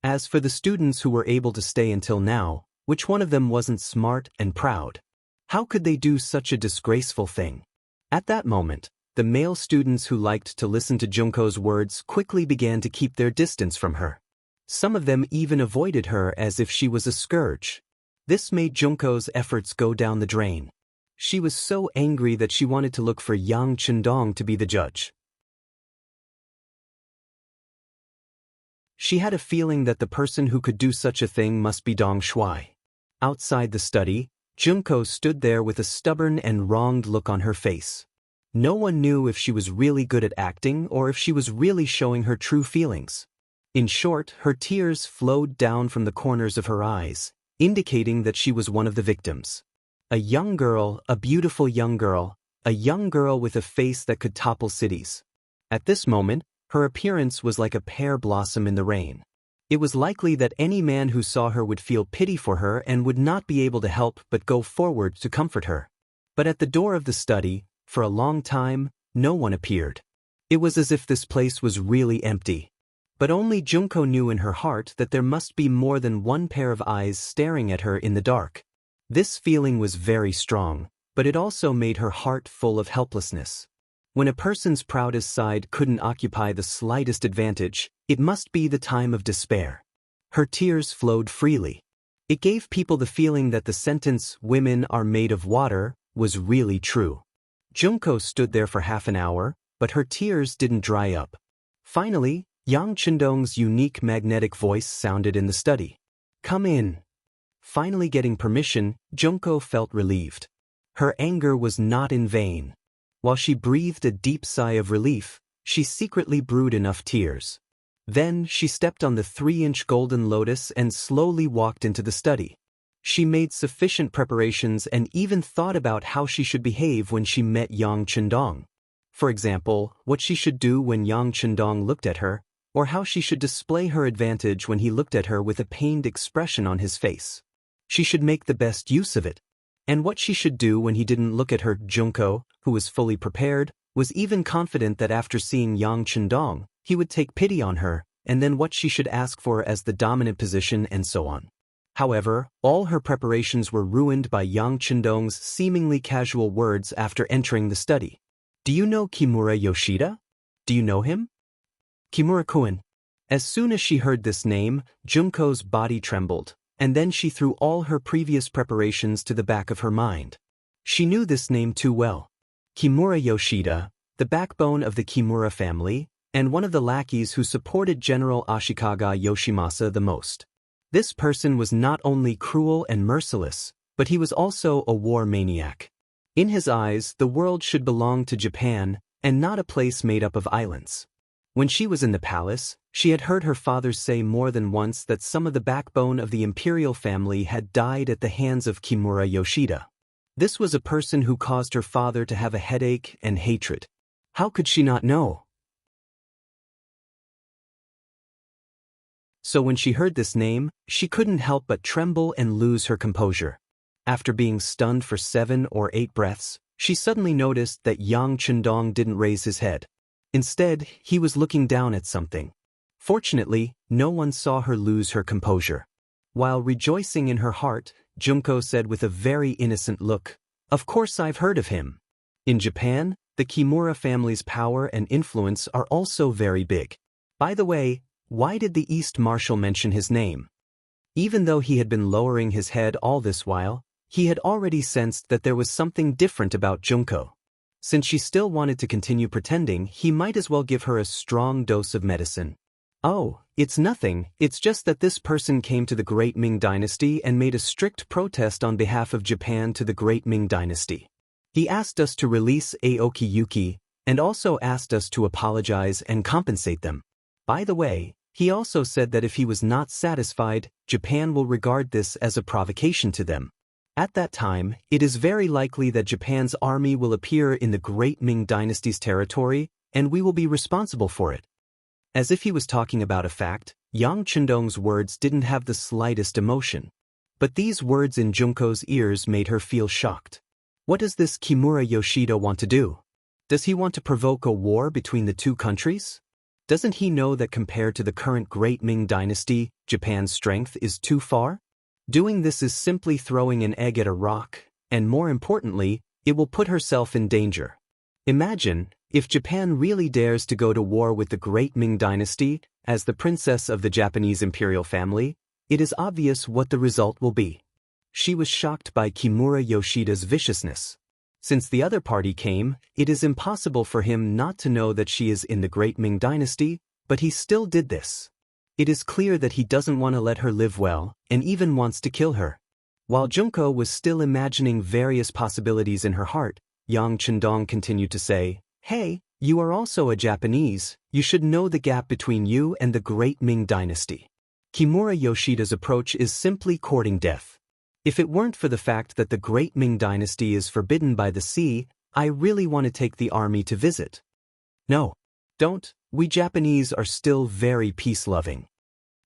As for the students who were able to stay until now, which one of them wasn't smart and proud? How could they do such a disgraceful thing? At that moment, the male students who liked to listen to Junko's words quickly began to keep their distance from her. Some of them even avoided her as if she was a scourge. This made Junko's efforts go down the drain. She was so angry that she wanted to look for Yang Chendong to be the judge. She had a feeling that the person who could do such a thing must be Dong Shuai. Outside the study, Junko stood there with a stubborn and wronged look on her face. No one knew if she was really good at acting or if she was really showing her true feelings. In short, her tears flowed down from the corners of her eyes, indicating that she was one of the victims. A young girl, a beautiful young girl, a young girl with a face that could topple cities. At this moment, her appearance was like a pear blossom in the rain. It was likely that any man who saw her would feel pity for her and would not be able to help but go forward to comfort her. But at the door of the study, for a long time, no one appeared. It was as if this place was really empty. But only Junko knew in her heart that there must be more than one pair of eyes staring at her in the dark. This feeling was very strong, but it also made her heart full of helplessness. When a person's proudest side couldn't occupy the slightest advantage, it must be the time of despair. Her tears flowed freely. It gave people the feeling that the sentence, "women are made of water," was really true. Junko stood there for half an hour, but her tears didn't dry up. Finally, Yang Chendong's unique magnetic voice sounded in the study. "Come in." Finally getting permission, Junko felt relieved. Her anger was not in vain. While she breathed a deep sigh of relief, she secretly brewed enough tears. Then she stepped on the 3-inch golden lotus and slowly walked into the study. She made sufficient preparations and even thought about how she should behave when she met Yang Chendong. For example, what she should do when Yang Chendong looked at her, or how she should display her advantage when he looked at her with a pained expression on his face. She should make the best use of it. And what she should do when he didn't look at her. Junko, who was fully prepared, was even confident that after seeing Yang Chendong, he would take pity on her, and then what she should ask for as the dominant position and so on. However, all her preparations were ruined by Yang Chendong's seemingly casual words after entering the study. "Do you know Kimura Yoshida? Do you know him?" Kimura-kun. As soon as she heard this name, Junko's body trembled, and then she threw all her previous preparations to the back of her mind. She knew this name too well. Kimura Yoshida, the backbone of the Kimura family, and one of the lackeys who supported General Ashikaga Yoshimasa the most. This person was not only cruel and merciless, but he was also a war maniac. In his eyes, the world should belong to Japan, and not a place made up of islands. When she was in the palace, she had heard her father say more than once that some of the backbone of the imperial family had died at the hands of Kimura Yoshida. This was a person who caused her father to have a headache and hatred. How could she not know? So when she heard this name, she couldn't help but tremble and lose her composure. After being stunned for 7 or 8 breaths, she suddenly noticed that Yang Chendong didn't raise his head. Instead, he was looking down at something. Fortunately, no one saw her lose her composure. While rejoicing in her heart, Junko said with a very innocent look, "Of course I've heard of him. In Japan, the Kimura family's power and influence are also very big. By the way, why did the East Marshal mention his name?" Even though he had been lowering his head all this while, he had already sensed that there was something different about Junko. Since she still wanted to continue pretending, he might as well give her a strong dose of medicine. "Oh, it's nothing, it's just that this person came to the Great Ming Dynasty and made a strict protest on behalf of Japan to the Great Ming Dynasty. He asked us to release Aoki Yuki, and also asked us to apologize and compensate them. By the way, he also said that if he was not satisfied, Japan will regard this as a provocation to them. At that time, it is very likely that Japan's army will appear in the Great Ming Dynasty's territory, and we will be responsible for it." As if he was talking about a fact, Yang Chendong's words didn't have the slightest emotion. But these words in Junko's ears made her feel shocked. What does this Kimura Yoshida want to do? Does he want to provoke a war between the two countries? Doesn't he know that compared to the current Great Ming Dynasty, Japan's strength is too far? Doing this is simply throwing an egg at a rock, and more importantly, it will put herself in danger. Imagine, if Japan really dares to go to war with the Great Ming Dynasty, as the princess of the Japanese imperial family, it is obvious what the result will be. She was shocked by Kimura Yoshida's viciousness. Since the other party came, it is impossible for him not to know that she is in the Great Ming Dynasty, but he still did this. It is clear that he doesn't want to let her live well, and even wants to kill her. While Junko was still imagining various possibilities in her heart, Yang Chendong continued to say, "Hey, you are also a Japanese, you should know the gap between you and the Great Ming Dynasty. Kimura Yoshida's approach is simply courting death. If it weren't for the fact that the Great Ming Dynasty is forbidden by the sea, I really want to take the army to visit." "No. Don't, we Japanese are still very peace-loving."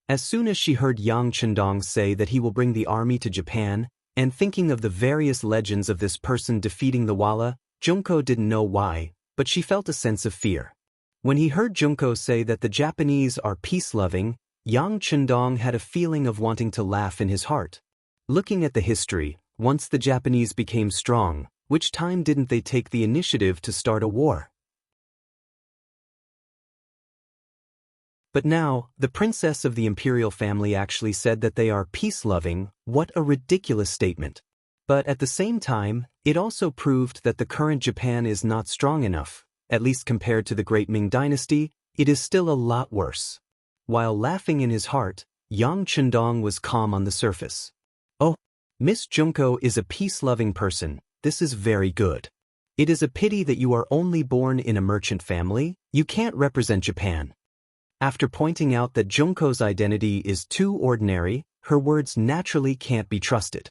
As soon as she heard Yang Chendong say that he will bring the army to Japan, and thinking of the various legends of this person defeating the Walla, Junko didn't know why, but she felt a sense of fear. When he heard Junko say that the Japanese are peace-loving, Yang Chendong had a feeling of wanting to laugh in his heart. Looking at the history, once the Japanese became strong, which time didn't they take the initiative to start a war? But now, the princess of the imperial family actually said that they are peace-loving. What a ridiculous statement. But at the same time, it also proved that the current Japan is not strong enough. At least compared to the Great Ming Dynasty, it is still a lot worse. While laughing in his heart, Yang Chendong was calm on the surface. "Oh, Miss Junko is a peace-loving person, this is very good. It is a pity that you are only born in a merchant family. You can't represent Japan. After pointing out that Junko's identity is too ordinary, her words naturally can't be trusted.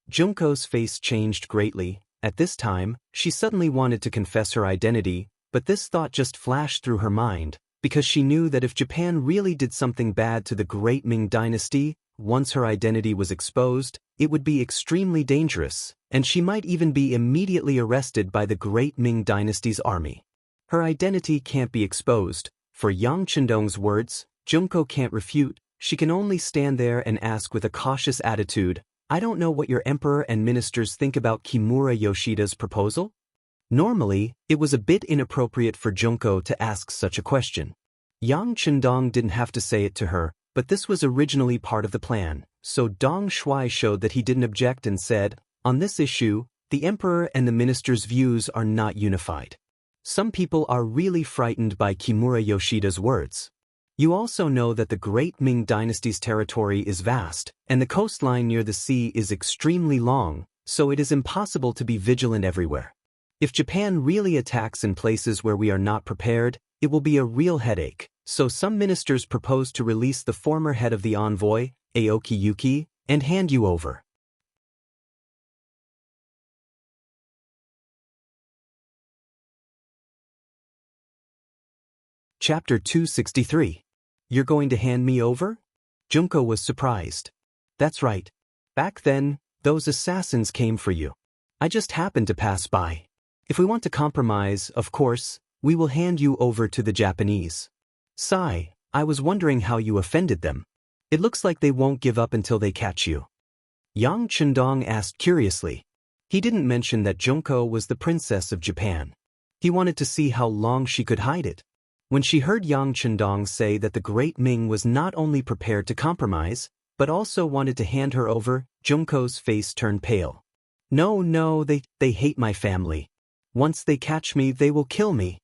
Junko's face changed greatly. At this time, she suddenly wanted to confess her identity, but this thought just flashed through her mind, because she knew that if Japan really did something bad to the great Ming dynasty, once her identity was exposed, it would be extremely dangerous, and she might even be immediately arrested by the great Ming dynasty's army. Her identity can't be exposed. For Yang Chendong's words, Junko can't refute. She can only stand there and ask with a cautious attitude, "I don't know what your emperor and ministers think about Kimura Yoshida's proposal?" Normally, it was a bit inappropriate for Junko to ask such a question. Yang Chendong didn't have to say it to her, but this was originally part of the plan, so Dong Shuai showed that he didn't object and said, "On this issue, the emperor and the minister's views are not unified. Some people are really frightened by Kimura Yoshida's words. You also know that the great Ming dynasty's territory is vast, and the coastline near the sea is extremely long, so it is impossible to be vigilant everywhere. If Japan really attacks in places where we are not prepared, it will be a real headache." So some ministers proposed to release the former head of the envoy, Aoki Yuki, and hand you over. Chapter 263. You're going to hand me over? Junko was surprised. That's right. Back then, those assassins came for you. I just happened to pass by. If we want to compromise, of course, we will hand you over to the Japanese. Sigh, I was wondering how you offended them. It looks like they won't give up until they catch you. Yang Chendong asked curiously. He didn't mention that Junko was the princess of Japan. He wanted to see how long she could hide it. When she heard Yang Chendong say that the great Ming was not only prepared to compromise, but also wanted to hand her over, Junko's face turned pale. No, they hate my family. Once they catch me, they will kill me.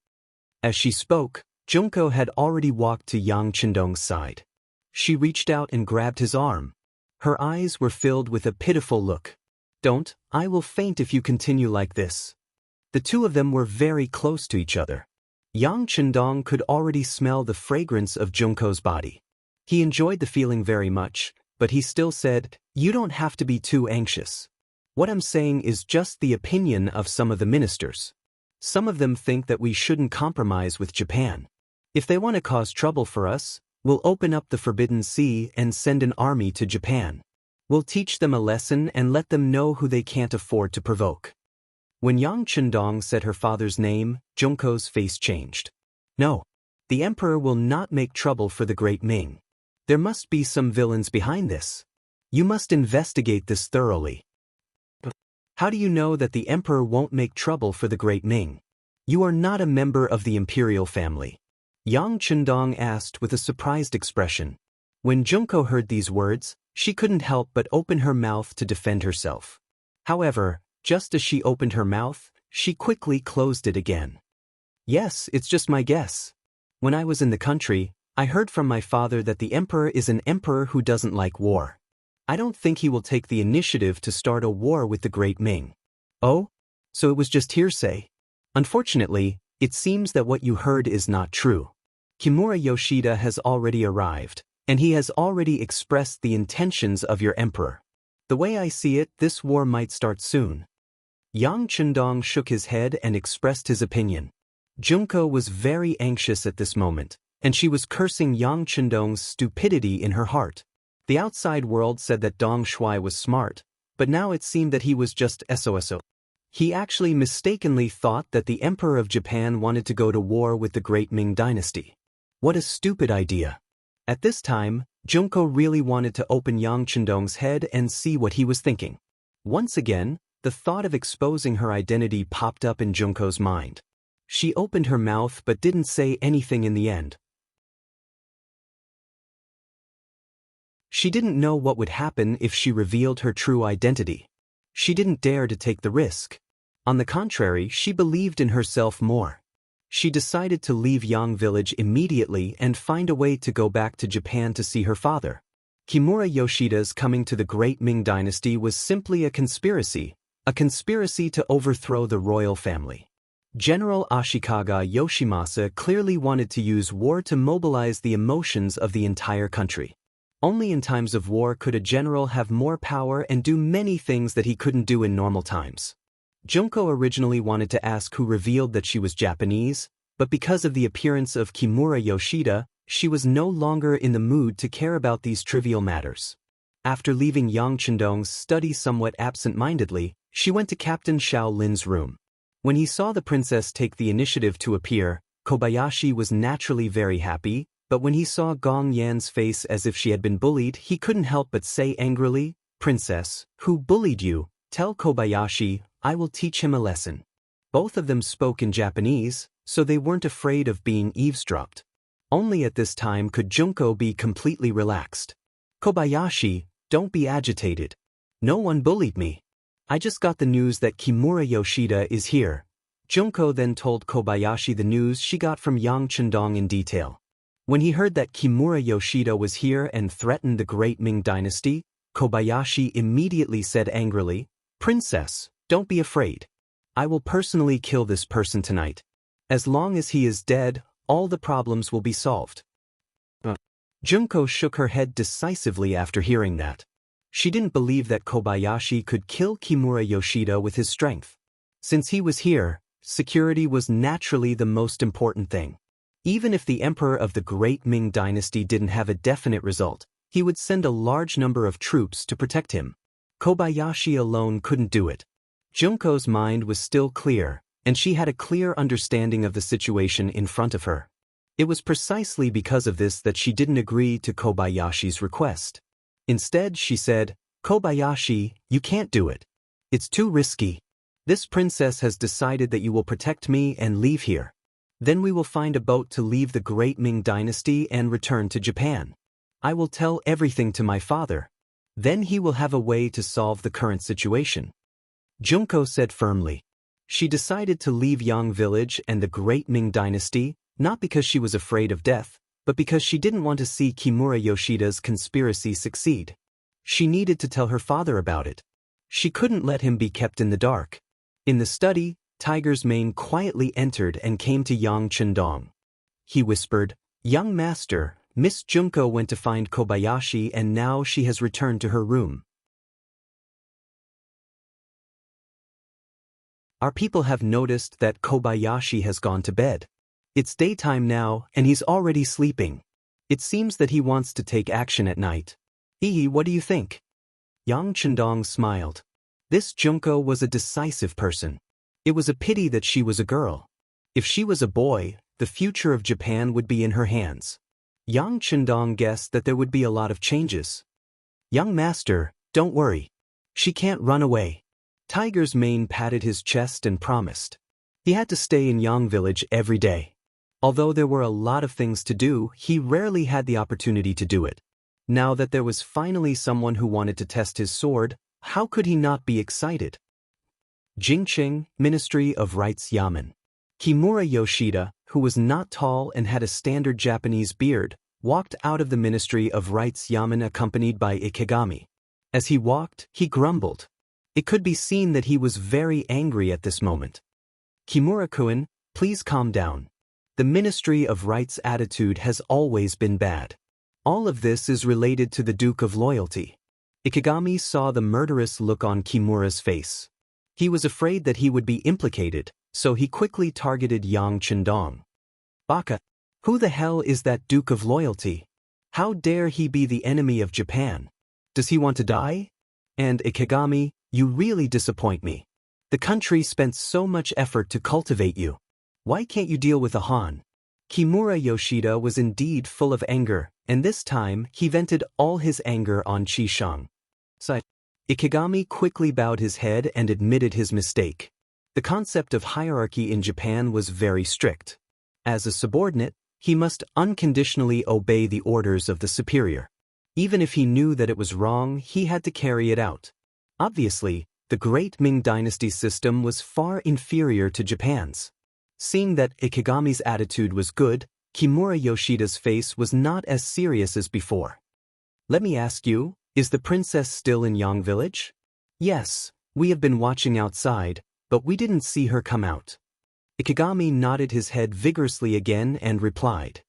As she spoke, Junko had already walked to Yang Chendong's side. She reached out and grabbed his arm. Her eyes were filled with a pitiful look. Don't, I will faint if you continue like this. The two of them were very close to each other. Yang Chendong could already smell the fragrance of Junko's body. He enjoyed the feeling very much, but he still said, "You don't have to be too anxious. What I'm saying is just the opinion of some of the ministers. Some of them think that we shouldn't compromise with Japan. If they want to cause trouble for us, we'll open up the Forbidden Sea and send an army to Japan. We'll teach them a lesson and let them know who they can't afford to provoke." When Yang Chendong said her father's name, Junko's face changed. No, the emperor will not make trouble for the great Ming. There must be some villains behind this. You must investigate this thoroughly. How do you know that the emperor won't make trouble for the great Ming? You are not a member of the imperial family. Yang Chendong asked with a surprised expression. When Junko heard these words, she couldn't help but open her mouth to defend herself. However, just as she opened her mouth, she quickly closed it again. Yes, it's just my guess. When I was in the country, I heard from my father that the emperor is an emperor who doesn't like war. I don't think he will take the initiative to start a war with the great Ming. Oh? So it was just hearsay? Unfortunately, it seems that what you heard is not true. Kimura Yoshida has already arrived, and he has already expressed the intentions of your emperor. The way I see it, this war might start soon. Yang Chendong shook his head and expressed his opinion. Junko was very anxious at this moment, and she was cursing Yang Chendong's stupidity in her heart. The outside world said that Dong Shuai was smart, but now it seemed that he was just SOSO. He actually mistakenly thought that the Emperor of Japan wanted to go to war with the great Ming dynasty. What a stupid idea. At this time, Junko really wanted to open Yang Chendong's head and see what he was thinking. Once again, the thought of exposing her identity popped up in Junko's mind. She opened her mouth but didn't say anything in the end. She didn't know what would happen if she revealed her true identity. She didn't dare to take the risk. On the contrary, she believed in herself more. She decided to leave Yang Village immediately and find a way to go back to Japan to see her father. Kimura Yoshida's coming to the great Ming dynasty was simply a conspiracy to overthrow the royal family. General Ashikaga Yoshimasa clearly wanted to use war to mobilize the emotions of the entire country. Only in times of war could a general have more power and do many things that he couldn't do in normal times. Junko originally wanted to ask who revealed that she was Japanese, but because of the appearance of Kimura Yoshida, she was no longer in the mood to care about these trivial matters. After leaving Yang Chendong's study somewhat absent-mindedly, she went to Captain Xiao Lin's room. When he saw the princess take the initiative to appear, Kobayashi was naturally very happy, but when he saw Gong Yan's face as if she had been bullied, he couldn't help but say angrily, "Princess, who bullied you? Tell Kobayashi, I will teach him a lesson." Both of them spoke in Japanese, so they weren't afraid of being eavesdropped. Only at this time could Junko be completely relaxed. "Kobayashi, don't be agitated. No one bullied me. I just got the news that Kimura Yoshida is here." Junko then told Kobayashi the news she got from Yang Chendong in detail. When he heard that Kimura Yoshida was here and threatened the great Ming dynasty, Kobayashi immediately said angrily, "Princess, don't be afraid. I will personally kill this person tonight. As long as he is dead, all the problems will be solved." Junko shook her head decisively after hearing that. She didn't believe that Kobayashi could kill Kimura Yoshida with his strength. Since he was here, security was naturally the most important thing. Even if the emperor of the great Ming dynasty didn't have a definite result, he would send a large number of troops to protect him. Kobayashi alone couldn't do it. Junko's mind was still clear, and she had a clear understanding of the situation in front of her. It was precisely because of this that she didn't agree to Kobayashi's request. Instead, she said, "Kobayashi, you can't do it. It's too risky. This princess has decided that you will protect me and leave here. Then we will find a boat to leave the great Ming dynasty and return to Japan. I will tell everything to my father. Then he will have a way to solve the current situation." Junko said firmly. She decided to leave Yang village and the great Ming dynasty, not because she was afraid of death, but because she didn't want to see Kimura Yoshida's conspiracy succeed. She needed to tell her father about it. She couldn't let him be kept in the dark. In the study, Tiger's Mane quietly entered and came to Yang Chendong. He whispered, "Young master, Miss Junko went to find Kobayashi and now she has returned to her room. Our people have noticed that Kobayashi has gone to bed. It's daytime now and he's already sleeping. It seems that he wants to take action at night. What do you think?" Yang Chendong smiled. This Junko was a decisive person. It was a pity that she was a girl. If she was a boy, the future of Japan would be in her hands. Yang Chendong guessed that there would be a lot of changes. "Young master, don't worry. She can't run away." Tiger's Mane patted his chest and promised. He had to stay in Yang village every day. Although there were a lot of things to do, he rarely had the opportunity to do it. Now that there was finally someone who wanted to test his sword, how could he not be excited? Jingqing, Ministry of Rites Yamen. Kimura Yoshida, who was not tall and had a standard Japanese beard, walked out of the Ministry of Rites Yamen accompanied by Ikegami. As he walked, he grumbled. It could be seen that he was very angry at this moment. "Kimura-kun, please calm down. The Ministry of Rites' attitude has always been bad. All of this is related to the Duke of Loyalty." Ikegami saw the murderous look on Kimura's face. He was afraid that he would be implicated, so he quickly targeted Yang Chendong. "Baka, who the hell is that Duke of Loyalty? How dare he be the enemy of Japan? Does he want to die? And Ikegami, you really disappoint me. The country spent so much effort to cultivate you. Why can't you deal with a Han?" Kimura Yoshida was indeed full of anger, and this time he vented all his anger on Qisheng. Ikegami quickly bowed his head and admitted his mistake. The concept of hierarchy in Japan was very strict. As a subordinate, he must unconditionally obey the orders of the superior. Even if he knew that it was wrong, he had to carry it out. Obviously, the great Ming dynasty system was far inferior to Japan's. Seeing that Ikegami's attitude was good, Kimura Yoshida's face was not as serious as before. "Let me ask you, is the princess still in Yang village?" "Yes, we have been watching outside, but we didn't see her come out." Ikegami nodded his head vigorously again and replied.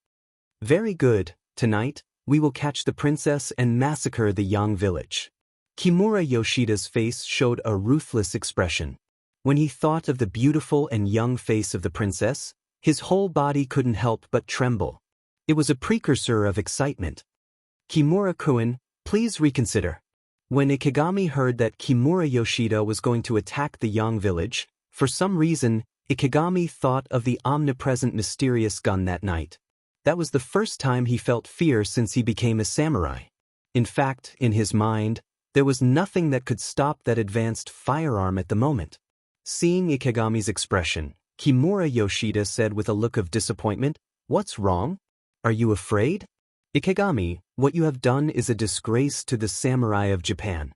Very good, tonight, we will catch the princess and massacre the young village. Kimura Yoshida's face showed a ruthless expression. When he thought of the beautiful and young face of the princess, his whole body couldn't help but tremble. It was a precursor of excitement. Kimura-kun, please reconsider. When Ikegami heard that Kimura Yoshida was going to attack the young village, for some reason, Ikegami thought of the omnipresent mysterious gun that night. That was the first time he felt fear since he became a samurai. In fact, in his mind, there was nothing that could stop that advanced firearm at the moment. Seeing Ikegami's expression, Kimura Yoshida said with a look of disappointment, "What's wrong? Are you afraid? Ikegami, what you have done is a disgrace to the samurai of Japan."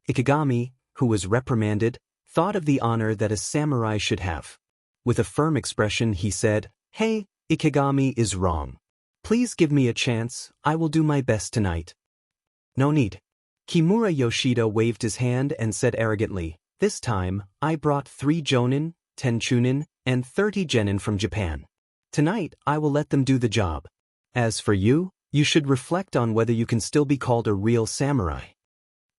Ikegami, who was reprimanded, thought of the honor that a samurai should have. With a firm expression he said, "Hey, Ikegami is wrong. Please give me a chance, I will do my best tonight." "No need." Kimura Yoshida waved his hand and said arrogantly, "This time, I brought 3 jonin, 10 chunin, and 30 genin from Japan. Tonight, I will let them do the job. As for you, you should reflect on whether you can still be called a real samurai."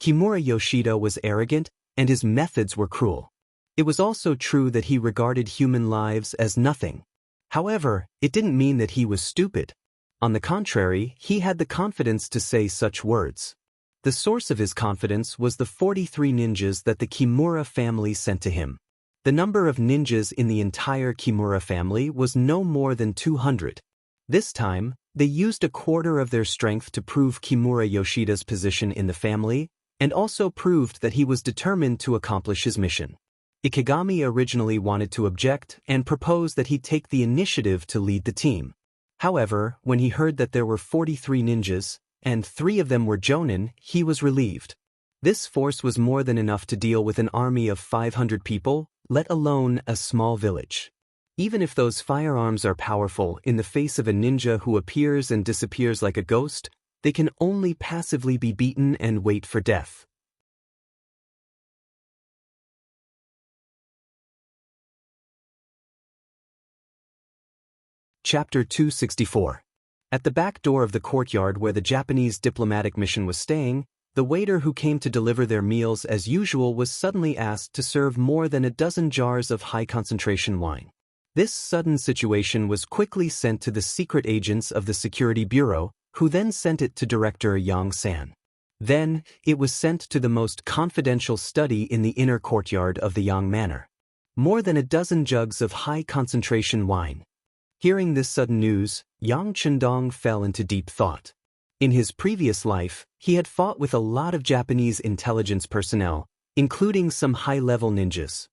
Kimura Yoshida was arrogant, and his methods were cruel. It was also true that he regarded human lives as nothing. However, it didn't mean that he was stupid. On the contrary, he had the confidence to say such words. The source of his confidence was the 43 ninjas that the Kimura family sent to him. The number of ninjas in the entire Kimura family was no more than 200. This time, they used a quarter of their strength to prove Kimura Yoshida's position in the family, and also proved that he was determined to accomplish his mission. Ikegami originally wanted to object and propose that he take the initiative to lead the team. However, when he heard that there were 43 ninjas, and 3 of them were jonin, he was relieved. This force was more than enough to deal with an army of 500 people, let alone a small village. Even if those firearms are powerful in the face of a ninja who appears and disappears like a ghost, they can only passively be beaten and wait for death. Chapter 264. At the back door of the courtyard where the Japanese diplomatic mission was staying, the waiter who came to deliver their meals as usual was suddenly asked to serve more than a dozen jars of high-concentration wine. This sudden situation was quickly sent to the secret agents of the Security Bureau, who then sent it to Director Yang San. Then, it was sent to the most confidential study in the inner courtyard of the Yang Manor. More than a dozen jugs of high-concentration wine. Hearing this sudden news, Yang Chendong fell into deep thought. In his previous life, he had fought with a lot of Japanese intelligence personnel, including some high-level ninjas.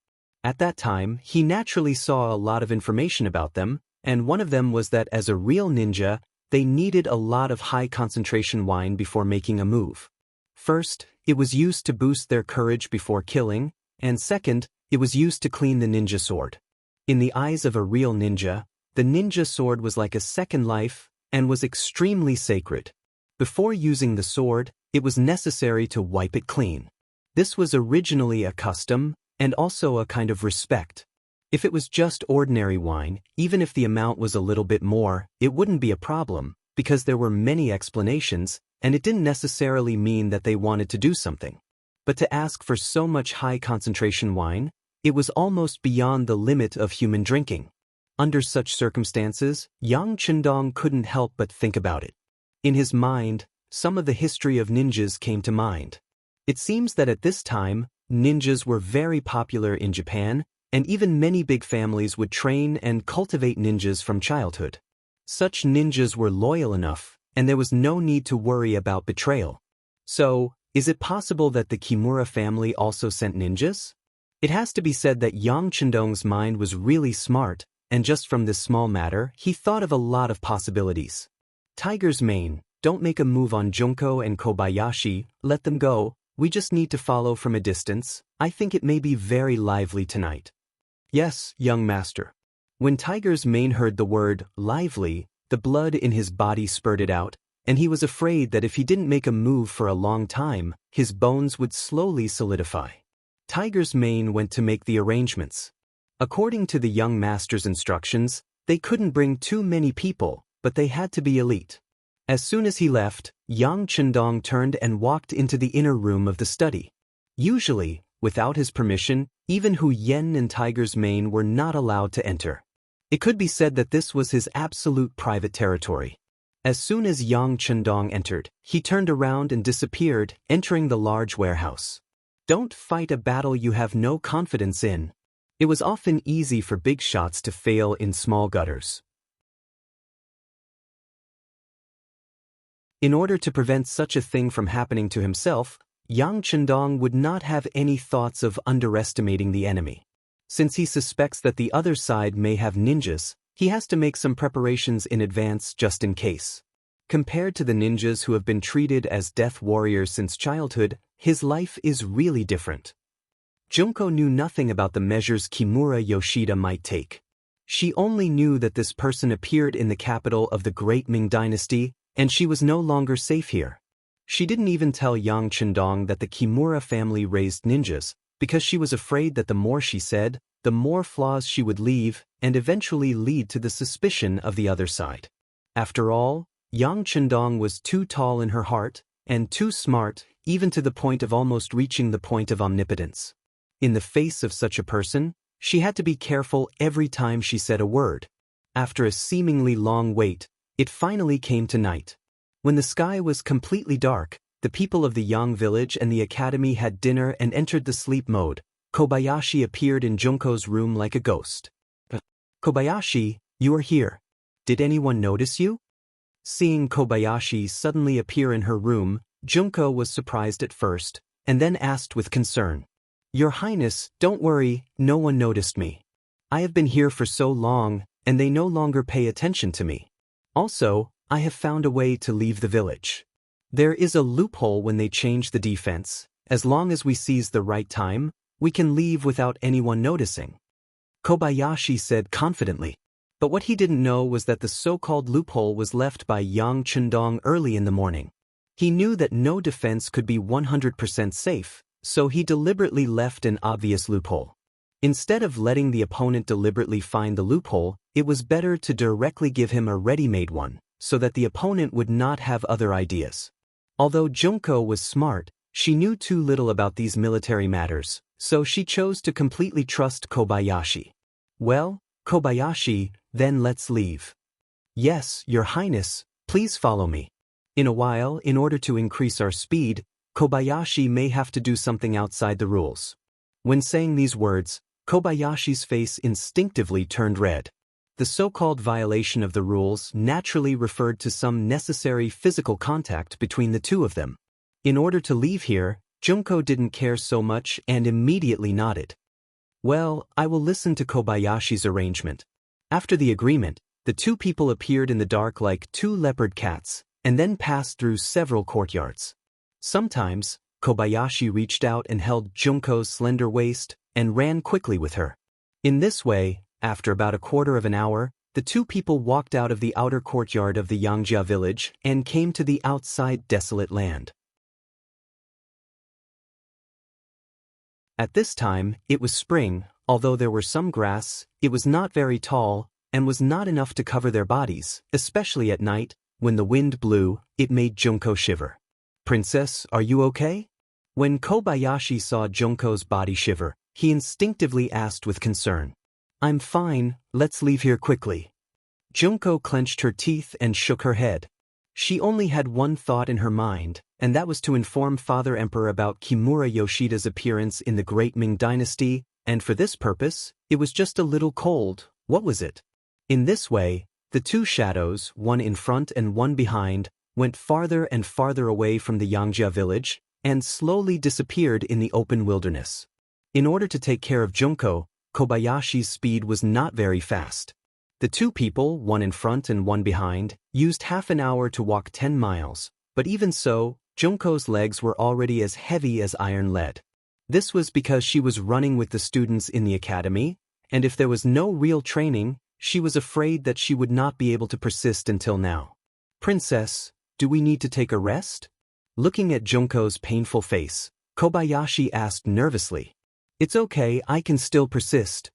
At that time, he naturally saw a lot of information about them, and one of them was that as a real ninja, they needed a lot of high-concentration wine before making a move. First, it was used to boost their courage before killing, and second, it was used to clean the ninja sword. In the eyes of a real ninja, the ninja sword was like a second life and was extremely sacred. Before using the sword, it was necessary to wipe it clean. This was originally a custom and also a kind of respect. If it was just ordinary wine, even if the amount was a little bit more, it wouldn't be a problem, because there were many explanations, and it didn't necessarily mean that they wanted to do something. But to ask for so much high-concentration wine, it was almost beyond the limit of human drinking. Under such circumstances, Yang Chendong couldn't help but think about it. In his mind, some of the history of ninjas came to mind. It seems that at this time, ninjas were very popular in Japan, and even many big families would train and cultivate ninjas from childhood. Such ninjas were loyal enough, and there was no need to worry about betrayal. So, is it possible that the Kimura family also sent ninjas? It has to be said that Yang Chendong's mind was really smart, and just from this small matter, he thought of a lot of possibilities. Tiger's mane, don't make a move on Junko and Kobayashi, let them go, we just need to follow from a distance, I think it may be very lively tonight. Yes, young master. When Tiger's mane heard the word, lively, the blood in his body spurted out, and he was afraid that if he didn't make a move for a long time, his bones would slowly solidify. Tiger's Mane went to make the arrangements. According to the young master's instructions, they couldn't bring too many people, but they had to be elite. As soon as he left, Yang Chendong turned and walked into the inner room of the study. Usually, without his permission, even Hu Yen and Tiger's Mane were not allowed to enter. It could be said that this was his absolute private territory. As soon as Yang Chendong entered, he turned around and disappeared, entering the large warehouse. Don't fight a battle you have no confidence in. It was often easy for big shots to fail in small gutters. In order to prevent such a thing from happening to himself, Yang Chendong would not have any thoughts of underestimating the enemy. Since he suspects that the other side may have ninjas, he has to make some preparations in advance just in case. Compared to the ninjas who have been treated as death warriors since childhood, his life is really different. Junko knew nothing about the measures Kimura Yoshida might take. She only knew that this person appeared in the capital of the Great Ming Dynasty, and she was no longer safe here. She didn't even tell Yang Chendong that the Kimura family raised ninjas, because she was afraid that the more she said, the more flaws she would leave, and eventually lead to the suspicion of the other side. After all, Yang Chendong was too tall in her heart, and too smart, even to the point of almost reaching the point of omnipotence. In the face of such a person, she had to be careful every time she said a word. After a seemingly long wait, it finally came to night. When the sky was completely dark, the people of the Yang village and the academy had dinner and entered the sleep mode. Kobayashi appeared in Junko's room like a ghost. Kobayashi, you are here. Did anyone notice you? Seeing Kobayashi suddenly appear in her room, Junko was surprised at first, and then asked with concern. Your Highness, don't worry, no one noticed me. I have been here for so long, and they no longer pay attention to me. Also, I have found a way to leave the village. There is a loophole when they change the defense. As long as we seize the right time, we can leave without anyone noticing. Kobayashi said confidently. But what he didn't know was that the so-called loophole was left by Yang Chendong early in the morning. He knew that no defense could be 100% safe, so he deliberately left an obvious loophole. Instead of letting the opponent deliberately find the loophole, it was better to directly give him a ready-made one, so that the opponent would not have other ideas. Although Junko was smart, she knew too little about these military matters, so she chose to completely trust Kobayashi. Well, Kobayashi, then let's leave. Yes, Your Highness, please follow me. In a while, in order to increase our speed, Kobayashi may have to do something outside the rules. When saying these words, Kobayashi's face instinctively turned red. The so-called violation of the rules naturally referred to some necessary physical contact between the two of them. In order to leave here, Junko didn't care so much and immediately nodded. Well, I will listen to Kobayashi's arrangement. After the agreement, the two people appeared in the dark like two leopard cats, and then passed through several courtyards. Sometimes, Kobayashi reached out and held Junko's slender waist, and ran quickly with her. In this way, after about a quarter of an hour, the two people walked out of the outer courtyard of the Yangjia village and came to the outside desolate land. At this time, it was spring. Although there were some grass, it was not very tall, and was not enough to cover their bodies, especially at night. When the wind blew, it made Junko shiver. Princess, are you okay? When Kobayashi saw Junko's body shiver, he instinctively asked with concern. I'm fine, let's leave here quickly. Junko clenched her teeth and shook her head. She only had one thought in her mind, and that was to inform Father Emperor about Kimura Yoshida's appearance in the Great Ming Dynasty, and for this purpose, it was just a little cold. What was it? In this way, the two shadows, one in front and one behind, went farther and farther away from the Yangjia village, and slowly disappeared in the open wilderness. In order to take care of Junko, Kobayashi's speed was not very fast. The two people, one in front and one behind, used half an hour to walk 10 miles, but even so, Junko's legs were already as heavy as iron lead. This was because she was running with the students in the academy, and if there was no real training, she was afraid that she would not be able to persist until now. Princess, do we need to take a rest? Looking at Junko's painful face, Kobayashi asked nervously. It's okay, I can still persist.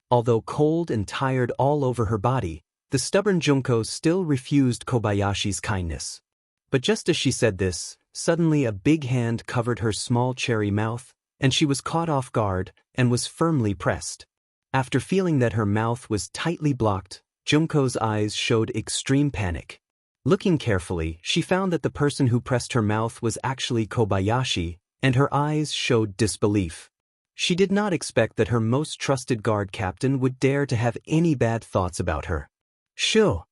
Although cold and tired all over her body, the stubborn Junko still refused Kobayashi's kindness. But just as she said this, suddenly a big hand covered her small cherry mouth, and she was caught off guard and was firmly pressed. After feeling that her mouth was tightly blocked, Junko's eyes showed extreme panic. Looking carefully, she found that the person who pressed her mouth was actually Kobayashi, and her eyes showed disbelief. She did not expect that her most trusted guard captain would dare to have any bad thoughts about her. Shoo!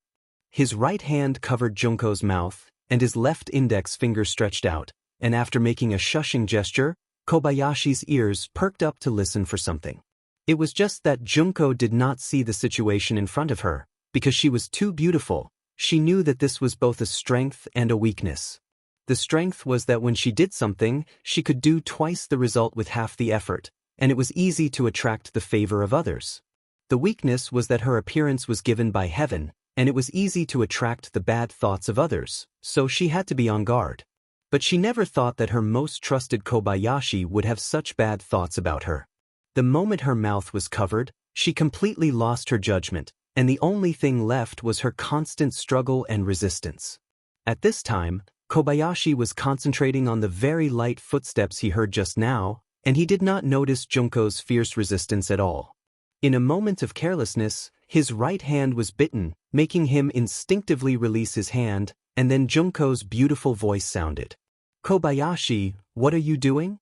His right hand covered Junko's mouth, and his left index finger stretched out, and after making a shushing gesture, Kobayashi's ears perked up to listen for something. It was just that Junko did not see the situation in front of her. Because she was too beautiful, she knew that this was both a strength and a weakness. The strength was that when she did something, she could do twice the result with half the effort, and it was easy to attract the favor of others. The weakness was that her appearance was given by heaven, and it was easy to attract the bad thoughts of others, so she had to be on guard. But she never thought that her most trusted Kobayashi would have such bad thoughts about her. The moment her mouth was covered, she completely lost her judgment, and the only thing left was her constant struggle and resistance. At this time, Kobayashi was concentrating on the very light footsteps he heard just now, and he did not notice Junko's fierce resistance at all. In a moment of carelessness, his right hand was bitten, making him instinctively release his hand, and then Junko's beautiful voice sounded. Kobayashi, what are you doing?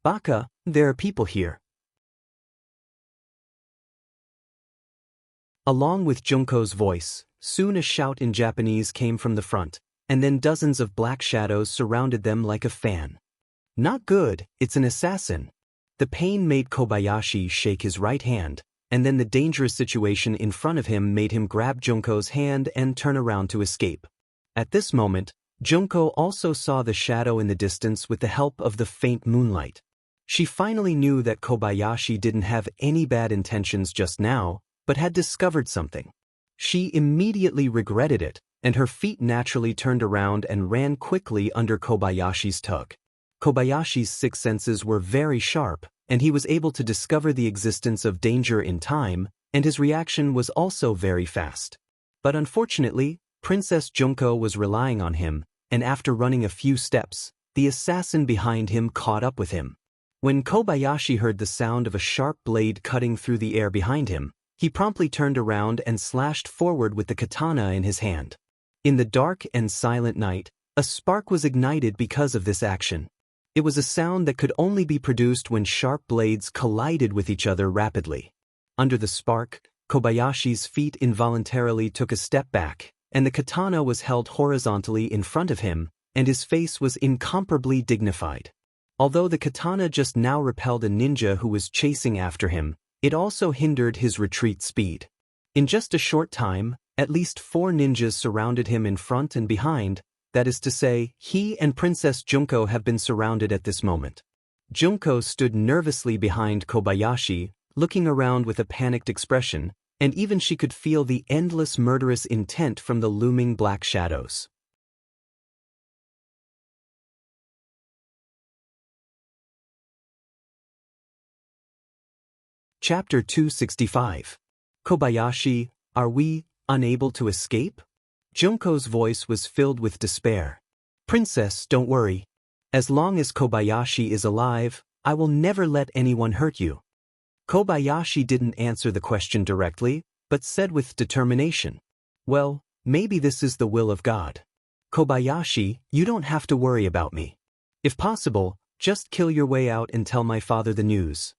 Baka, there are people here. Along with Junko's voice, soon a shout in Japanese came from the front, and then dozens of black shadows surrounded them like a fan. Not good, it's an assassin. The pain made Kobayashi shake his right hand, and then the dangerous situation in front of him made him grab Junko's hand and turn around to escape. At this moment, Junko also saw the shadow in the distance with the help of the faint moonlight. She finally knew that Kobayashi didn't have any bad intentions just now, but had discovered something. She immediately regretted it, and her feet naturally turned around and ran quickly under Kobayashi's tug. Kobayashi's sixth senses were very sharp, and he was able to discover the existence of danger in time, and his reaction was also very fast. But unfortunately, Princess Junko was relying on him, and after running a few steps, the assassin behind him caught up with him. When Kobayashi heard the sound of a sharp blade cutting through the air behind him, he promptly turned around and slashed forward with the katana in his hand. In the dark and silent night, a spark was ignited because of this action. It was a sound that could only be produced when sharp blades collided with each other rapidly. Under the spark, Kobayashi's feet involuntarily took a step back, and the katana was held horizontally in front of him, and his face was incomparably dignified. Although the katana just now repelled a ninja who was chasing after him, it also hindered his retreat speed. In just a short time, at least 4 ninjas surrounded him in front and behind, that is to say, he and Princess Junko have been surrounded at this moment. Junko stood nervously behind Kobayashi, looking around with a panicked expression, and even she could feel the endless murderous intent from the looming black shadows. Chapter 265. Kobayashi, are we unable to escape? Junko's voice was filled with despair. Princess, don't worry. As long as Kobayashi is alive, I will never let anyone hurt you. Kobayashi didn't answer the question directly, but said with determination, well, maybe this is the will of God. Kobayashi, you don't have to worry about me. If possible, just kill your way out and tell my father the news.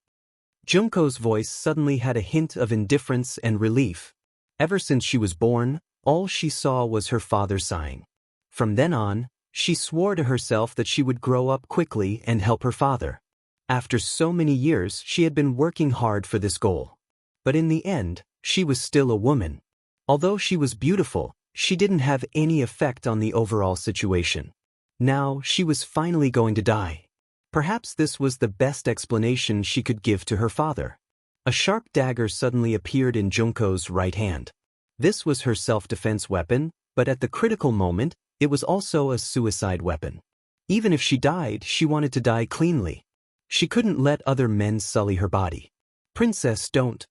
Junko's voice suddenly had a hint of indifference and relief. Ever since she was born, all she saw was her father sighing. From then on, she swore to herself that she would grow up quickly and help her father. After so many years, she had been working hard for this goal. But in the end, she was still a woman. Although she was beautiful, she didn't have any effect on the overall situation. Now, she was finally going to die. Perhaps this was the best explanation she could give to her father. A sharp dagger suddenly appeared in Junko's right hand. This was her self-defense weapon, but at the critical moment, it was also a suicide weapon. Even if she died, she wanted to die cleanly. She couldn't let other men sully her body. Princess, don't.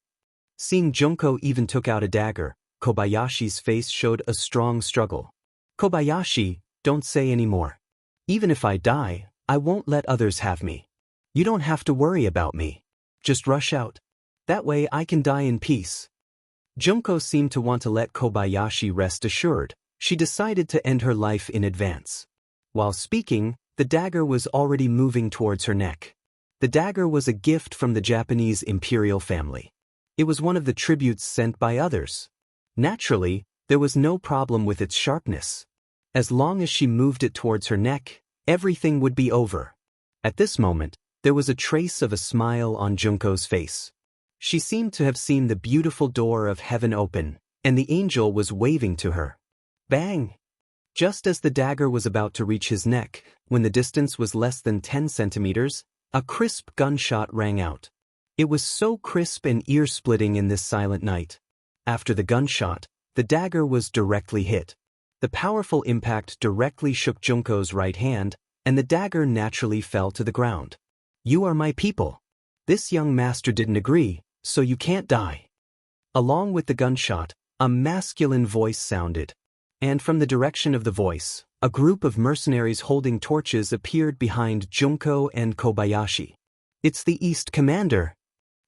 Seeing Junko even took out a dagger, Kobayashi's face showed a strong struggle. Kobayashi, don't say any more. Even if I die, I won't let others have me. You don't have to worry about me. Just rush out. That way I can die in peace. Junko seemed to want to let Kobayashi rest assured. She decided to end her life in advance. While speaking, the dagger was already moving towards her neck. The dagger was a gift from the Japanese imperial family. It was one of the tributes sent by others. Naturally, there was no problem with its sharpness. As long as she moved it towards her neck, everything would be over. At this moment, there was a trace of a smile on Junko's face. She seemed to have seen the beautiful door of heaven open, and the angel was waving to her. Bang! Just as the dagger was about to reach his neck, when the distance was less than 10 centimeters, a crisp gunshot rang out. It was so crisp and ear-splitting in this silent night. After the gunshot, the dagger was directly hit. The powerful impact directly shook Junko's right hand, and the dagger naturally fell to the ground. You are my people. This young master didn't agree, so you can't die. Along with the gunshot, a masculine voice sounded. And from the direction of the voice, a group of mercenaries holding torches appeared behind Junko and Kobayashi. It's the East Commander.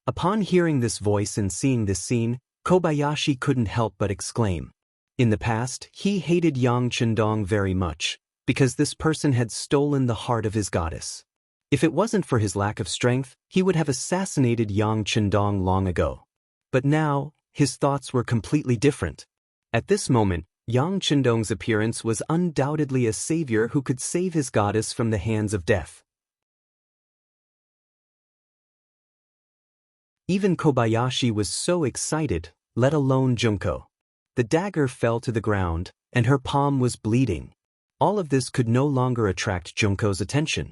Upon hearing this voice and seeing this scene, Kobayashi couldn't help but exclaim. In the past, he hated Yang Chendong very much, because this person had stolen the heart of his goddess. If it wasn't for his lack of strength, he would have assassinated Yang Chendong long ago. But now, his thoughts were completely different. At this moment, Yang Chendong's appearance was undoubtedly a savior who could save his goddess from the hands of death. Even Kobayashi was so excited, let alone Junko. The dagger fell to the ground, and her palm was bleeding. All of this could no longer attract Junko's attention.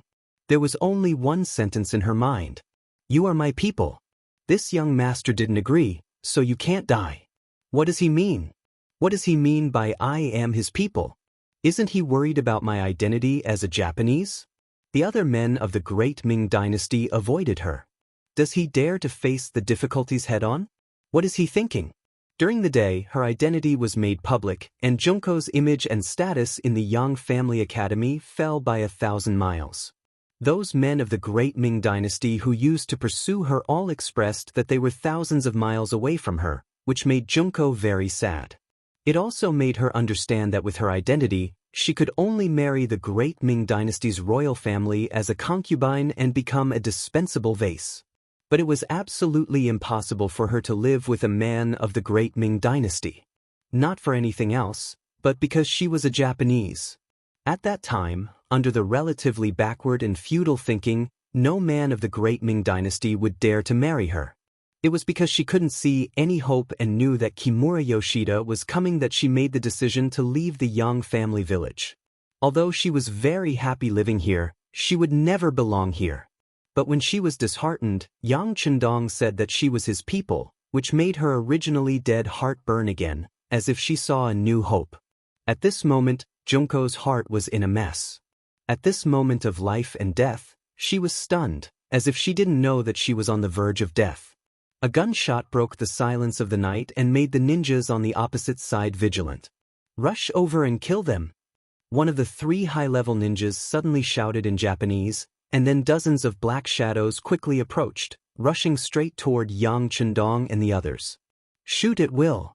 There was only one sentence in her mind. You are my people. This young master didn't agree, so you can't die. What does he mean? What does he mean by I am his people? Isn't he worried about my identity as a Japanese? The other men of the great Ming dynasty avoided her. Does he dare to face the difficulties head-on? What is he thinking? During the day, her identity was made public, and Junko's image and status in the Yang family academy fell by 1,000 miles. Those men of the great Ming dynasty who used to pursue her all expressed that they were thousands of miles away from her, which made Junko very sad. It also made her understand that with her identity, she could only marry the great Ming dynasty's royal family as a concubine and become a dispensable vase. But it was absolutely impossible for her to live with a man of the great Ming dynasty. Not for anything else, but because she was a Japanese. At that time, under the relatively backward and feudal thinking, no man of the great Ming dynasty would dare to marry her. It was because she couldn't see any hope and knew that Kimura Yoshida was coming that she made the decision to leave the Yang family village. Although she was very happy living here, she would never belong here. But when she was disheartened, Yang Chendong said that she was his people, which made her originally dead heart burn again, as if she saw a new hope. At this moment, Junko's heart was in a mess. At this moment of life and death, she was stunned, as if she didn't know that she was on the verge of death. A gunshot broke the silence of the night and made the ninjas on the opposite side vigilant. Rush over and kill them. One of the 3 high-level ninjas suddenly shouted in Japanese, and then dozens of black shadows quickly approached, rushing straight toward Yang Chendong and the others. Shoot at will.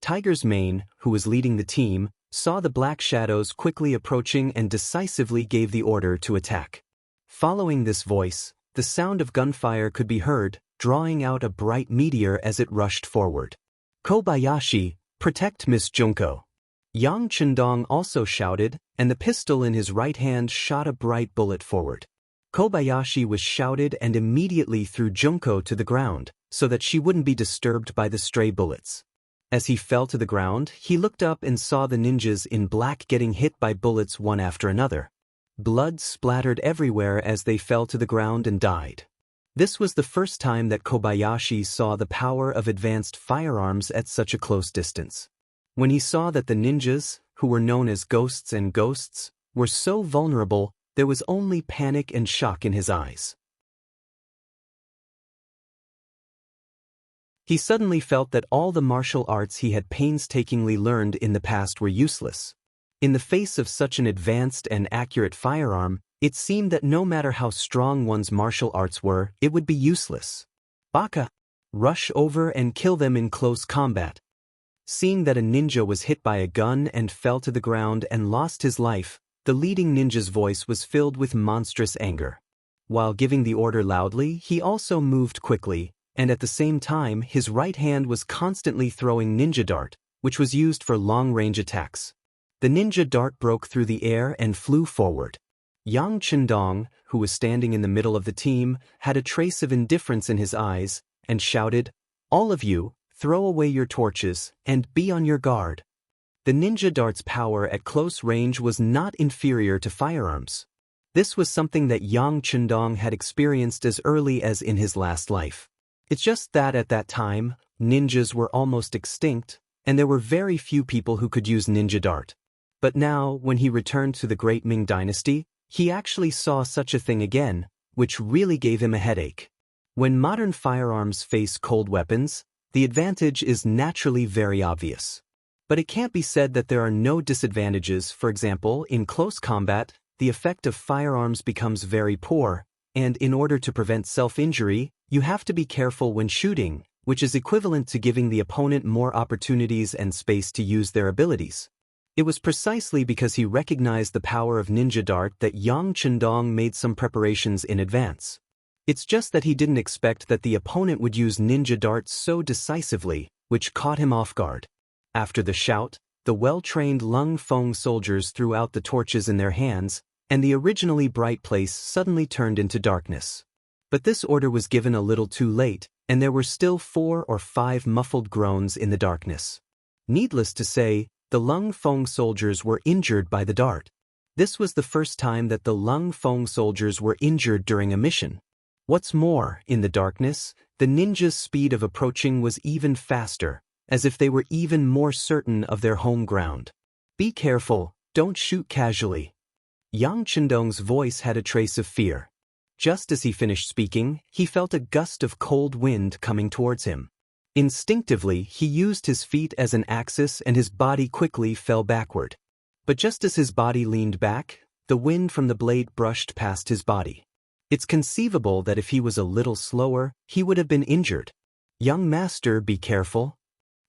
Tiger's Mane, who was leading the team, saw the black shadows quickly approaching and decisively gave the order to attack. Following this voice, the sound of gunfire could be heard, drawing out a bright meteor as it rushed forward. Kobayashi, protect Miss Junko. Yang Chendong also shouted, and the pistol in his right hand shot a bright bullet forward. Kobayashi was shouted and immediately threw Junko to the ground, so that she wouldn't be disturbed by the stray bullets. As he fell to the ground, he looked up and saw the ninjas in black getting hit by bullets one after another. Blood splattered everywhere as they fell to the ground and died. This was the first time that Kobayashi saw the power of advanced firearms at such a close distance. When he saw that the ninjas, who were known as ghosts and ghosts, were so vulnerable, there was only panic and shock in his eyes. He suddenly felt that all the martial arts he had painstakingly learned in the past were useless. In the face of such an advanced and accurate firearm, it seemed that no matter how strong one's martial arts were, it would be useless. Baka! Rush over and kill them in close combat. Seeing that a ninja was hit by a gun and fell to the ground and lost his life, the leading ninja's voice was filled with monstrous anger. While giving the order loudly, he also moved quickly, and at the same time his right hand was constantly throwing ninja dart, which was used for long-range attacks. The ninja dart broke through the air and flew forward. Yang Chendong, who was standing in the middle of the team, had a trace of indifference in his eyes, and shouted, "All of you, throw away your torches, and be on your guard." The ninja dart's power at close range was not inferior to firearms. This was something that Yang Chendong had experienced as early as in his last life. It's just that at that time, ninjas were almost extinct, and there were very few people who could use ninja dart. But now, when he returned to the Great Ming Dynasty, he actually saw such a thing again, which really gave him a headache. When modern firearms face cold weapons, the advantage is naturally very obvious. But it can't be said that there are no disadvantages. For example, in close combat, the effect of firearms becomes very poor, and in order to prevent self-injury, you have to be careful when shooting, which is equivalent to giving the opponent more opportunities and space to use their abilities. It was precisely because he recognized the power of ninja dart that Yang Chendong made some preparations in advance. It's just that he didn't expect that the opponent would use ninja darts so decisively, which caught him off guard. After the shout, the well-trained Lung Feng soldiers threw out the torches in their hands, and the originally bright place suddenly turned into darkness. But this order was given a little too late, and there were still 4 or 5 muffled groans in the darkness. Needless to say, the Lung Feng soldiers were injured by the dart. This was the first time that the Lung Feng soldiers were injured during a mission. What's more, in the darkness, the ninjas' speed of approaching was even faster, as if they were even more certain of their home ground. "Be careful, don't shoot casually." Yang Chendong's voice had a trace of fear. Just as he finished speaking, he felt a gust of cold wind coming towards him. Instinctively, he used his feet as an axis and his body quickly fell backward. But just as his body leaned back, the wind from the blade brushed past his body. It's conceivable that if he was a little slower, he would have been injured. "Young master, be careful."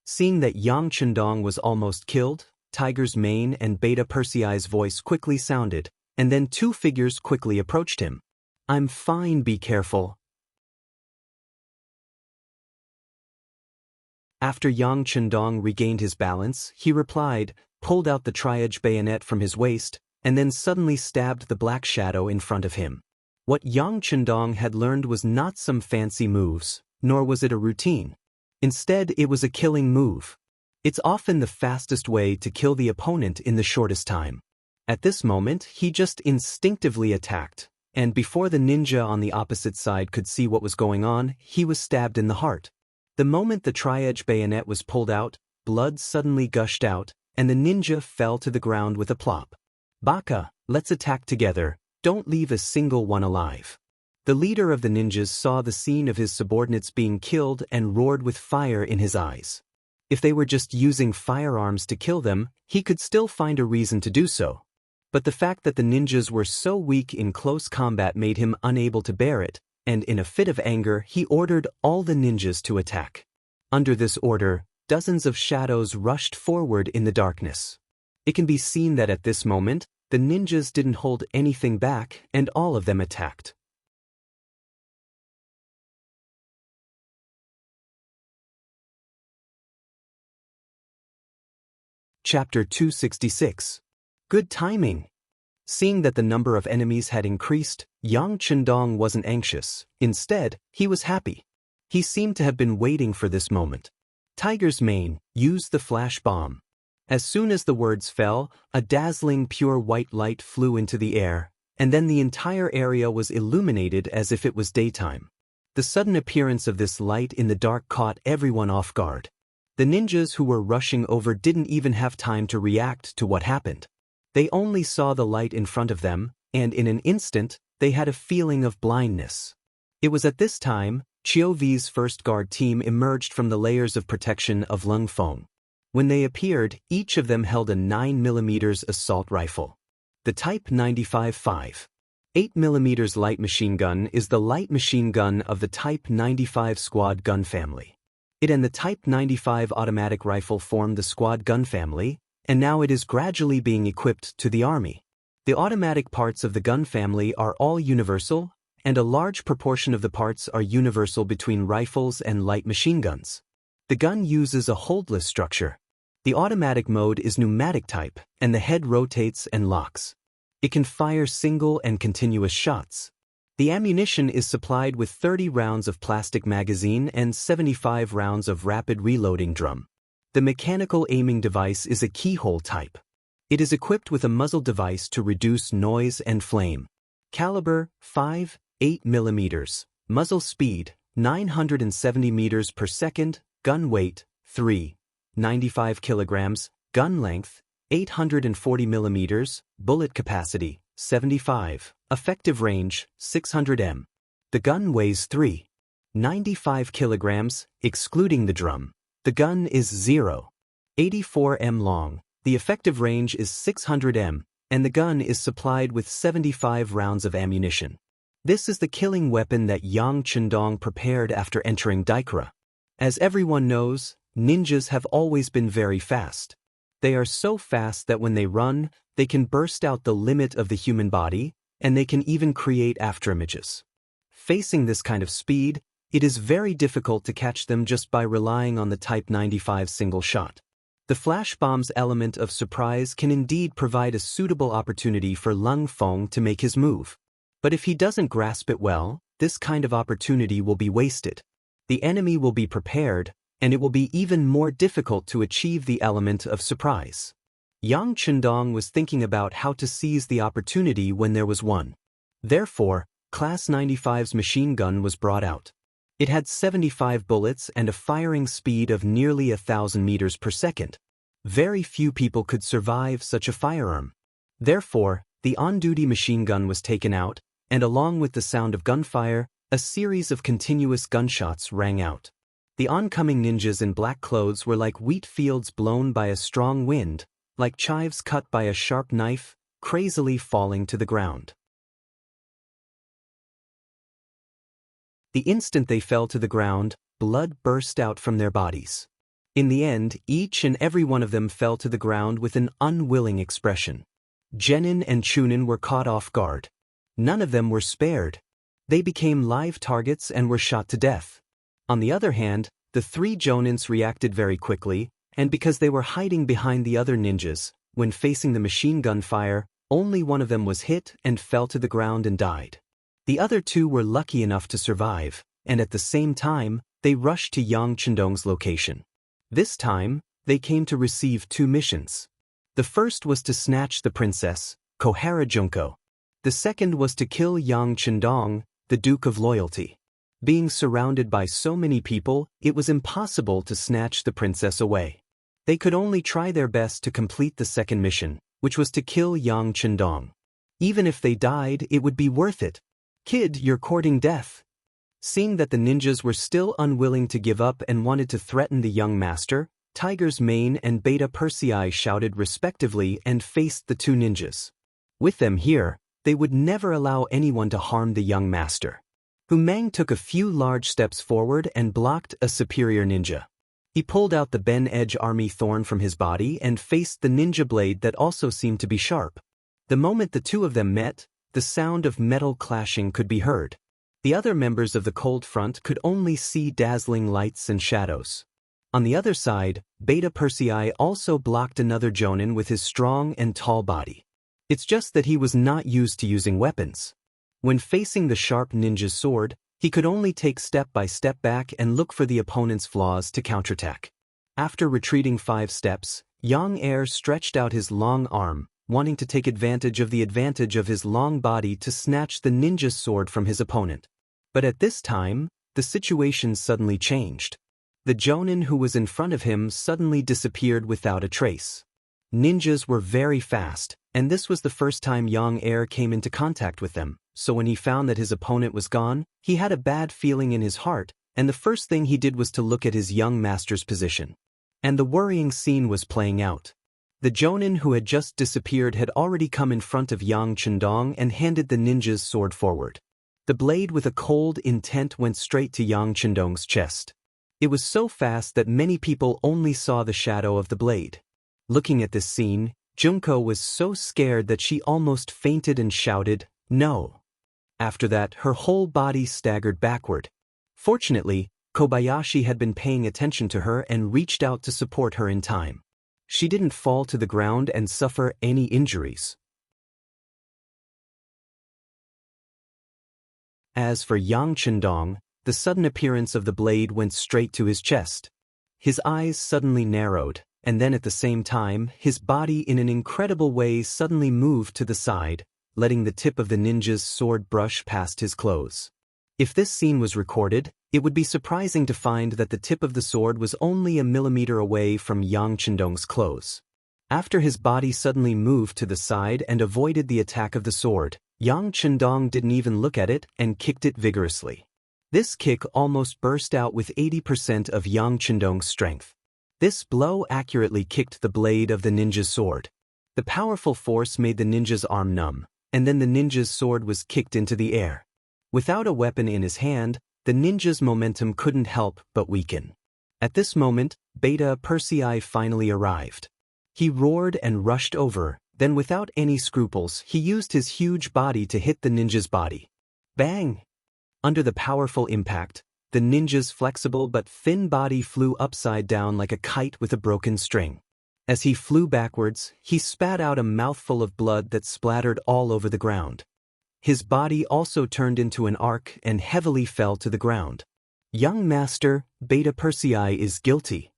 Seeing that Yang Chendong was almost killed, Tiger's Mane and Beta Persei's voice quickly sounded, and then 2 figures quickly approached him. "I'm fine, be careful." After Yang Chendong regained his balance, he replied, pulled out the triage bayonet from his waist, and then suddenly stabbed the black shadow in front of him. What Yang Chendong had learned was not some fancy moves, nor was it a routine. Instead, it was a killing move. It's often the fastest way to kill the opponent in the shortest time. At this moment, he just instinctively attacked, and before the ninja on the opposite side could see what was going on, he was stabbed in the heart. The moment the triage bayonet was pulled out, blood suddenly gushed out, and the ninja fell to the ground with a plop. "Baka, let's attack together, don't leave a single one alive." The leader of the ninjas saw the scene of his subordinates being killed and roared with fire in his eyes. If they were just using firearms to kill them, he could still find a reason to do so. But the fact that the ninjas were so weak in close combat made him unable to bear it, and in a fit of anger he ordered all the ninjas to attack. Under this order, dozens of shadows rushed forward in the darkness. It can be seen that at this moment, the ninjas didn't hold anything back, and all of them attacked. Chapter 266. Good timing. Seeing that the number of enemies had increased, Yang Chendong wasn't anxious. Instead, he was happy. He seemed to have been waiting for this moment. Tiger's Mane, use the flash bomb. As soon as the words fell, a dazzling pure white light flew into the air, and then the entire area was illuminated as if it was daytime. The sudden appearance of this light in the dark caught everyone off guard. The ninjas who were rushing over didn't even have time to react to what happened. They only saw the light in front of them, and in an instant, they had a feeling of blindness. It was at this time, V's first guard team emerged from the layers of protection of Lung Feng. When they appeared, each of them held a 9mm assault rifle. The Type 95-5. 8mm light machine gun is the light machine gun of the Type 95 squad gun family. It and the Type 95 automatic rifle form the squad gun family, and now it is gradually being equipped to the army. The automatic parts of the gun family are all universal, and a large proportion of the parts are universal between rifles and light machine guns. The gun uses a holdless structure. The automatic mode is pneumatic type, and the head rotates and locks. It can fire single and continuous shots. The ammunition is supplied with 30 rounds of plastic magazine and 75 rounds of rapid reloading drum. The mechanical aiming device is a keyhole type. It is equipped with a muzzle device to reduce noise and flame. Caliber 5.8mm. Muzzle speed 970 meters per second. Gun weight 3.95 kilograms. Gun length 840 millimeters. Bullet capacity 75. Effective range 600 m. The gun weighs 3.95 kilograms, excluding the drum. The gun is 0.84 m long. The effective range is 600 m, and the gun is supplied with 75 rounds of ammunition. This is the killing weapon that Yang Chendong prepared after entering Daikra. As everyone knows, ninjas have always been very fast. They are so fast that when they run, they can burst out the limit of the human body, and they can even create afterimages. Facing this kind of speed, it is very difficult to catch them just by relying on the Type 95 single shot. The flash bomb's element of surprise can indeed provide a suitable opportunity for Lung Feng to make his move. But if he doesn't grasp it well, this kind of opportunity will be wasted. The enemy will be prepared, and it will be even more difficult to achieve the element of surprise. Yang Chendong was thinking about how to seize the opportunity when there was one. Therefore, Class 95's machine gun was brought out. It had 75 bullets and a firing speed of nearly 1,000 meters per second. Very few people could survive such a firearm. Therefore, the on-duty machine gun was taken out, and along with the sound of gunfire, a series of continuous gunshots rang out. The oncoming ninjas in black clothes were like wheat fields blown by a strong wind, like chives cut by a sharp knife, crazily falling to the ground. The instant they fell to the ground, blood burst out from their bodies. In the end, each and every one of them fell to the ground with an unwilling expression. Genin and Chunin were caught off guard. None of them were spared. They became live targets and were shot to death. On the other hand, the three Jonins reacted very quickly, and because they were hiding behind the other ninjas, when facing the machine gun fire, only one of them was hit and fell to the ground and died. The other two were lucky enough to survive, and at the same time, they rushed to Yang Chendong's location. This time, they came to receive two missions. The first was to snatch the princess, Kohara Junko. The second was to kill Yang Chendong, the Duke of Loyalty. Being surrounded by so many people, it was impossible to snatch the princess away. They could only try their best to complete the second mission, which was to kill Yang Chendong. Even if they died, it would be worth it. Kid, you're courting death. Seeing that the ninjas were still unwilling to give up and wanted to threaten the young master, Tiger's Mane and Beta Persei shouted respectively and faced the two ninjas. With them here, they would never allow anyone to harm the young master. Humang took a few large steps forward and blocked a superior ninja. He pulled out the Ben Edge Army Thorn from his body and faced the ninja blade that also seemed to be sharp. The moment the two of them met, the sound of metal clashing could be heard. The other members of the Cold Front could only see dazzling lights and shadows. On the other side, Beta Persei also blocked another Jonin with his strong and tall body. It's just that he was not used to using weapons. When facing the sharp ninja's sword, he could only take step by step back and look for the opponent's flaws to counterattack. After retreating 5 steps, Yang Er stretched out his long arm, wanting to take advantage of his long body to snatch the ninja's sword from his opponent. But at this time, the situation suddenly changed. The Jonin who was in front of him suddenly disappeared without a trace. Ninjas were very fast, and this was the first time Yang Er came into contact with them, so when he found that his opponent was gone, he had a bad feeling in his heart, and the first thing he did was to look at his young master's position. And the worrying scene was playing out. The Jonin who had just disappeared had already come in front of Yang Chendong and handed the ninja's sword forward. The blade with a cold intent went straight to Yang Chendong's chest. It was so fast that many people only saw the shadow of the blade. Looking at this scene, Junko was so scared that she almost fainted and shouted, "No!" After that, her whole body staggered backward. Fortunately, Kobayashi had been paying attention to her and reached out to support her in time. She didn't fall to the ground and suffer any injuries. As for Yang Chendong, the sudden appearance of the blade went straight to his chest. His eyes suddenly narrowed, and then at the same time, his body in an incredible way suddenly moved to the side, letting the tip of the ninja's sword brush past his clothes. If this scene was recorded, it would be surprising to find that the tip of the sword was only a millimeter away from Yang Chendong's clothes. After his body suddenly moved to the side and avoided the attack of the sword, Yang Chendong didn't even look at it and kicked it vigorously. This kick almost burst out with 80% of Yang Chendong's strength. This blow accurately kicked the blade of the ninja's sword. The powerful force made the ninja's arm numb, and then the ninja's sword was kicked into the air. Without a weapon in his hand, the ninja's momentum couldn't help but weaken. At this moment, Beta Persei finally arrived. He roared and rushed over, then without any scruples, he used his huge body to hit the ninja's body. Bang! Under the powerful impact, the ninja's flexible but thin body flew upside down like a kite with a broken string. As he flew backwards, he spat out a mouthful of blood that splattered all over the ground. His body also turned into an arc and heavily fell to the ground. Young Master, Beta Persei is guilty.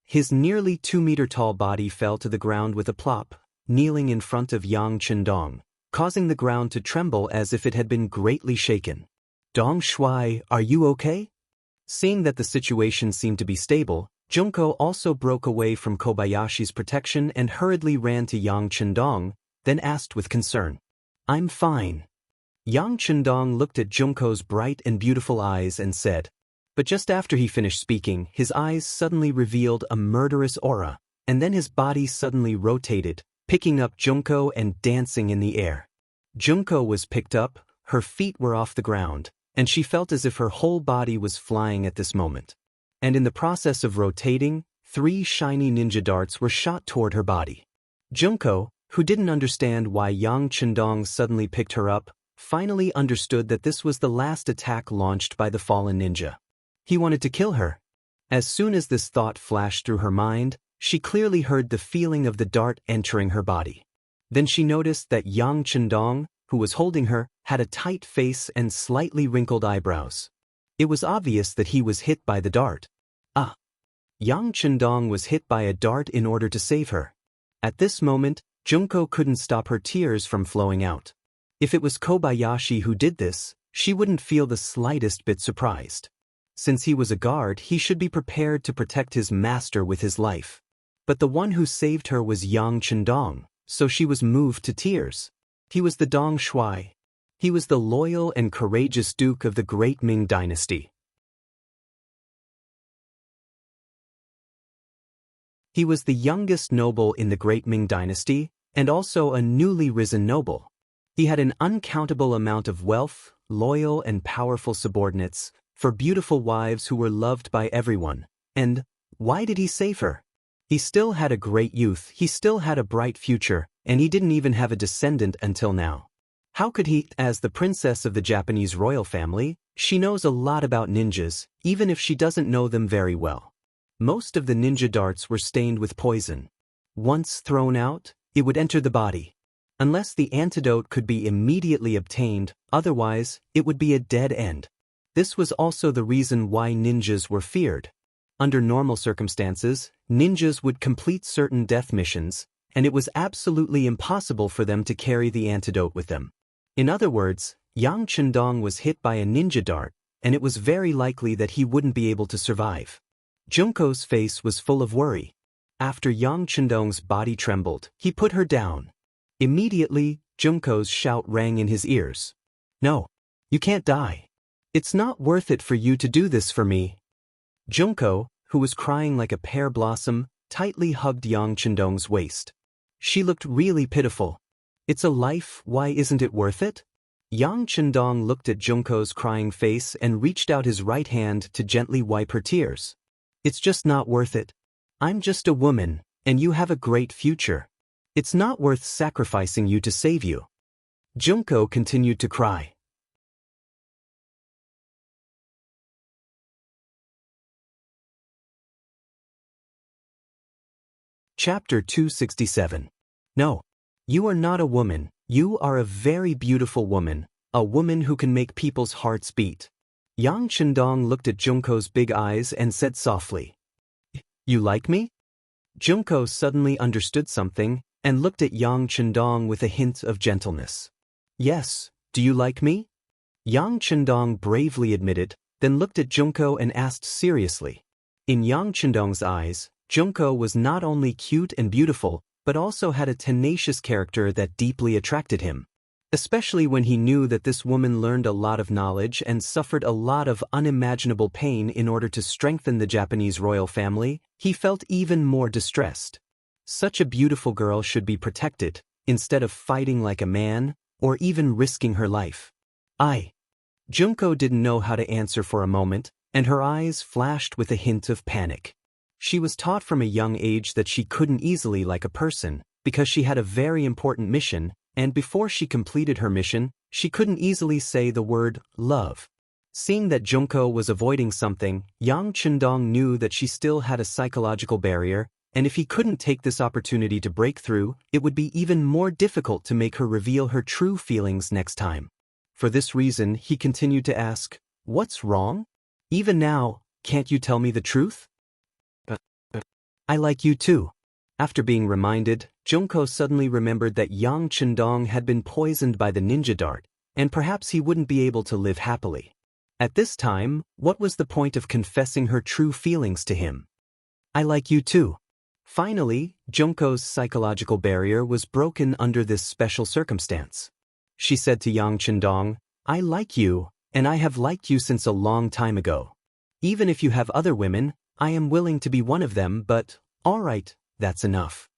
His nearly 2-meter-tall body fell to the ground with a plop, kneeling in front of Yang Chendong, causing the ground to tremble as if it had been greatly shaken. "Dong Shuai, are you okay?" Seeing that the situation seemed to be stable, Junko also broke away from Kobayashi's protection and hurriedly ran to Yang Chendong, then asked with concern, "I'm fine." Yang Chendong looked at Junko's bright and beautiful eyes and said, but just after he finished speaking, his eyes suddenly revealed a murderous aura, and then his body suddenly rotated, picking up Junko and dancing in the air. Junko was picked up, her feet were off the ground, and she felt as if her whole body was flying at this moment. And in the process of rotating, 3 shiny ninja darts were shot toward her body. Junko, who didn't understand why Yang Chendong suddenly picked her up, finally understood that this was the last attack launched by the fallen ninja. He wanted to kill her. As soon as this thought flashed through her mind, she clearly heard the feeling of the dart entering her body. Then she noticed that Yang Chendong, who was holding her, had a tight face and slightly wrinkled eyebrows. It was obvious that he was hit by the dart. Yang Chendong was hit by a dart in order to save her. At this moment, Junko couldn't stop her tears from flowing out. If it was Kobayashi who did this, she wouldn't feel the slightest bit surprised. Since he was a guard, he should be prepared to protect his master with his life. But the one who saved her was Yang Chendong, so she was moved to tears. He was the Dong Shuai. He was the loyal and courageous duke of the Great Ming Dynasty. He was the youngest noble in the Great Ming Dynasty, and also a newly risen noble. He had an uncountable amount of wealth, loyal and powerful subordinates, for beautiful wives who were loved by everyone. And why did he save her? He still had a great youth, he still had a bright future, and he didn't even have a descendant until now. How could he? As the princess of the Japanese royal family, she knows a lot about ninjas, even if she doesn't know them very well. Most of the ninja darts were stained with poison. Once thrown out, it would enter the body. Unless the antidote could be immediately obtained, otherwise, it would be a dead end. This was also the reason why ninjas were feared. Under normal circumstances, ninjas would complete certain death missions, and it was absolutely impossible for them to carry the antidote with them. In other words, Yang Chendong was hit by a ninja dart, and it was very likely that he wouldn't be able to survive. Junko's face was full of worry. After Yang Chendong's body trembled, he put her down. Immediately, Junko's shout rang in his ears. No. You can't die. It's not worth it for you to do this for me. Junko, who was crying like a pear blossom, tightly hugged Yang Chendong's waist. She looked really pitiful. It's a life, why isn't it worth it? Yang Chendong looked at Junko's crying face and reached out his right hand to gently wipe her tears. It's just not worth it. I'm just a woman, and you have a great future. It's not worth sacrificing you to save you. Junko continued to cry. Chapter 267. No. You are not a woman, you are a very beautiful woman, a woman who can make people's hearts beat. Yang Chendong looked at Junko's big eyes and said softly, You like me? Junko suddenly understood something and looked at Yang Chendong with a hint of gentleness. Yes, do you like me? Yang Chendong bravely admitted, then looked at Junko and asked seriously. In Yang Chendong's eyes, Junko was not only cute and beautiful, but also had a tenacious character that deeply attracted him. Especially when he knew that this woman learned a lot of knowledge and suffered a lot of unimaginable pain in order to strengthen the Japanese royal family, he felt even more distressed. Such a beautiful girl should be protected, instead of fighting like a man, or even risking her life. Junko didn't know how to answer for a moment, and her eyes flashed with a hint of panic. She was taught from a young age that she couldn't easily like a person, because she had a very important mission, and before she completed her mission, she couldn't easily say the word love. Seeing that Junko was avoiding something, Yang Chendong knew that she still had a psychological barrier, and if he couldn't take this opportunity to break through, it would be even more difficult to make her reveal her true feelings next time. For this reason, he continued to ask, What's wrong? Even now, can't you tell me the truth? I like you too. After being reminded, Junko suddenly remembered that Yang Chendong had been poisoned by the ninja dart, and perhaps he wouldn't be able to live happily. At this time, what was the point of confessing her true feelings to him? I like you too. Finally, Junko's psychological barrier was broken under this special circumstance. She said to Yang Chendong, I like you, and I have liked you since a long time ago. Even if you have other women, I am willing to be one of them, but, all right, that's enough.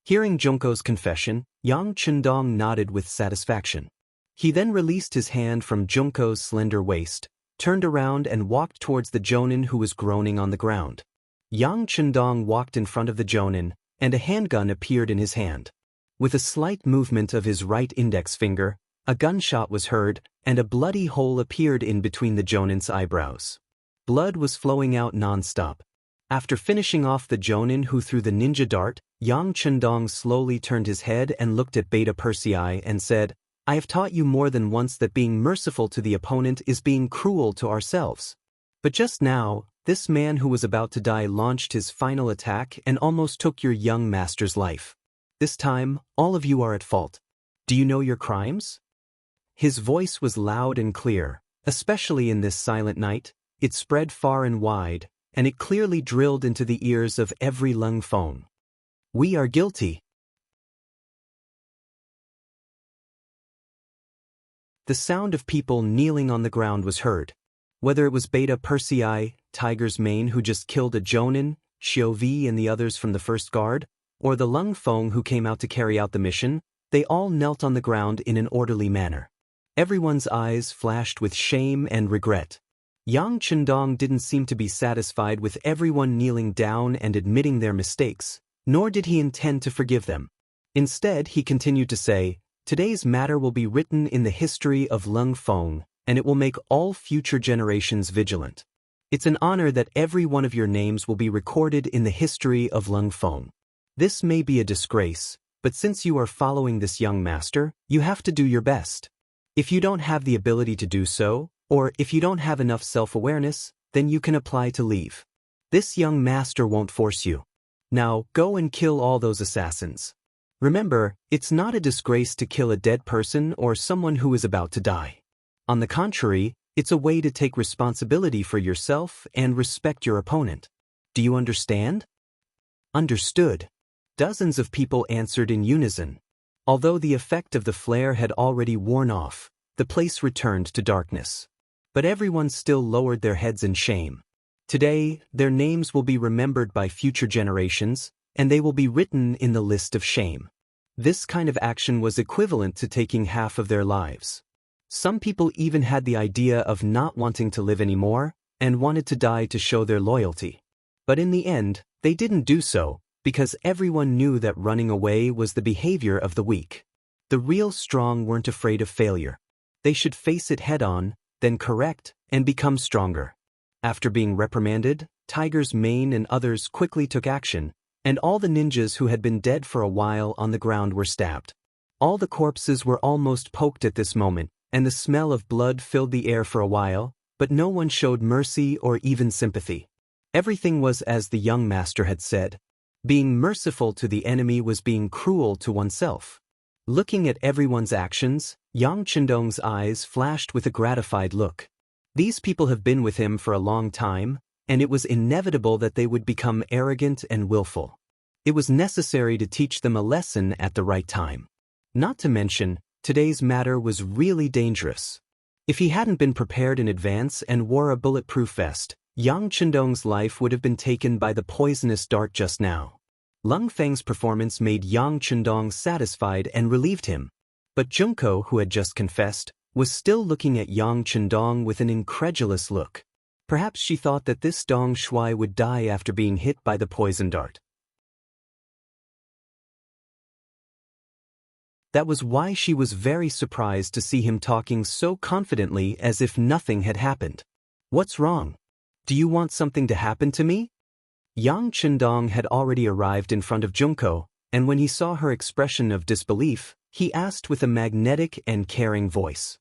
Hearing Junko's confession, Yang Chendong nodded with satisfaction. He then released his hand from Junko's slender waist, turned around and walked towards the jonin who was groaning on the ground. Yang Chendong walked in front of the jonin, and a handgun appeared in his hand. With a slight movement of his right index finger, a gunshot was heard, and a bloody hole appeared in between the jonin's eyebrows. Blood was flowing out non-stop. After finishing off the jonin who threw the ninja dart, Yang Chendong slowly turned his head and looked at Beta Persei and said, I have taught you more than once that being merciful to the opponent is being cruel to ourselves. But just now, this man who was about to die launched his final attack and almost took your young master's life. This time, all of you are at fault. Do you know your crimes? His voice was loud and clear, especially in this silent night. It spread far and wide, and it clearly drilled into the ears of every Lung Feng. We are guilty. The sound of people kneeling on the ground was heard. Whether it was Beta Persei, Tiger's Mane who just killed a jonin, Xiao Vi and the others from the first guard, or the Lung Feng who came out to carry out the mission, they all knelt on the ground in an orderly manner. Everyone's eyes flashed with shame and regret. Yang Chendong didn't seem to be satisfied with everyone kneeling down and admitting their mistakes, nor did he intend to forgive them. Instead, he continued to say, Today's matter will be written in the history of Lung Feng, and it will make all future generations vigilant. It's an honor that every one of your names will be recorded in the history of Lung Feng. This may be a disgrace, but since you are following this young master, you have to do your best. If you don't have the ability to do so, or if you don't have enough self-awareness, then you can apply to leave. This young master won't force you. Now, go and kill all those assassins. Remember, it's not a disgrace to kill a dead person or someone who is about to die. On the contrary, it's a way to take responsibility for yourself and respect your opponent. Do you understand? Understood. Dozens of people answered in unison. Although the effect of the flare had already worn off, the place returned to darkness. But everyone still lowered their heads in shame. Today, their names will be remembered by future generations, and they will be written in the list of shame. This kind of action was equivalent to taking half of their lives. Some people even had the idea of not wanting to live anymore, and wanted to die to show their loyalty. But in the end, they didn't do so, because everyone knew that running away was the behavior of the weak. The real strong weren't afraid of failure. They should face it head-on, then correct, and become stronger. After being reprimanded, Tiger's mane and others quickly took action, and all the ninjas who had been dead for a while on the ground were stabbed. All the corpses were almost poked at this moment, and the smell of blood filled the air for a while, but no one showed mercy or even sympathy. Everything was as the young master had said. Being merciful to the enemy was being cruel to oneself. Looking at everyone's actions, Yang Chendong's eyes flashed with a gratified look. These people have been with him for a long time, and it was inevitable that they would become arrogant and willful. It was necessary to teach them a lesson at the right time. Not to mention, today's matter was really dangerous. If he hadn't been prepared in advance and wore a bulletproof vest, Yang Chendong's life would have been taken by the poisonous dart just now. Lung Feng's performance made Yang Chendong satisfied and relieved him. But Junko, who had just confessed, was still looking at Yang Chendong with an incredulous look. Perhaps she thought that this Dong Shuai would die after being hit by the poison dart. That was why she was very surprised to see him talking so confidently as if nothing had happened. What's wrong? Do you want something to happen to me? Yang Chendong had already arrived in front of Junko, and when he saw her expression of disbelief, he asked with a magnetic and caring voice.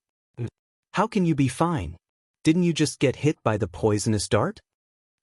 How can you be fine? Didn't you just get hit by the poisonous dart?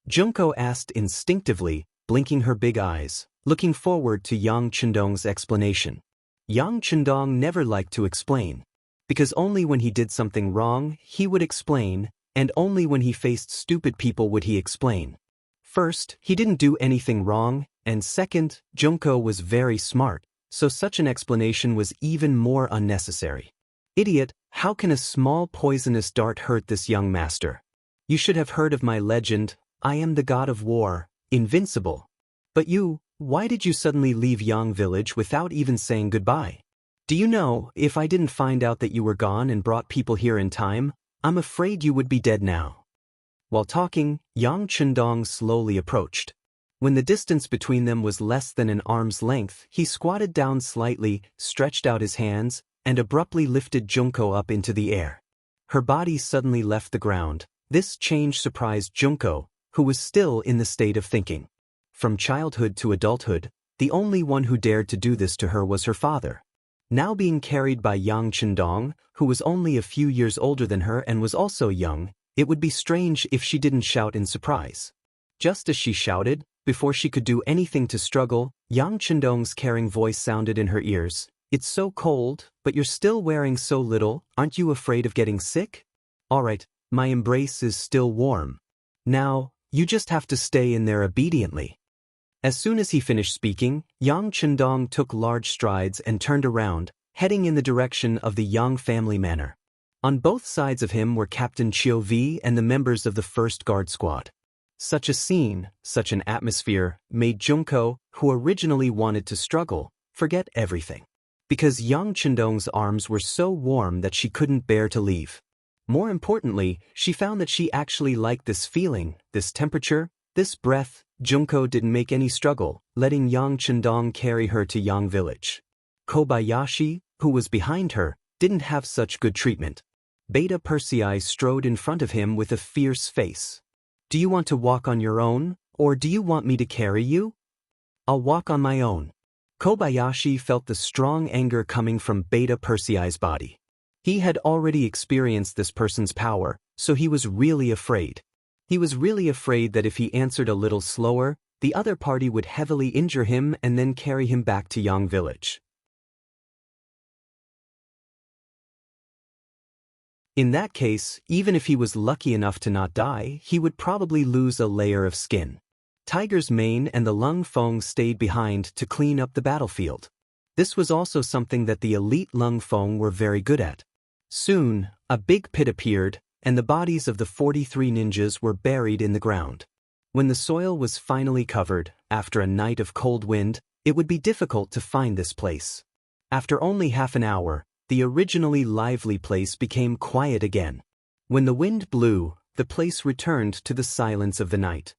Junko asked instinctively, blinking her big eyes, looking forward to Yang Chendong's explanation. Yang Chendong never liked to explain, because only when he did something wrong, he would explain, and only when he faced stupid people would he explain. First, he didn't do anything wrong, and second, Junko was very smart, so such an explanation was even more unnecessary. Idiot, how can a small poisonous dart hurt this young master? You should have heard of my legend, I am the god of war, invincible. But you, why did you suddenly leave Yang village without even saying goodbye? Do you know, if I didn't find out that you were gone and brought people here in time, I'm afraid you would be dead now. While talking, Yang Chendong slowly approached. When the distance between them was less than an arm's length, he squatted down slightly, stretched out his hands, and abruptly lifted Junko up into the air. Her body suddenly left the ground. This change surprised Junko, who was still in the state of thinking. From childhood to adulthood, the only one who dared to do this to her was her father. Now being carried by Yang Chendong, who was only a few years older than her and was also young, it would be strange if she didn't shout in surprise. Just as she shouted, before she could do anything to struggle, Yang Chendong's caring voice sounded in her ears. It's so cold, but you're still wearing so little, aren't you afraid of getting sick? Alright, my embrace is still warm. Now, you just have to stay in there obediently. As soon as he finished speaking, Yang Chendong took large strides and turned around, heading in the direction of the Yang family manor. On both sides of him were Captain Chiu Vi and the members of the 1st Guard Squad. Such a scene, such an atmosphere, made Junko, who originally wanted to struggle, forget everything. Because Yang Chendong's arms were so warm that she couldn't bear to leave. More importantly, she found that she actually liked this feeling, this temperature, this breath. Junko didn't make any struggle, letting Yang Chendong carry her to Yang village. Kobayashi, who was behind her, didn't have such good treatment. Beta Persei strode in front of him with a fierce face. Do you want to walk on your own, or do you want me to carry you? I'll walk on my own. Kobayashi felt the strong anger coming from Beta Persei's body. He had already experienced this person's power, so he was really afraid. He was really afraid that if he answered a little slower, the other party would heavily injure him and then carry him back to Yang village. In that case, even if he was lucky enough to not die, he would probably lose a layer of skin. Tiger's mane and the Lung Feng stayed behind to clean up the battlefield. This was also something that the elite Lung Feng were very good at. Soon, a big pit appeared, and the bodies of the 43 ninjas were buried in the ground. When the soil was finally covered, after a night of cold wind, it would be difficult to find this place. After only half an hour, the originally lively place became quiet again. When the wind blew, the place returned to the silence of the night.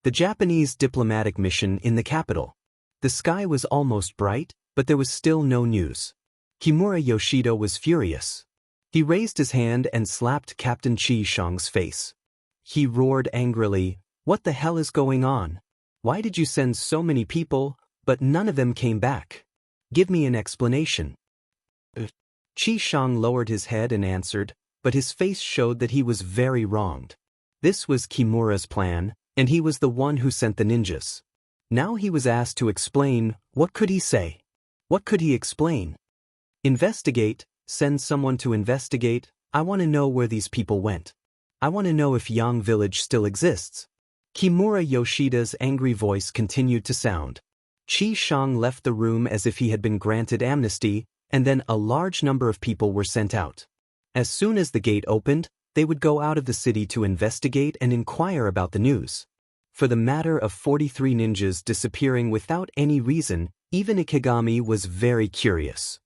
The Japanese diplomatic mission in the capital. The sky was almost bright, but there was still no news. Kimura Yoshida was furious. He raised his hand and slapped Captain Qi Shang's face. He roared angrily, "What the hell is going on? Why did you send so many people, but none of them came back? Give me an explanation." Qi Shang lowered his head and answered, but his face showed that he was very wronged. This was Kimura's plan, and he was the one who sent the ninjas. Now he was asked to explain. What could he say? What could he explain? Investigate, send someone to investigate. I want to know where these people went. I want to know if Yang Village still exists. Kimura Yoshida's angry voice continued to sound. Qi Shang left the room as if he had been granted amnesty, and then a large number of people were sent out. As soon as the gate opened, they would go out of the city to investigate and inquire about the news. For the matter of 43 ninjas disappearing without any reason, even Ikegami was very curious.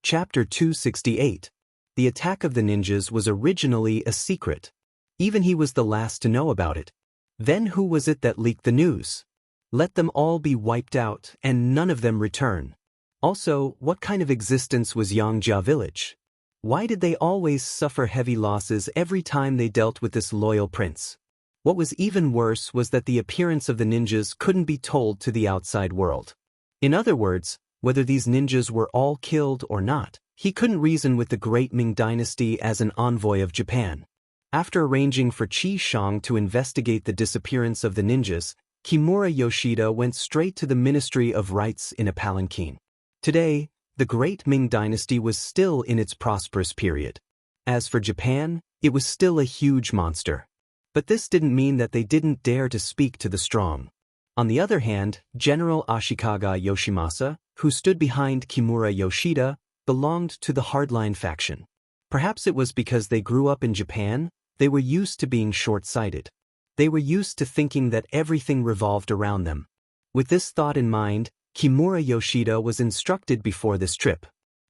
Chapter 268. The attack of the ninjas was originally a secret. Even he was the last to know about it. Then who was it that leaked the news? Let them all be wiped out and none of them return. Also, what kind of existence was Yangjia Village? Why did they always suffer heavy losses every time they dealt with this loyal prince? What was even worse was that the appearance of the ninjas couldn't be told to the outside world. In other words, whether these ninjas were all killed or not, he couldn't reason with the great Ming dynasty as an envoy of Japan. After arranging for Qi Shang to investigate the disappearance of the ninjas, Kimura Yoshida went straight to the Ministry of Rights in a palanquin. Today, the great Ming dynasty was still in its prosperous period. As for Japan, it was still a huge monster. But this didn't mean that they didn't dare to speak to the strong. On the other hand, General Ashikaga Yoshimasa, who stood behind Kimura Yoshida, belonged to the hardline faction. Perhaps it was because they grew up in Japan, they were used to being short-sighted. They were used to thinking that everything revolved around them. With this thought in mind, Kimura Yoshida was instructed before this trip.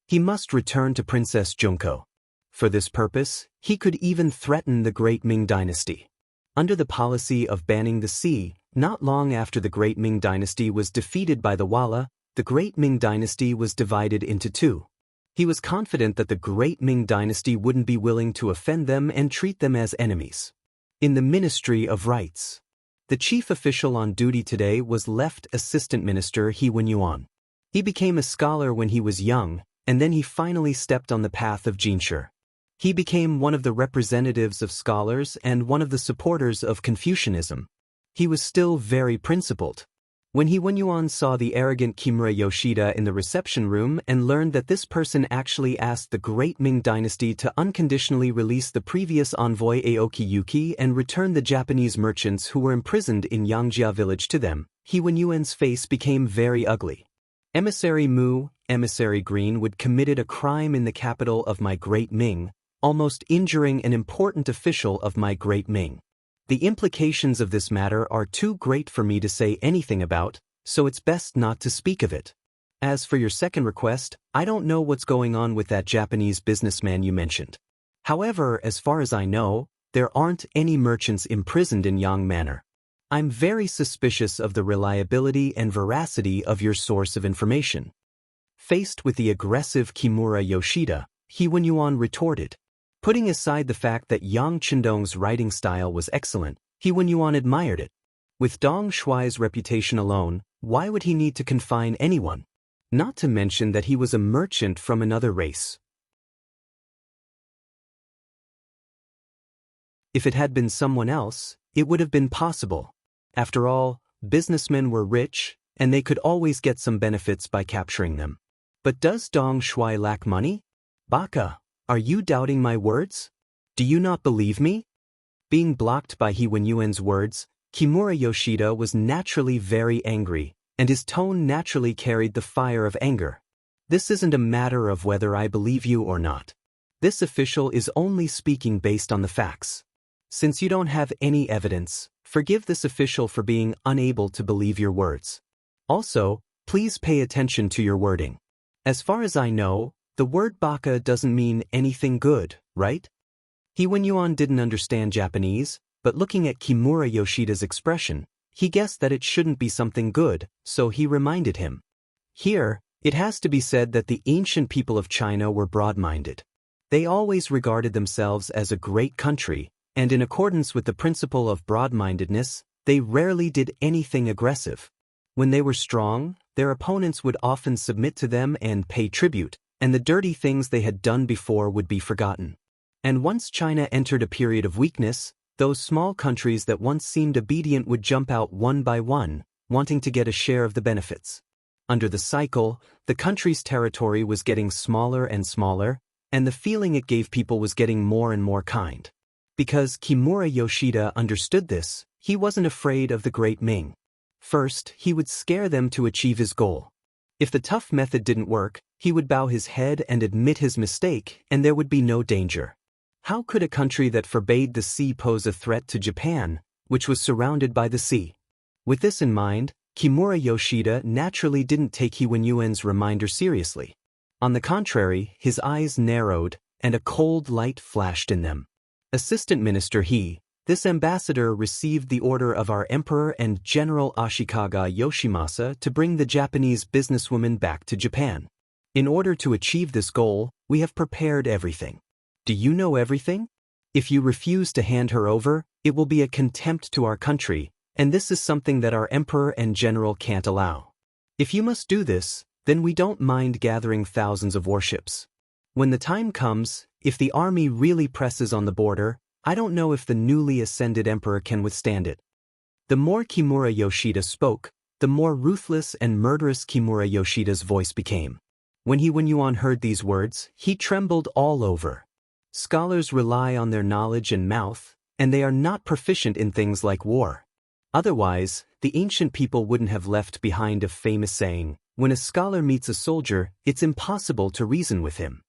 He must return to Princess Junko. For this purpose, he could even threaten the great Ming dynasty. Under the policy of banning the sea, not long after the great Ming dynasty was defeated by the Wala, the great Ming dynasty was divided into two. He was confident that the great Ming dynasty wouldn't be willing to offend them and treat them as enemies. In the Ministry of Rights, the chief official on duty today was Left Assistant Minister He Wenyuan. He became a scholar when he was young, and then he finally stepped on the path of Jinshi. He became one of the representatives of scholars and one of the supporters of Confucianism. He was still very principled. When He Wenyuan saw the arrogant Kimura Yoshida in the reception room and learned that this person actually asked the great Ming dynasty to unconditionally release the previous envoy Aoki Yuki and return the Japanese merchants who were imprisoned in Yangjia Village to them, He Wenyuan's face became very ugly. Emissary Mu, Emissary Green would committed a crime in the capital of my great Ming, almost injuring an important official of my great Ming. The implications of this matter are too great for me to say anything about, so it's best not to speak of it. As for your second request, I don't know what's going on with that Japanese businessman you mentioned. However, as far as I know, there aren't any merchants imprisoned in Yang Manor. I'm very suspicious of the reliability and veracity of your source of information. Faced with the aggressive Kimura Yoshida, He Wenyuan retorted. Putting aside the fact that Yang Chendong's writing style was excellent, He Wenyuan admired it. With Dong Shuai's reputation alone, why would he need to confine anyone? Not to mention that he was a merchant from another race. If it had been someone else, it would have been possible. After all, businessmen were rich, and they could always get some benefits by capturing them. But does Dong Shuai lack money? Baka, are you doubting my words? Do you not believe me? Being blocked by He Wenyuan's words, Kimura Yoshida was naturally very angry, and his tone naturally carried the fire of anger. This isn't a matter of whether I believe you or not. This official is only speaking based on the facts. Since you don't have any evidence, forgive this official for being unable to believe your words. Also, please pay attention to your wording. As far as I know, the word baka doesn't mean anything good, right? He Wenyuan didn't understand Japanese, but looking at Kimura Yoshida's expression, he guessed that it shouldn't be something good, so he reminded him. Here, it has to be said that the ancient people of China were broad-minded. They always regarded themselves as a great country, and in accordance with the principle of broad-mindedness, they rarely did anything aggressive. When they were strong, their opponents would often submit to them and pay tribute, and the dirty things they had done before would be forgotten. And once China entered a period of weakness, those small countries that once seemed obedient would jump out one by one, wanting to get a share of the benefits. Under the cycle, the country's territory was getting smaller and smaller, and the feeling it gave people was getting more and more kind. Because Kimura Yoshida understood this, he wasn't afraid of the Great Ming. First, he would scare them to achieve his goal. If the tough method didn't work, he would bow his head and admit his mistake, and there would be no danger. How could a country that forbade the sea pose a threat to Japan, which was surrounded by the sea? With this in mind, Kimura Yoshida naturally didn't take He Wenyuan's reminder seriously. On the contrary, his eyes narrowed, and a cold light flashed in them. Assistant Minister this ambassador received the order of our Emperor and General Ashikaga Yoshimasa to bring the Japanese businesswoman back to Japan. In order to achieve this goal, we have prepared everything. Do you know everything? If you refuse to hand her over, it will be a contempt to our country, and this is something that our Emperor and General can't allow. If you must do this, then we don't mind gathering thousands of warships. When the time comes, if the army really presses on the border, I don't know if the newly ascended emperor can withstand it. The more Kimura Yoshida spoke, the more ruthless and murderous Kimura Yoshida's voice became. When He Wenyuan heard these words, he trembled all over. Scholars rely on their knowledge and mouth, and they are not proficient in things like war. Otherwise, the ancient people wouldn't have left behind a famous saying, when a scholar meets a soldier, it's impossible to reason with him.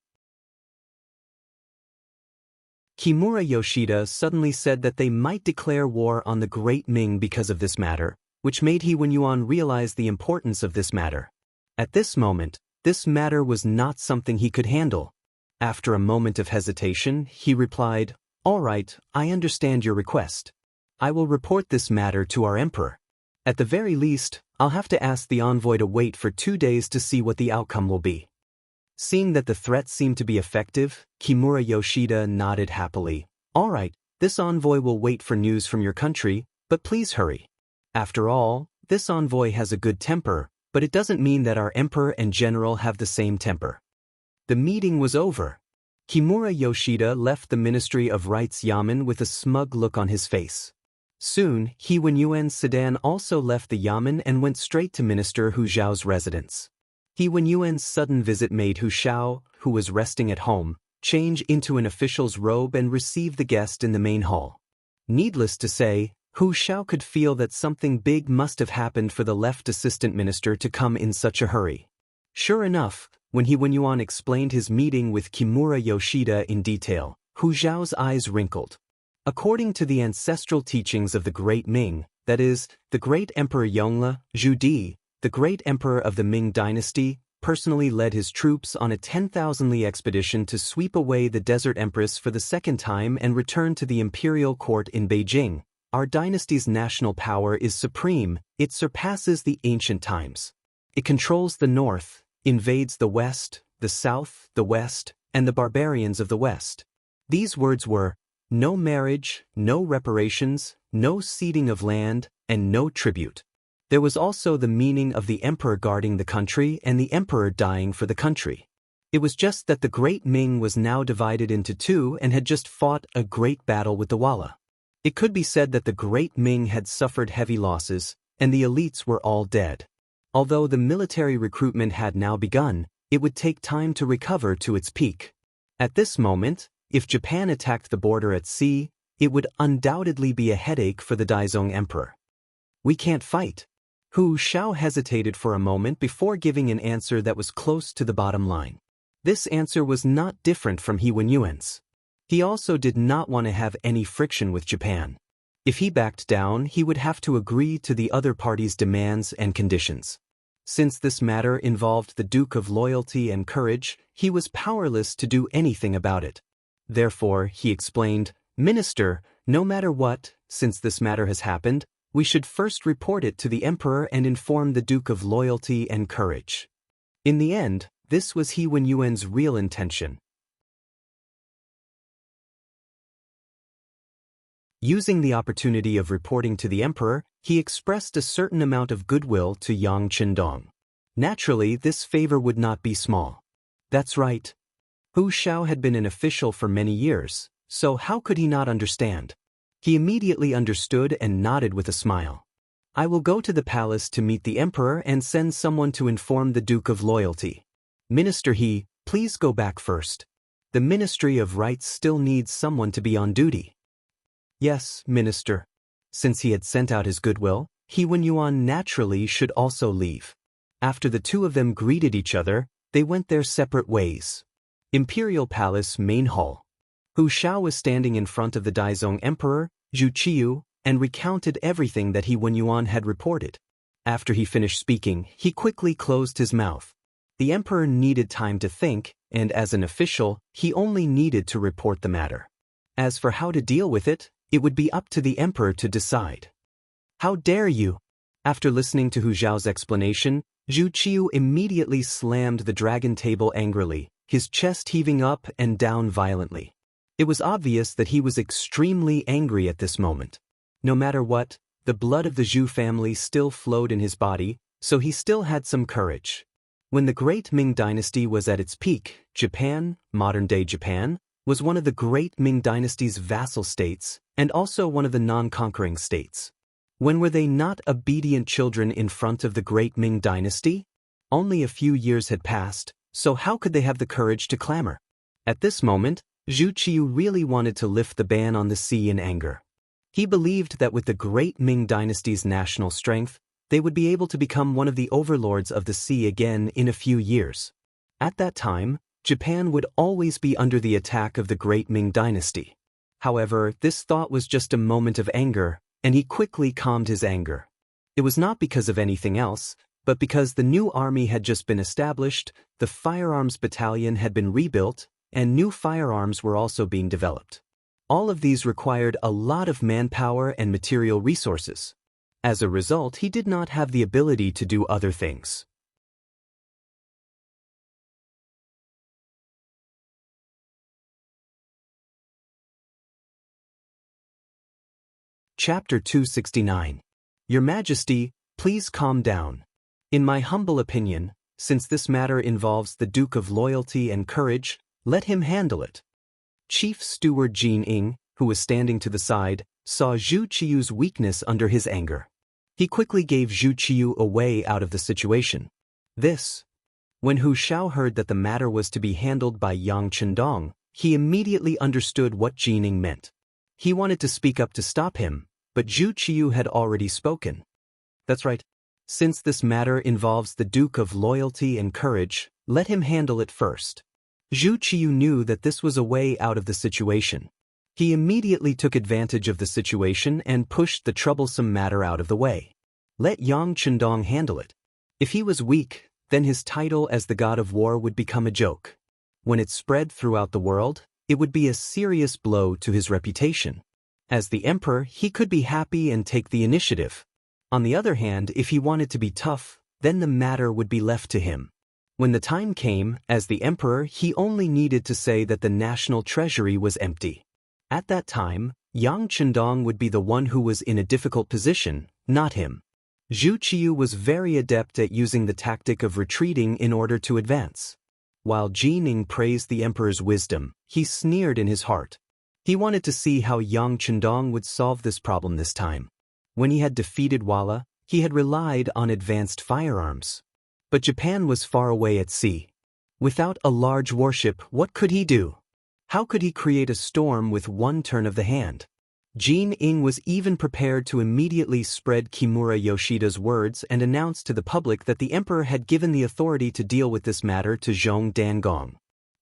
Kimura Yoshida suddenly said that they might declare war on the Great Ming because of this matter, which made He Wenyuan realize the importance of this matter. At this moment, this matter was not something he could handle. After a moment of hesitation, he replied, "All right, I understand your request. I will report this matter to our emperor. At the very least, I'll have to ask the envoy to wait for 2 days to see what the outcome will be." Seeing that the threat seemed to be effective, Kimura Yoshida nodded happily. "All right, this envoy will wait for news from your country, but please hurry. After all, this envoy has a good temper, but it doesn't mean that our emperor and general have the same temper." The meeting was over. Kimura Yoshida left the Ministry of Rights Yamen with a smug look on his face. Soon, He Wenyuan's sedan also left the Yamen and went straight to Minister Hu Zhao's residence. He Wenyuan's sudden visit made Hu Zhao, who was resting at home, change into an official's robe and receive the guest in the main hall. Needless to say, Hu Zhao could feel that something big must have happened for the left assistant minister to come in such a hurry. Sure enough, when He Wenyuan explained his meeting with Kimura Yoshida in detail, Hu Zhao's eyes wrinkled. According to the ancestral teachings of the Great Ming, that is, the great Emperor Yongle, Zhu Di, the great emperor of the Ming dynasty, personally led his troops on a 10,000-li expedition to sweep away the Desert Empress for the second time and return to the imperial court in Beijing. Our dynasty's national power is supreme, it surpasses the ancient times. It controls the north, invades the west, the south, the west, and the barbarians of the west. These words were, no marriage, no reparations, no ceding of land, and no tribute. There was also the meaning of the emperor guarding the country and the emperor dying for the country. It was just that the Great Ming was now divided into two and had just fought a great battle with the Walla. It could be said that the Great Ming had suffered heavy losses, and the elites were all dead. Although the military recruitment had now begun, it would take time to recover to its peak. At this moment, if Japan attacked the border at sea, it would undoubtedly be a headache for the Daizong Emperor. We can't fight. Hu Shao hesitated for a moment before giving an answer that was close to the bottom line. This answer was not different from He Wenyuan's. He also did not want to have any friction with Japan. If he backed down, he would have to agree to the other party's demands and conditions. Since this matter involved the Duke of Loyalty and Courage, he was powerless to do anything about it. Therefore, he explained, "Minister, no matter what, since this matter has happened, we should first report it to the Emperor and inform the Duke of Loyalty and Courage." In the end, this was He Wenyuan's real intention. Using the opportunity of reporting to the Emperor, he expressed a certain amount of goodwill to Yang Qindong. Naturally, this favor would not be small. That's right. Hu Shao had been an official for many years, so how could he not understand? He immediately understood and nodded with a smile. "I will go to the palace to meet the Emperor and send someone to inform the Duke of Loyalty. Minister He, please go back first. The Ministry of Rights still needs someone to be on duty." "Yes, Minister." Since he had sent out his goodwill, He Wenyuan naturally should also leave. After the two of them greeted each other, they went their separate ways. Imperial Palace Main Hall. Hu Shao was standing in front of the Daizong Emperor, Zhu Qiyu, and recounted everything that He Wenyuan had reported. After he finished speaking, he quickly closed his mouth. The Emperor needed time to think, and as an official, he only needed to report the matter. As for how to deal with it would be up to the Emperor to decide. "How dare you!" After listening to Hu Zhao's explanation, Zhu Qiyu immediately slammed the dragon table angrily, his chest heaving up and down violently. It was obvious that he was extremely angry at this moment. No matter what, the blood of the Zhu family still flowed in his body, so he still had some courage. When the Great Ming Dynasty was at its peak, Japan, modern-day Japan, was one of the Great Ming Dynasty's vassal states, and also one of the non-conquering states. When were they not obedient children in front of the Great Ming Dynasty? Only a few years had passed, so how could they have the courage to clamor? At this moment, Zhu Qiyu really wanted to lift the ban on the sea in anger. He believed that with the Great Ming Dynasty's national strength, they would be able to become one of the overlords of the sea again in a few years. At that time, Japan would always be under the attack of the Great Ming Dynasty. However, this thought was just a moment of anger, and he quickly calmed his anger. It was not because of anything else, but because the new army had just been established, the firearms battalion had been rebuilt, and new firearms were also being developed. All of these required a lot of manpower and material resources. As a result, he did not have the ability to do other things. Chapter 269. Your Majesty, please calm down. In my humble opinion, since this matter involves the Duke of Loyalty and Courage, let him handle it. Chief Steward Jin Ing, who was standing to the side, saw Zhu Qiyu's weakness under his anger. He quickly gave Zhu Qiyu a way out of the situation. When Hu Shao heard that the matter was to be handled by Yang Qindong, he immediately understood what Jin Ing meant. He wanted to speak up to stop him, but Zhu Qiyu had already spoken. That's right. Since this matter involves the Duke of Loyalty and Courage, let him handle it first. Zhu Qiyu knew that this was a way out of the situation. He immediately took advantage of the situation and pushed the troublesome matter out of the way. Let Yang Qindong handle it. If he was weak, then his title as the god of war would become a joke. When it spread throughout the world, it would be a serious blow to his reputation. As the emperor, he could be happy and take the initiative. On the other hand, if he wanted to be tough, then the matter would be left to him. When the time came, as the emperor, he only needed to say that the national treasury was empty. At that time, Yang Qindong would be the one who was in a difficult position, not him. Zhu Qiyu was very adept at using the tactic of retreating in order to advance. While Jin Ing praised the emperor's wisdom, he sneered in his heart. He wanted to see how Yang Qindong would solve this problem this time. When he had defeated Wala, he had relied on advanced firearms. But Japan was far away at sea. Without a large warship, what could he do? How could he create a storm with one turn of the hand? Jin Ing was even prepared to immediately spread Kimura Yoshida's words and announce to the public that the emperor had given the authority to deal with this matter to Zhong Dangong.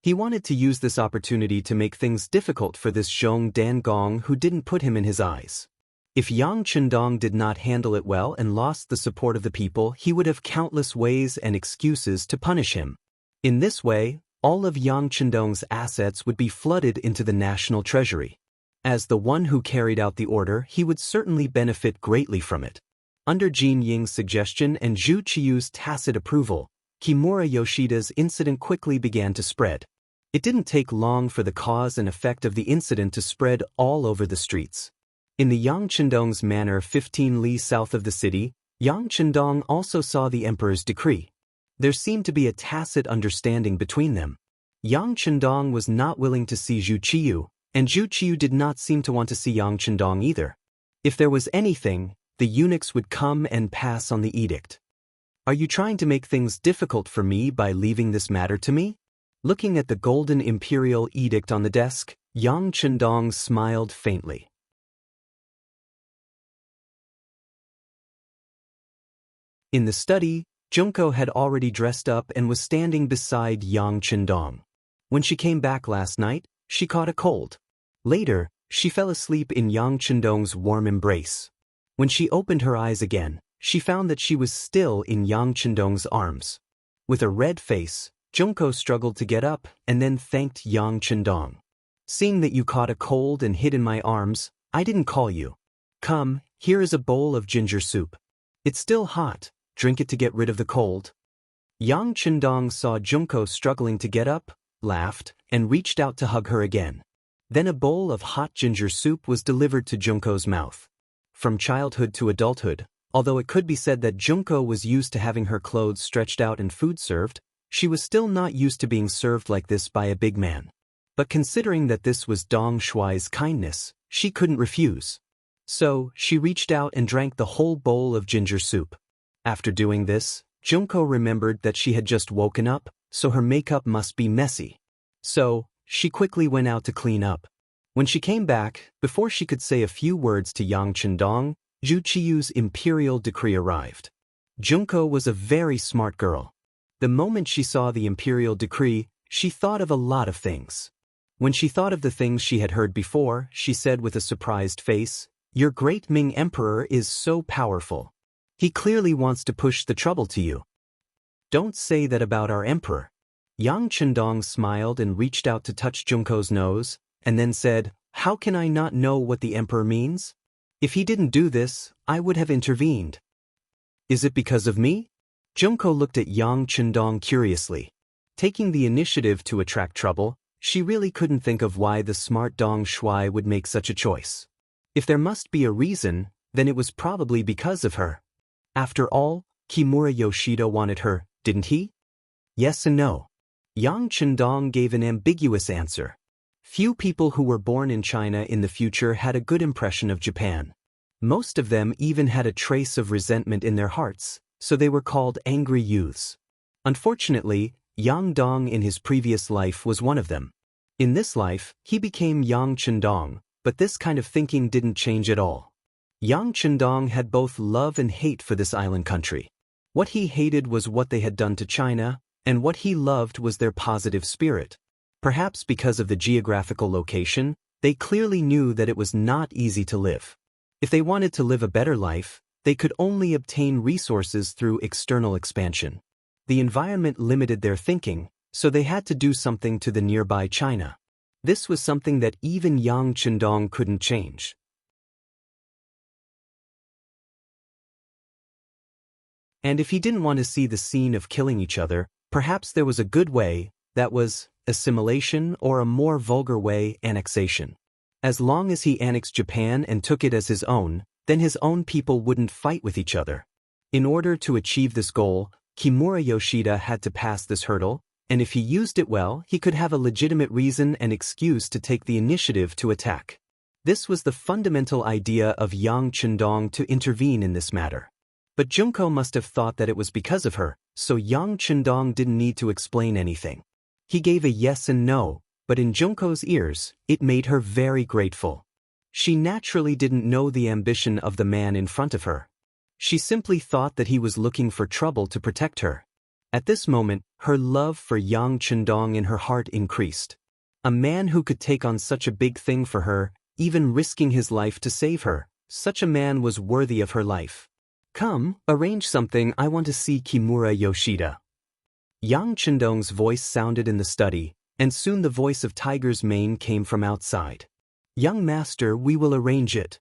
He wanted to use this opportunity to make things difficult for this Zhong Dangong who didn't put him in his eyes. If Yang Chendong did not handle it well and lost the support of the people, he would have countless ways and excuses to punish him. In this way, all of Yang Chendong's assets would be flooded into the national treasury. As the one who carried out the order, he would certainly benefit greatly from it. Under Jin Ying's suggestion and Zhu Qiyu's tacit approval, Kimura Yoshida's incident quickly began to spread. It didn't take long for the cause and effect of the incident to spread all over the streets. In the Yang Chendong's manor 15 li south of the city, Yang Chendong also saw the emperor's decree. There seemed to be a tacit understanding between them. Yang Chendong was not willing to see Zhu Qiyu, and Zhu Qiyu did not seem to want to see Yang Chendong either. If there was anything, the eunuchs would come and pass on the edict. Are you trying to make things difficult for me by leaving this matter to me? Looking at the golden imperial edict on the desk, Yang Chendong smiled faintly. In the study, Junko had already dressed up and was standing beside Yang Chendong. When she came back last night, she caught a cold. Later, she fell asleep in Yang Chendong's warm embrace. When she opened her eyes again, she found that she was still in Yang Chendong's arms. With a red face, Junko struggled to get up and then thanked Yang Chendong. Seeing that you caught a cold and hid in my arms, I didn't call you. Come, here is a bowl of ginger soup. It's still hot. Drink it to get rid of the cold. Yang Chendong saw Junko struggling to get up, laughed, and reached out to hug her again. Then a bowl of hot ginger soup was delivered to Junko's mouth. From childhood to adulthood, although it could be said that Junko was used to having her clothes stretched out and food served, she was still not used to being served like this by a big man. But considering that this was Dong Shuai's kindness, she couldn't refuse. So, she reached out and drank the whole bowl of ginger soup. After doing this, Junko remembered that she had just woken up, so her makeup must be messy. So, she quickly went out to clean up. When she came back, before she could say a few words to Yang Chendong, Zhu Qiyu's imperial decree arrived. Junko was a very smart girl. The moment she saw the imperial decree, she thought of a lot of things. When she thought of the things she had heard before, she said with a surprised face, "Your great Ming emperor is so powerful. He clearly wants to push the trouble to you. Don't say that about our emperor." Yang Chendong smiled and reached out to touch Junko's nose, and then said, "How can I not know what the emperor means? If he didn't do this, I would have intervened." "Is it because of me?" Junko looked at Yang Chendong curiously. Taking the initiative to attract trouble, she really couldn't think of why the smart Dong Shuai would make such a choice. If there must be a reason, then it was probably because of her. After all, Kimura Yoshida wanted her, didn't he? Yes and no. Yang Chendong gave an ambiguous answer. Few people who were born in China in the future had a good impression of Japan. Most of them even had a trace of resentment in their hearts, so they were called angry youths. Unfortunately, Yang Dong in his previous life was one of them. In this life, he became Yang Chendong, but this kind of thinking didn't change at all. Yang Chendong had both love and hate for this island country. What he hated was what they had done to China, and what he loved was their positive spirit. Perhaps because of the geographical location, they clearly knew that it was not easy to live. If they wanted to live a better life, they could only obtain resources through external expansion. The environment limited their thinking, so they had to do something to the nearby China. This was something that even Yang Chendong couldn't change. And if he didn't want to see the scene of killing each other, perhaps there was a good way, that was, assimilation, or a more vulgar way, annexation. As long as he annexed Japan and took it as his own, then his own people wouldn't fight with each other. In order to achieve this goal, Kimura Yoshida had to pass this hurdle, and if he used it well, he could have a legitimate reason and excuse to take the initiative to attack. This was the fundamental idea of Yang Chendong to intervene in this matter. But Junko must have thought that it was because of her, so Yang Chendong didn't need to explain anything. He gave a yes and no, but in Junko's ears, it made her very grateful. She naturally didn't know the ambition of the man in front of her. She simply thought that he was looking for trouble to protect her. At this moment, her love for Yang Chendong in her heart increased. A man who could take on such a big thing for her, even risking his life to save her, such a man was worthy of her life. Come, arrange something, I want to see Kimura Yoshida. Yang Chendong's voice sounded in the study, and soon the voice of Tiger's Mane came from outside. Young master, we will arrange it.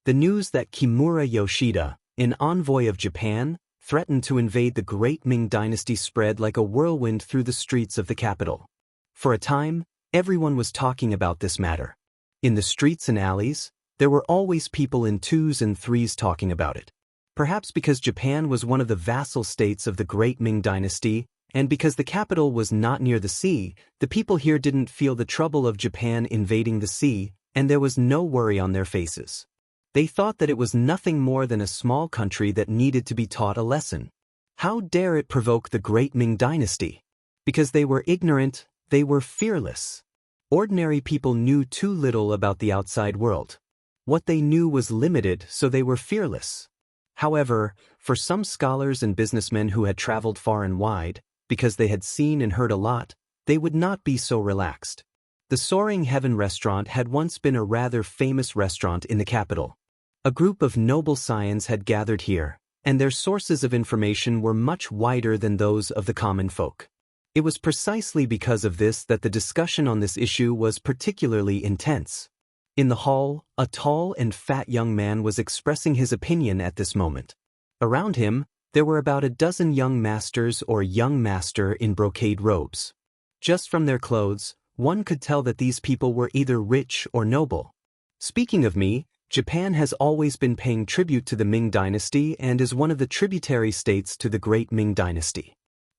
The news that Kimura Yoshida, an envoy of Japan, threatened to invade the great Ming dynasty spread like a whirlwind through the streets of the capital. For a time, everyone was talking about this matter. In the streets and alleys, there were always people in twos and threes talking about it. Perhaps because Japan was one of the vassal states of the great Ming dynasty, and because the capital was not near the sea, the people here didn't feel the trouble of Japan invading the sea, and there was no worry on their faces. They thought that it was nothing more than a small country that needed to be taught a lesson. How dare it provoke the great Ming dynasty? Because they were ignorant, they were fearless. Ordinary people knew too little about the outside world. What they knew was limited, so they were fearless. However, for some scholars and businessmen who had traveled far and wide, because they had seen and heard a lot, they would not be so relaxed. The Soaring Heaven restaurant had once been a rather famous restaurant in the capital. A group of noble scions had gathered here, and their sources of information were much wider than those of the common folk. It was precisely because of this that the discussion on this issue was particularly intense. In the hall, a tall and fat young man was expressing his opinion at this moment. Around him, there were about a dozen young masters or young master in brocade robes. Just from their clothes, one could tell that these people were either rich or noble. Speaking of me, Japan has always been paying tribute to the Ming dynasty and is one of the tributary states to the great Ming dynasty.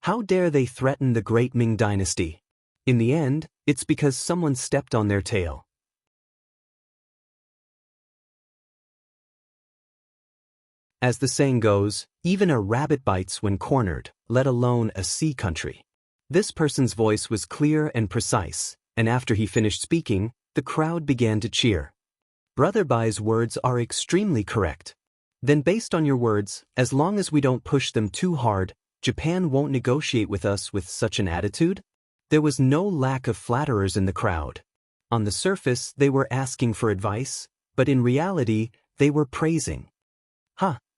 How dare they threaten the great Ming dynasty? In the end, it's because someone stepped on their tail. As the saying goes, even a rabbit bites when cornered, let alone a sea country. This person's voice was clear and precise, and after he finished speaking, the crowd began to cheer. Brother Bai's words are extremely correct. Then based on your words, as long as we don't push them too hard, Japan won't negotiate with us with such an attitude? There was no lack of flatterers in the crowd. On the surface, they were asking for advice, but in reality, they were praising.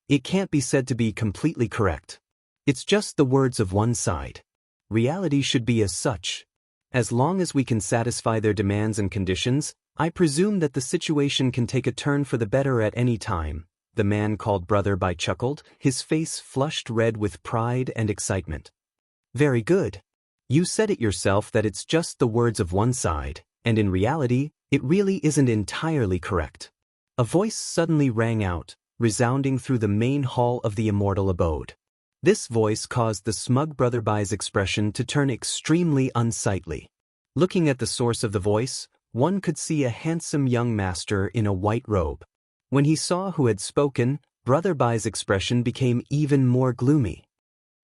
It can't be said to be completely correct. It's just the words of one side. Reality should be as such. As long as we can satisfy their demands and conditions, I presume that the situation can take a turn for the better at any time, the man called Brother Bai chuckled, his face flushed red with pride and excitement. Very good. You said it yourself that it's just the words of one side, and in reality, it really isn't entirely correct. A voice suddenly rang out, resounding through the main hall of the immortal abode. This voice caused the smug Brother Bai's expression to turn extremely unsightly. Looking at the source of the voice, one could see a handsome young master in a white robe. When he saw who had spoken, Brother Bai's expression became even more gloomy.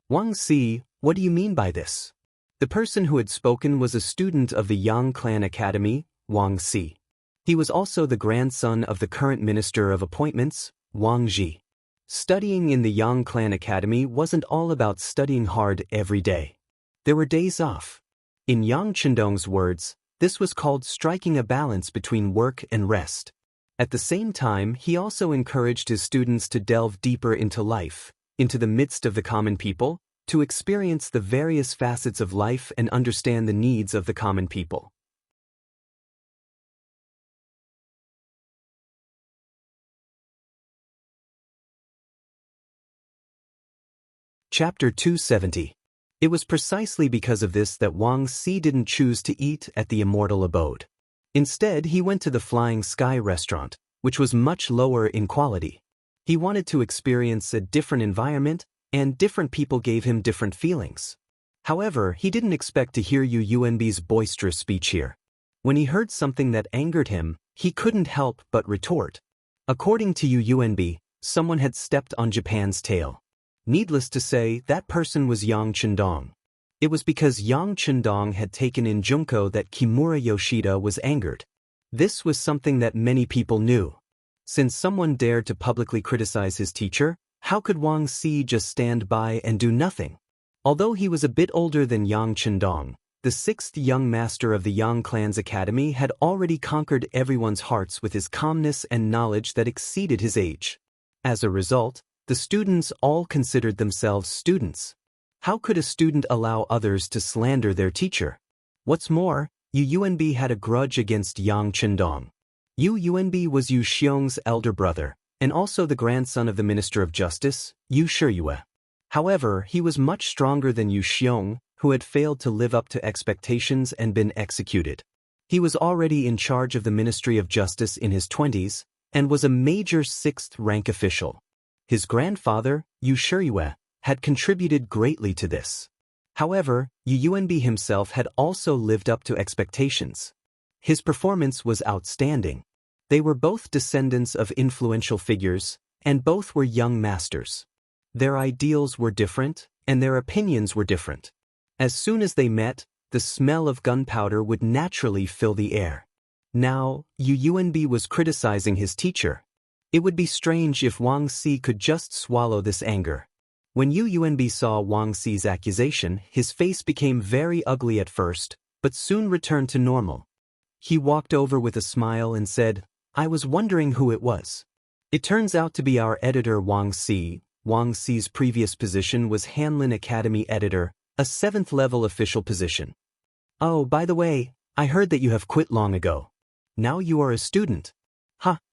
Wang Si, what do you mean by this? The person who had spoken was a student of the Yang Clan Academy, Wang Si. He was also the grandson of the current Minister of Appointments, Wang Ji. Studying in the Yang Clan Academy wasn't all about studying hard every day. There were days off. In Yang Chendong's words, this was called striking a balance between work and rest. At the same time, he also encouraged his students to delve deeper into life, into the midst of the common people, to experience the various facets of life and understand the needs of the common people. Chapter 270. It was precisely because of this that Wang Si didn't choose to eat at the immortal abode. Instead, he went to the Flying Sky restaurant, which was much lower in quality. He wanted to experience a different environment, and different people gave him different feelings. However, he didn't expect to hear Yu Yunbi's boisterous speech here. When he heard something that angered him, he couldn't help but retort. According to Yu Yunbi, someone had stepped on Japan's tail. Needless to say, that person was Yang Chendong. It was because Yang Chendong had taken in Junko that Kimura Yoshida was angered. This was something that many people knew. Since someone dared to publicly criticize his teacher, how could Wang Si just stand by and do nothing? Although he was a bit older than Yang Chendong, the sixth young master of the Yang clan's academy had already conquered everyone's hearts with his calmness and knowledge that exceeded his age. As a result, the students all considered themselves students. How could a student allow others to slander their teacher? What's more, Yu Yuanbi had a grudge against Yang Chendong. Yu Yuanbi was Yu Xiong's elder brother, and also the grandson of the Minister of Justice, Yu Shiyue. However, he was much stronger than Yu Xiong, who had failed to live up to expectations and been executed. He was already in charge of the Ministry of Justice in his 20s, and was a major sixth-rank official. His grandfather, Yu Shiyue, had contributed greatly to this. However, Yu Yuanbi himself had also lived up to expectations. His performance was outstanding. They were both descendants of influential figures, and both were young masters. Their ideals were different, and their opinions were different. As soon as they met, the smell of gunpowder would naturally fill the air. Now, Yu Yuanbi was criticizing his teacher. It would be strange if Wang Si could just swallow this anger. When Yu Yuanbi saw Wang Si's accusation, his face became very ugly at first, but soon returned to normal. He walked over with a smile and said, "I was wondering who it was. It turns out to be our editor Wang Si." Wang Si's previous position was Hanlin Academy editor, a 7th-level official position. "Oh, by the way, I heard that you have quit long ago. Now you are a student.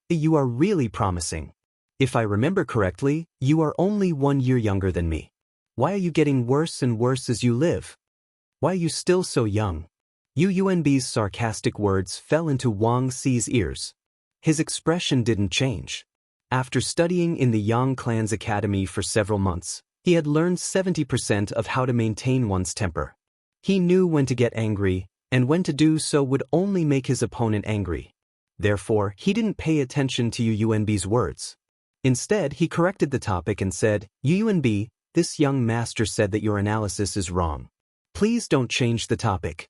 You are really promising. If I remember correctly, you are only 1 year younger than me. Why are you getting worse and worse as you live? Why are you still so young?" Yu Yuanbi's sarcastic words fell into Wang Si's ears. His expression didn't change. After studying in the Yang clan's academy for several months, he had learned 70% of how to maintain one's temper. He knew when to get angry, and when to do so would only make his opponent angry. Therefore, he didn't pay attention to Yu Yuanbi's words. Instead, he corrected the topic and said, "Yu Yuanbi, this young master said that your analysis is wrong. Please don't change the topic."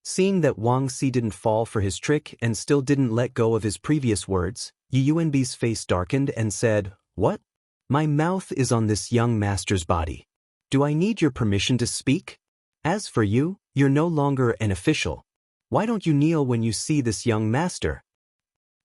Seeing that Wang Si didn't fall for his trick and still didn't let go of his previous words, Yu Yuanbi's face darkened and said, "What? My mouth is on this young master's body. Do I need your permission to speak? As for you, you're no longer an official. Why don't you kneel when you see this young master?"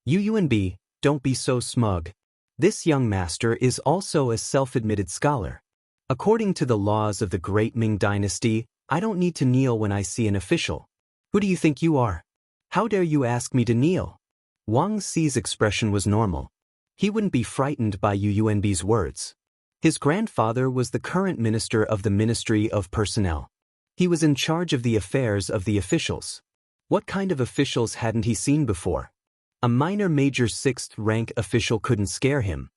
"Yu Yuanbi, don't be so smug. This young master is also a self-admitted scholar. According to the laws of the Great Ming Dynasty, I don't need to kneel when I see an official. Who do you think you are? How dare you ask me to kneel?" Wang Si's expression was normal. He wouldn't be frightened by Yu Yuanbi's words. His grandfather was the current minister of the Ministry of Personnel. He was in charge of the affairs of the officials. What kind of officials hadn't he seen before? A minor major 6th-rank official couldn't scare him.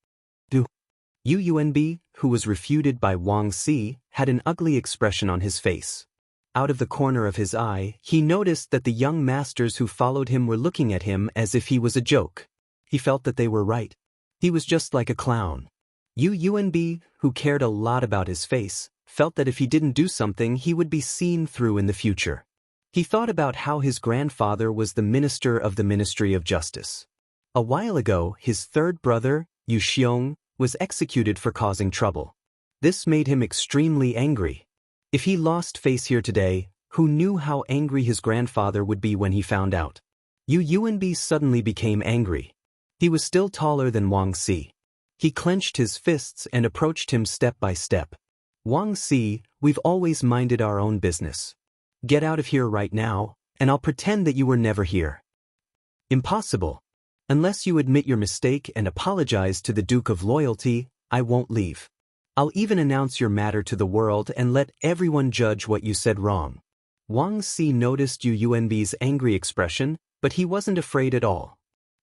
Yu Yuanbi, who was refuted by Wang Si, had an ugly expression on his face. Out of the corner of his eye, he noticed that the young masters who followed him were looking at him as if he was a joke. He felt that they were right. He was just like a clown. Yu Yuanbi, who cared a lot about his face, felt that if he didn't do something he would be seen through in the future. He thought about how his grandfather was the minister of the Ministry of Justice. A while ago, his third brother, Yu Xiong, was executed for causing trouble. This made him extremely angry. If he lost face here today, who knew how angry his grandfather would be when he found out? Yu Yuanbi suddenly became angry. He was still taller than Wang Si. He clenched his fists and approached him step by step. "Wang Si, we've always minded our own business. Get out of here right now, and I'll pretend that you were never here." "Impossible. Unless you admit your mistake and apologize to the Duke of Loyalty, I won't leave. I'll even announce your matter to the world and let everyone judge what you said wrong." Wang Si noticed Yu Yuanbi's angry expression, but he wasn't afraid at all.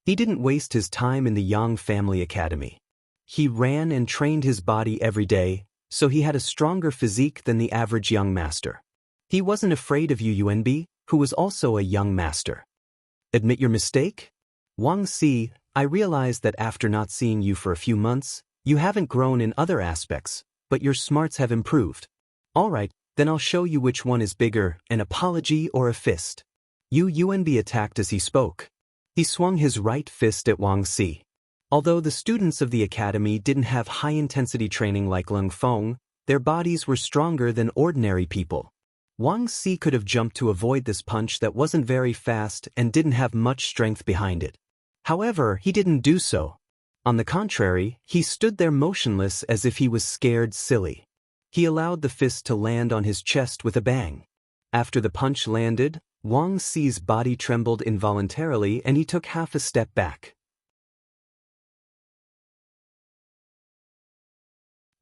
He didn't waste his time in the Yang family academy. He ran and trained his body every day, so he had a stronger physique than the average young master. He wasn't afraid of Yu Yuanbi, who was also a young master. "Admit your mistake? Wang Si, I realize that after not seeing you for a few months, you haven't grown in other aspects, but your smarts have improved. All right, Then I'll show you which one is bigger, an apology or a fist. Yu Yuanbi attacked as he spoke. He swung his right fist at Wang Si. Although the students of the academy didn't have high-intensity training like Leng Feng, their bodies were stronger than ordinary people. Wang Si could have jumped to avoid this punch that wasn't very fast and didn't have much strength behind it. However, he didn't do so. On the contrary, he stood there motionless as if he was scared silly. He allowed the fist to land on his chest with a bang. After the punch landed, Wang Si's body trembled involuntarily and he took half a step back.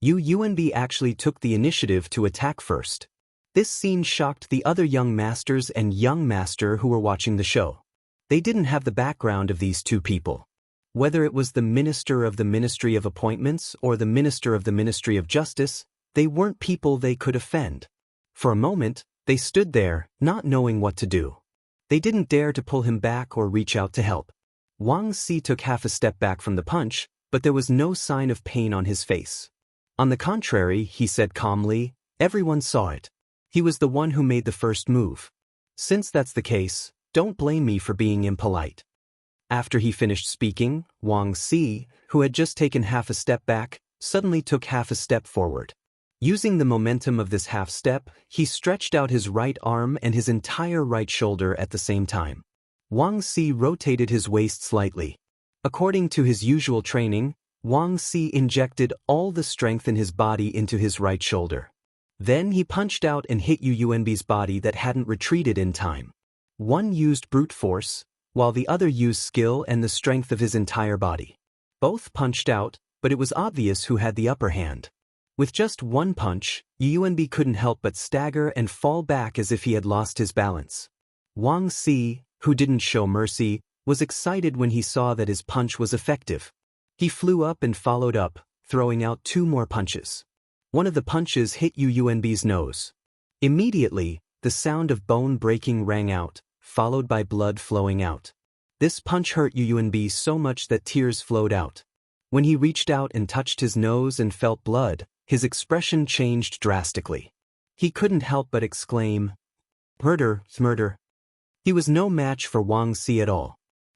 Yu Yuanbi actually took the initiative to attack first. This scene shocked the other young masters and young master who were watching the show. They didn't have the background of these two people. Whether it was the Minister of the Ministry of Appointments or the Minister of the Ministry of Justice, they weren't people they could offend. For a moment, they stood there, not knowing what to do. They didn't dare to pull him back or reach out to help. Wang Si took half a step back from the punch, but there was no sign of pain on his face. On the contrary, he said calmly, everyone saw it. He was the one who made the first move. Since that's the case, don't blame me for being impolite. After he finished speaking, Wang Si, who had just taken half a step back, suddenly took half a step forward. Using the momentum of this half step, he stretched out his right arm and his entire right shoulder at the same time. Wang Si rotated his waist slightly. According to his usual training, Wang Si injected all the strength in his body into his right shoulder. Then he punched out and hit Yu Yuanbi's body that hadn't retreated in time. One used brute force, while the other used skill and the strength of his entire body. Both punched out, but it was obvious who had the upper hand. With just one punch, Yu Yuanbi couldn't help but stagger and fall back as if he had lost his balance. Wang Si, who didn't show mercy, was excited when he saw that his punch was effective. He flew up and followed up, throwing out 2 more punches. One of the punches hit Yu Yuanbi's nose. Immediately, the sound of bone breaking rang out, followed by blood flowing out. This punch hurt Yu Yuanbi so much that tears flowed out. When he reached out and touched his nose and felt blood, his expression changed drastically. He couldn't help but exclaim, "Murder, murder." He was no match for Wang Si at all.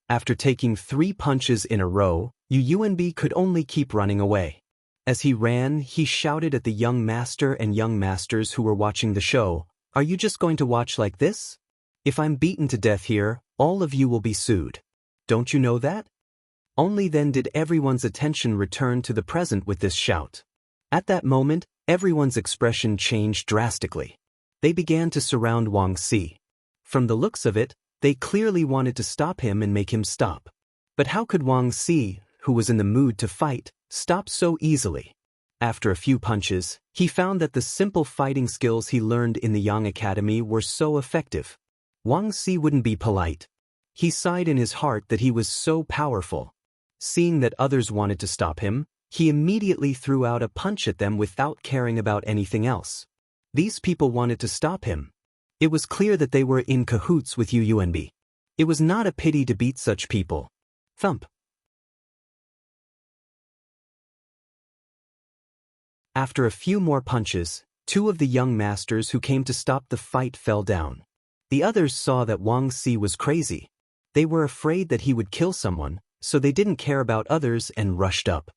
After taking 3 punches in a row, Yu Yuanbi could only keep running away. As he ran, he shouted at the young master and young masters who were watching the show, "Are you just going to watch like this? If I'm beaten to death here, all of you will be sued. Don't you know that?" Only then did everyone's attention return to the present with this shout. At that moment, everyone's expression changed drastically. They began to surround Wang Si. From the looks of it, they clearly wanted to stop him and make him stop. But how could Wang Si, who was in the mood to fight, stop so easily? After a few punches, he found that the simple fighting skills he learned in the Yang Academy were so effective. Wang Si wouldn't be polite. He sighed in his heart that he was so powerful. Seeing that others wanted to stop him, he immediately threw out a punch at them without caring about anything else. These people wanted to stop him. It was clear that they were in cahoots with Yu Yuanbi. It was not a pity to beat such people. Thump. After a few more punches, 2 of the young masters who came to stop the fight fell down. The others saw that Wang Si was crazy. They were afraid that he would kill someone, so they didn't care about others and rushed up.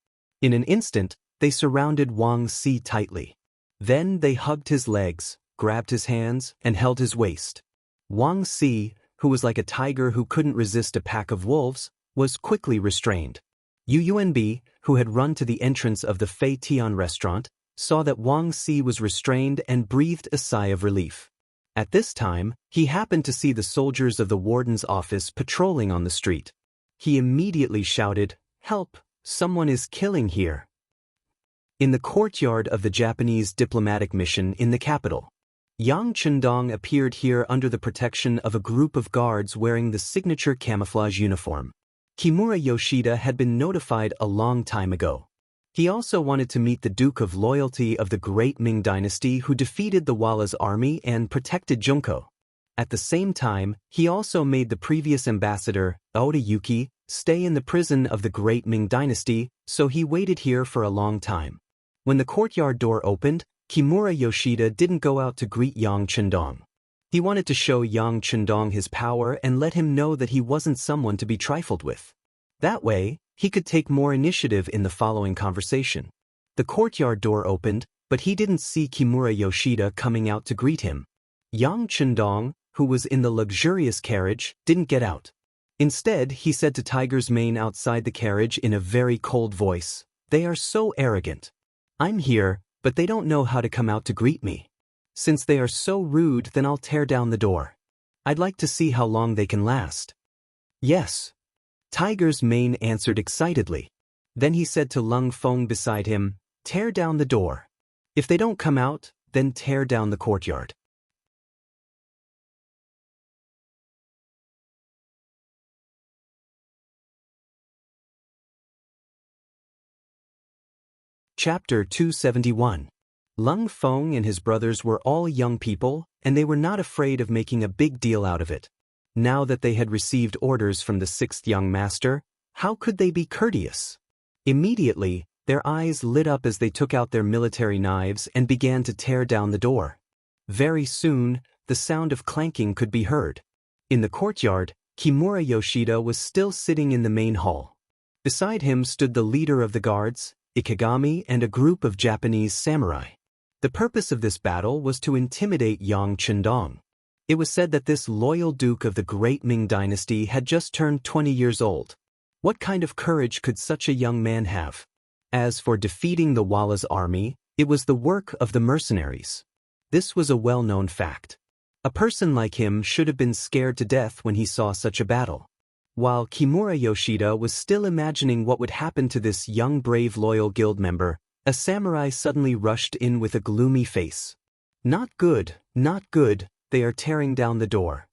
In an instant, they surrounded Wang Si tightly. Then they hugged his legs, grabbed his hands, and held his waist. Wang Si, who was like a tiger who couldn't resist a pack of wolves, was quickly restrained. Yu Yuanbi, who had run to the entrance of the Fei Tian restaurant, saw that Wang Si was restrained and breathed a sigh of relief. At this time, he happened to see the soldiers of the warden's office patrolling on the street. He immediately shouted, "Help! Someone is killing here." In the courtyard of the Japanese diplomatic mission in the capital, Yang Chendong appeared here under the protection of a group of guards wearing the signature camouflage uniform. Kimura Yoshida had been notified a long time ago. He also wanted to meet the Duke of Loyalty of the Great Ming Dynasty who defeated the Walla's army and protected Junko. At the same time, he also made the previous ambassador, Oda Yuki, stay in the prison of the Great Ming Dynasty, so he waited here for a long time. When the courtyard door opened, Kimura Yoshida didn't go out to greet Yang Chendong. He wanted to show Yang Chendong his power and let him know that he wasn't someone to be trifled with. That way, he could take more initiative in the following conversation. The courtyard door opened, but he didn't see Kimura Yoshida coming out to greet him. Yang Chendong, who was in the luxurious carriage, didn't get out. Instead, he said to Tiger's Mane outside the carriage in a very cold voice, "They are so arrogant. I'm here, but they don't know how to come out to greet me. Since they are so rude, then I'll tear down the door. I'd like to see how long they can last." "Yes." Tiger's Mane answered excitedly. Then he said to Lung Feng beside him, "Tear down the door. If they don't come out, then tear down the courtyard." Chapter 271. Lung Feng and his brothers were all young people, and they were not afraid of making a big deal out of it. Now that they had received orders from the sixth young master, how could they be courteous? Immediately, their eyes lit up as they took out their military knives and began to tear down the door. Very soon, the sound of clanking could be heard. In the courtyard, Kimura Yoshida was still sitting in the main hall. Beside him stood the leader of the guards, Ikegami, and a group of Japanese samurai. The purpose of this battle was to intimidate Yang Chendong. It was said that this loyal duke of the great Ming dynasty had just turned 20 years old. What kind of courage could such a young man have? As for defeating the Walla's army, it was the work of the mercenaries. This was a well-known fact. A person like him should have been scared to death when he saw such a battle. While Kimura Yoshida was still imagining what would happen to this young brave loyal guild member, a samurai suddenly rushed in with a gloomy face. "Not good, not good, they are tearing down the door."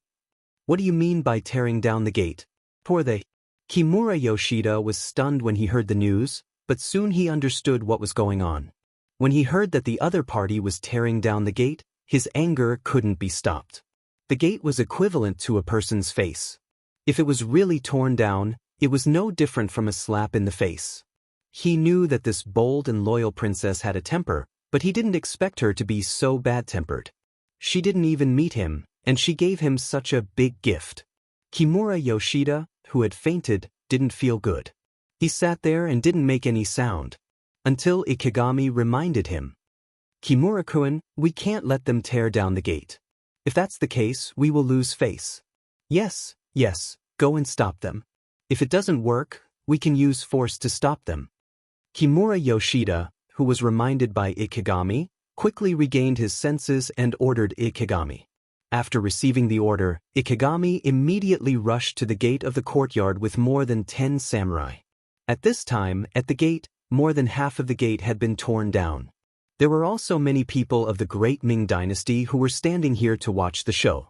"What do you mean by tearing down the gate?" "Poor they." Kimura Yoshida was stunned when he heard the news, but soon he understood what was going on. When he heard that the other party was tearing down the gate, his anger couldn't be stopped. The gate was equivalent to a person's face. If it was really torn down, it was no different from a slap in the face. He knew that this bold and loyal princess had a temper, but he didn't expect her to be so bad-tempered. She didn't even meet him, and she gave him such a big gift. Kimura Yoshida, who had fainted, didn't feel good. He sat there and didn't make any sound. Until Ikegami reminded him. "Kimura-kun, we can't let them tear down the gate. If that's the case, we will lose face." Yes, go and stop them. If it doesn't work, we can use force to stop them." Kimura Yoshida, who was reminded by Ikegami, quickly regained his senses and ordered Ikegami. After receiving the order, Ikegami immediately rushed to the gate of the courtyard with more than 10 samurai. At this time, at the gate, more than half of the gate had been torn down. There were also many people of the great Ming dynasty who were standing here to watch the show.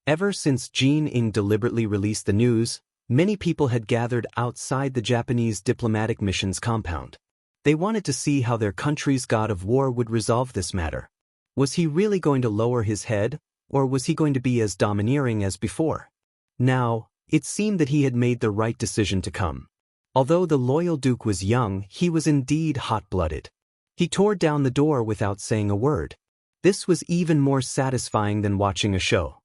Ever since Jin Ing deliberately released the news, many people had gathered outside the Japanese diplomatic mission's compound. They wanted to see how their country's god of war would resolve this matter. Was he really going to lower his head, or was he going to be as domineering as before? Now, it seemed that he had made the right decision to come. Although the loyal duke was young, he was indeed hot-blooded. He tore down the door without saying a word. This was even more satisfying than watching a show.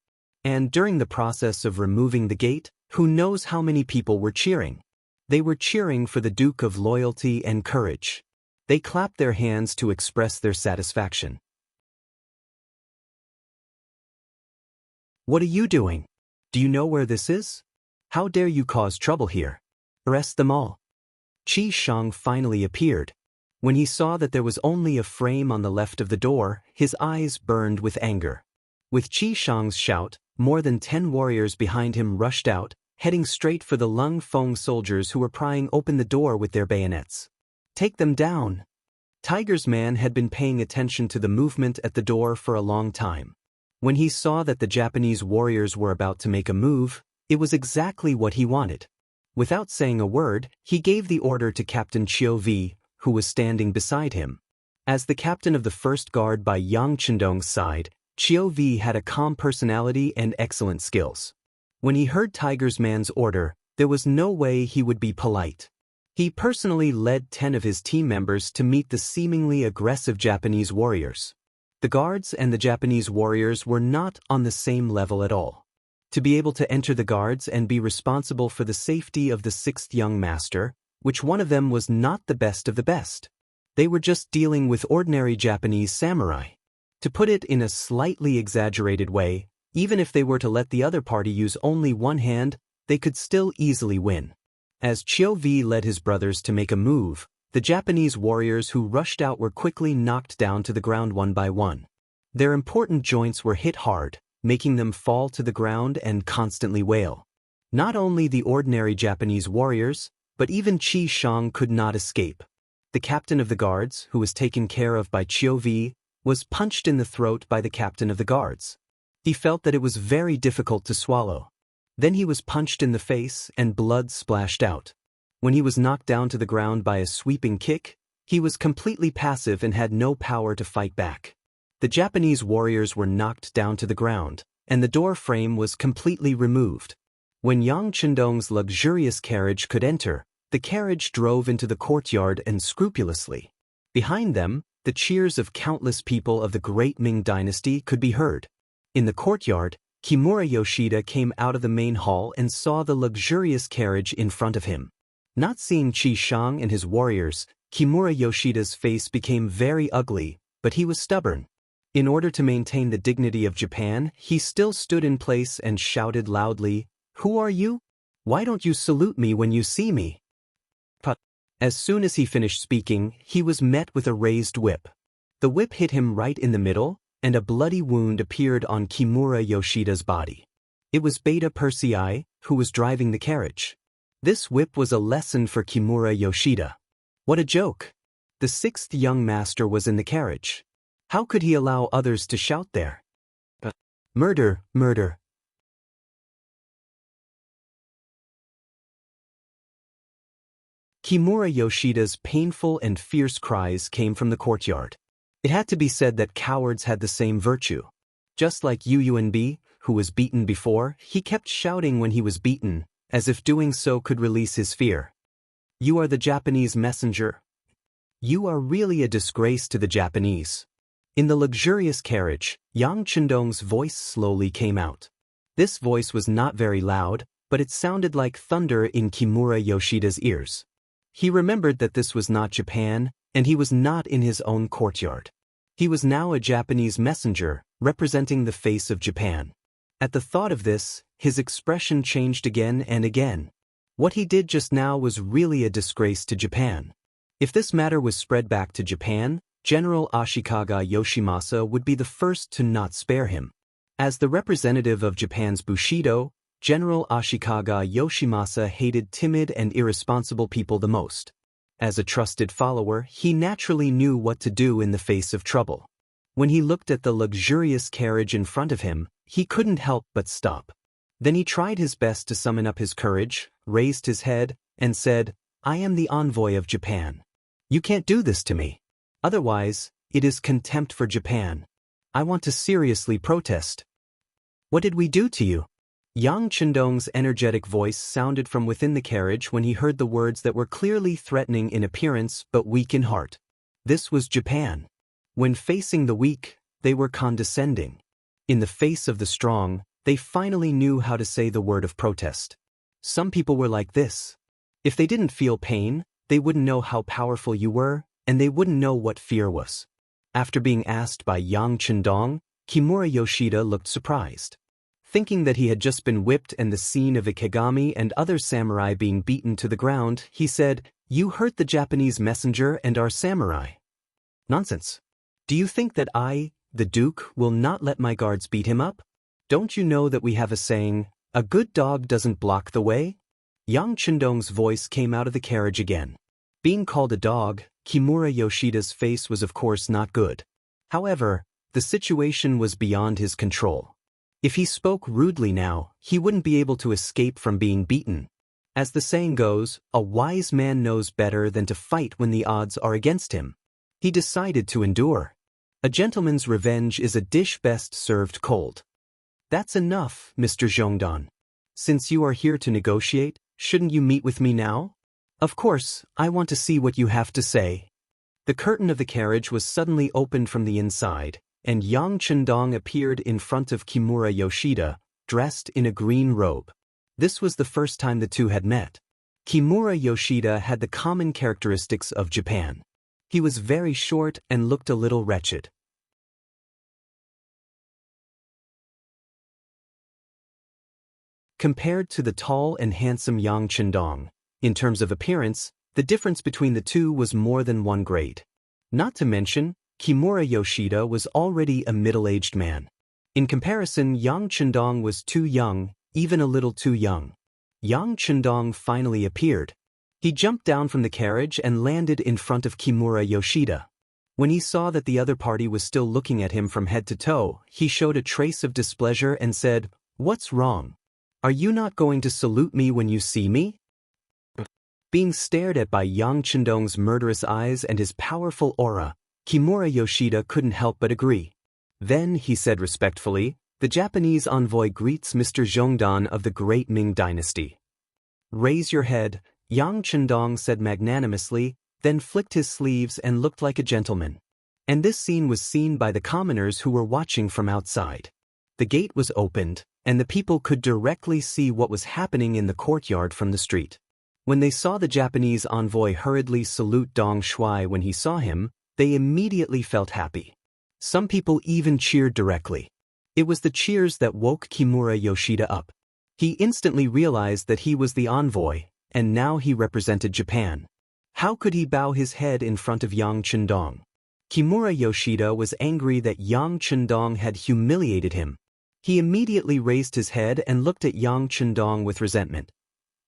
And during the process of removing the gate, who knows how many people were cheering? They were cheering for the Duke of Loyalty and Courage. They clapped their hands to express their satisfaction. "What are you doing? Do you know where this is? How dare you cause trouble here? Arrest them all." Qi Shang finally appeared. When he saw that there was only a frame on the left of the door, his eyes burned with anger. With Qi Shang's shout, more than 10 warriors behind him rushed out, heading straight for the Lung Feng soldiers who were prying open the door with their bayonets. "Take them down!" Tiger's man had been paying attention to the movement at the door for a long time. When he saw that the Japanese warriors were about to make a move, it was exactly what he wanted. Without saying a word, he gave the order to Captain Chiu Vi, who was standing beside him. As the captain of the first guard by Yang Chendong's side, Chiu Vi had a calm personality and excellent skills. When he heard Tiger's man's order, there was no way he would be polite. He personally led 10 of his team members to meet the seemingly aggressive Japanese warriors. The guards and the Japanese warriors were not on the same level at all. To be able to enter the guards and be responsible for the safety of the sixth young master, which one of them was not the best of the best. They were just dealing with ordinary Japanese samurai. To put it in a slightly exaggerated way, even if they were to let the other party use only one hand, they could still easily win. As Chio-V led his brothers to make a move, the Japanese warriors who rushed out were quickly knocked down to the ground one by one. Their important joints were hit hard, making them fall to the ground and constantly wail. Not only the ordinary Japanese warriors, but even Qi Shang could not escape. The captain of the guards, who was taken care of by Chio-V, was punched in the throat by the captain of the guards. He felt that it was very difficult to swallow. Then he was punched in the face and blood splashed out. When he was knocked down to the ground by a sweeping kick, he was completely passive and had no power to fight back. The Japanese warriors were knocked down to the ground, and the door frame was completely removed. When Yang Chendong's luxurious carriage could enter, the carriage drove into the courtyard and scrupulously. Behind them, the cheers of countless people of the great Ming dynasty could be heard. In the courtyard, Kimura Yoshida came out of the main hall and saw the luxurious carriage in front of him. Not seeing Qi Shang and his warriors, Kimura Yoshida's face became very ugly, but he was stubborn. In order to maintain the dignity of Japan, he still stood in place and shouted loudly, "Who are you? Why don't you salute me when you see me?" But as soon as he finished speaking, he was met with a raised whip. The whip hit him right in the middle, and a bloody wound appeared on Kimura Yoshida's body. It was Beta Persei, who was driving the carriage. This whip was a lesson for Kimura Yoshida. What a joke! The sixth young master was in the carriage. How could he allow others to shout there? Murder, murder. Kimura Yoshida's painful and fierce cries came from the courtyard. It had to be said that cowards had the same virtue. Just like Yu Yuanbi, who was beaten before, he kept shouting when he was beaten, as if doing so could release his fear. You are the Japanese messenger. You are really a disgrace to the Japanese. In the luxurious carriage, Yang Chendong's voice slowly came out. This voice was not very loud, but it sounded like thunder in Kimura Yoshida's ears. He remembered that this was not Japan, and he was not in his own courtyard. He was now a Japanese messenger, representing the face of Japan. At the thought of this, his expression changed again and again. What he did just now was really a disgrace to Japan. If this matter was spread back to Japan, General Ashikaga Yoshimasa would be the first to not spare him. As the representative of Japan's Bushido, General Ashikaga Yoshimasa hated timid and irresponsible people the most. As a trusted follower, he naturally knew what to do in the face of trouble. When he looked at the luxurious carriage in front of him, he couldn't help but stop. Then he tried his best to summon up his courage, raised his head, and said, "I am the envoy of Japan. You can't do this to me. Otherwise, it is contempt for Japan. I want to seriously protest." "What did we do to you?" Yang Chendong's energetic voice sounded from within the carriage when he heard the words that were clearly threatening in appearance but weak in heart. This was Japan. When facing the weak, they were condescending. In the face of the strong, they finally knew how to say the word of protest. Some people were like this. If they didn't feel pain, they wouldn't know how powerful you were, and they wouldn't know what fear was. After being asked by Yang Chendong, Kimura Yoshida looked surprised. Thinking that he had just been whipped and the scene of Ikegami and other samurai being beaten to the ground, he said, "You hurt the Japanese messenger and our samurai." "Nonsense. Do you think that I, the Duke, will not let my guards beat him up? Don't you know that we have a saying, a good dog doesn't block the way?" Yang Chendong's voice came out of the carriage again. Being called a dog, Kimura Yoshida's face was of course not good. However, the situation was beyond his control. If he spoke rudely now, he wouldn't be able to escape from being beaten. As the saying goes, a wise man knows better than to fight when the odds are against him. He decided to endure. A gentleman's revenge is a dish best served cold. "That's enough, Mr. Zhongdan. Since you are here to negotiate, shouldn't you meet with me now? Of course, I want to see what you have to say." The curtain of the carriage was suddenly opened from the inside, and Yang Chendong appeared in front of Kimura Yoshida, dressed in a green robe. This was the first time the two had met. Kimura Yoshida had the common characteristics of Japan. He was very short and looked a little wretched. Compared to the tall and handsome Yang Chendong, in terms of appearance, the difference between the two was more than one grade. Not to mention, Kimura Yoshida was already a middle-aged man. In comparison, Yang Chendong was too young, even a little too young. Yang Chendong finally appeared. He jumped down from the carriage and landed in front of Kimura Yoshida. When he saw that the other party was still looking at him from head to toe, he showed a trace of displeasure and said, "What's wrong? Are you not going to salute me when you see me?" Being stared at by Yang Chendong's murderous eyes and his powerful aura, Kimura Yoshida couldn't help but agree. Then, he said respectfully, "The Japanese envoy greets Mr. Zhongdan of the Great Ming Dynasty." "Raise your head," Yang Chendong said magnanimously, then flicked his sleeves and looked like a gentleman. And this scene was seen by the commoners who were watching from outside. The gate was opened, and the people could directly see what was happening in the courtyard from the street. When they saw the Japanese envoy hurriedly salute Dong Shuai when he saw him, they immediately felt happy. Some people even cheered directly. It was the cheers that woke Kimura Yoshida up. He instantly realized that he was the envoy, and now he represented Japan. How could he bow his head in front of Yang Chendong? Kimura Yoshida was angry that Yang Chendong had humiliated him. He immediately raised his head and looked at Yang Chendong with resentment.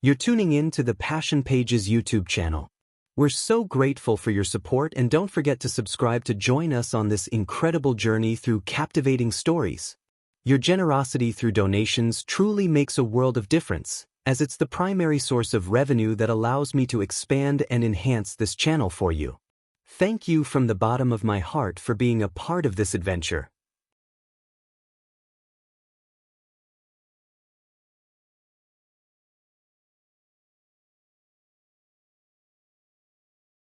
You're tuning in to the Passion Pages YouTube channel. We're so grateful for your support, and don't forget to subscribe to join us on this incredible journey through captivating stories. Your generosity through donations truly makes a world of difference, as it's the primary source of revenue that allows me to expand and enhance this channel for you. Thank you from the bottom of my heart for being a part of this adventure.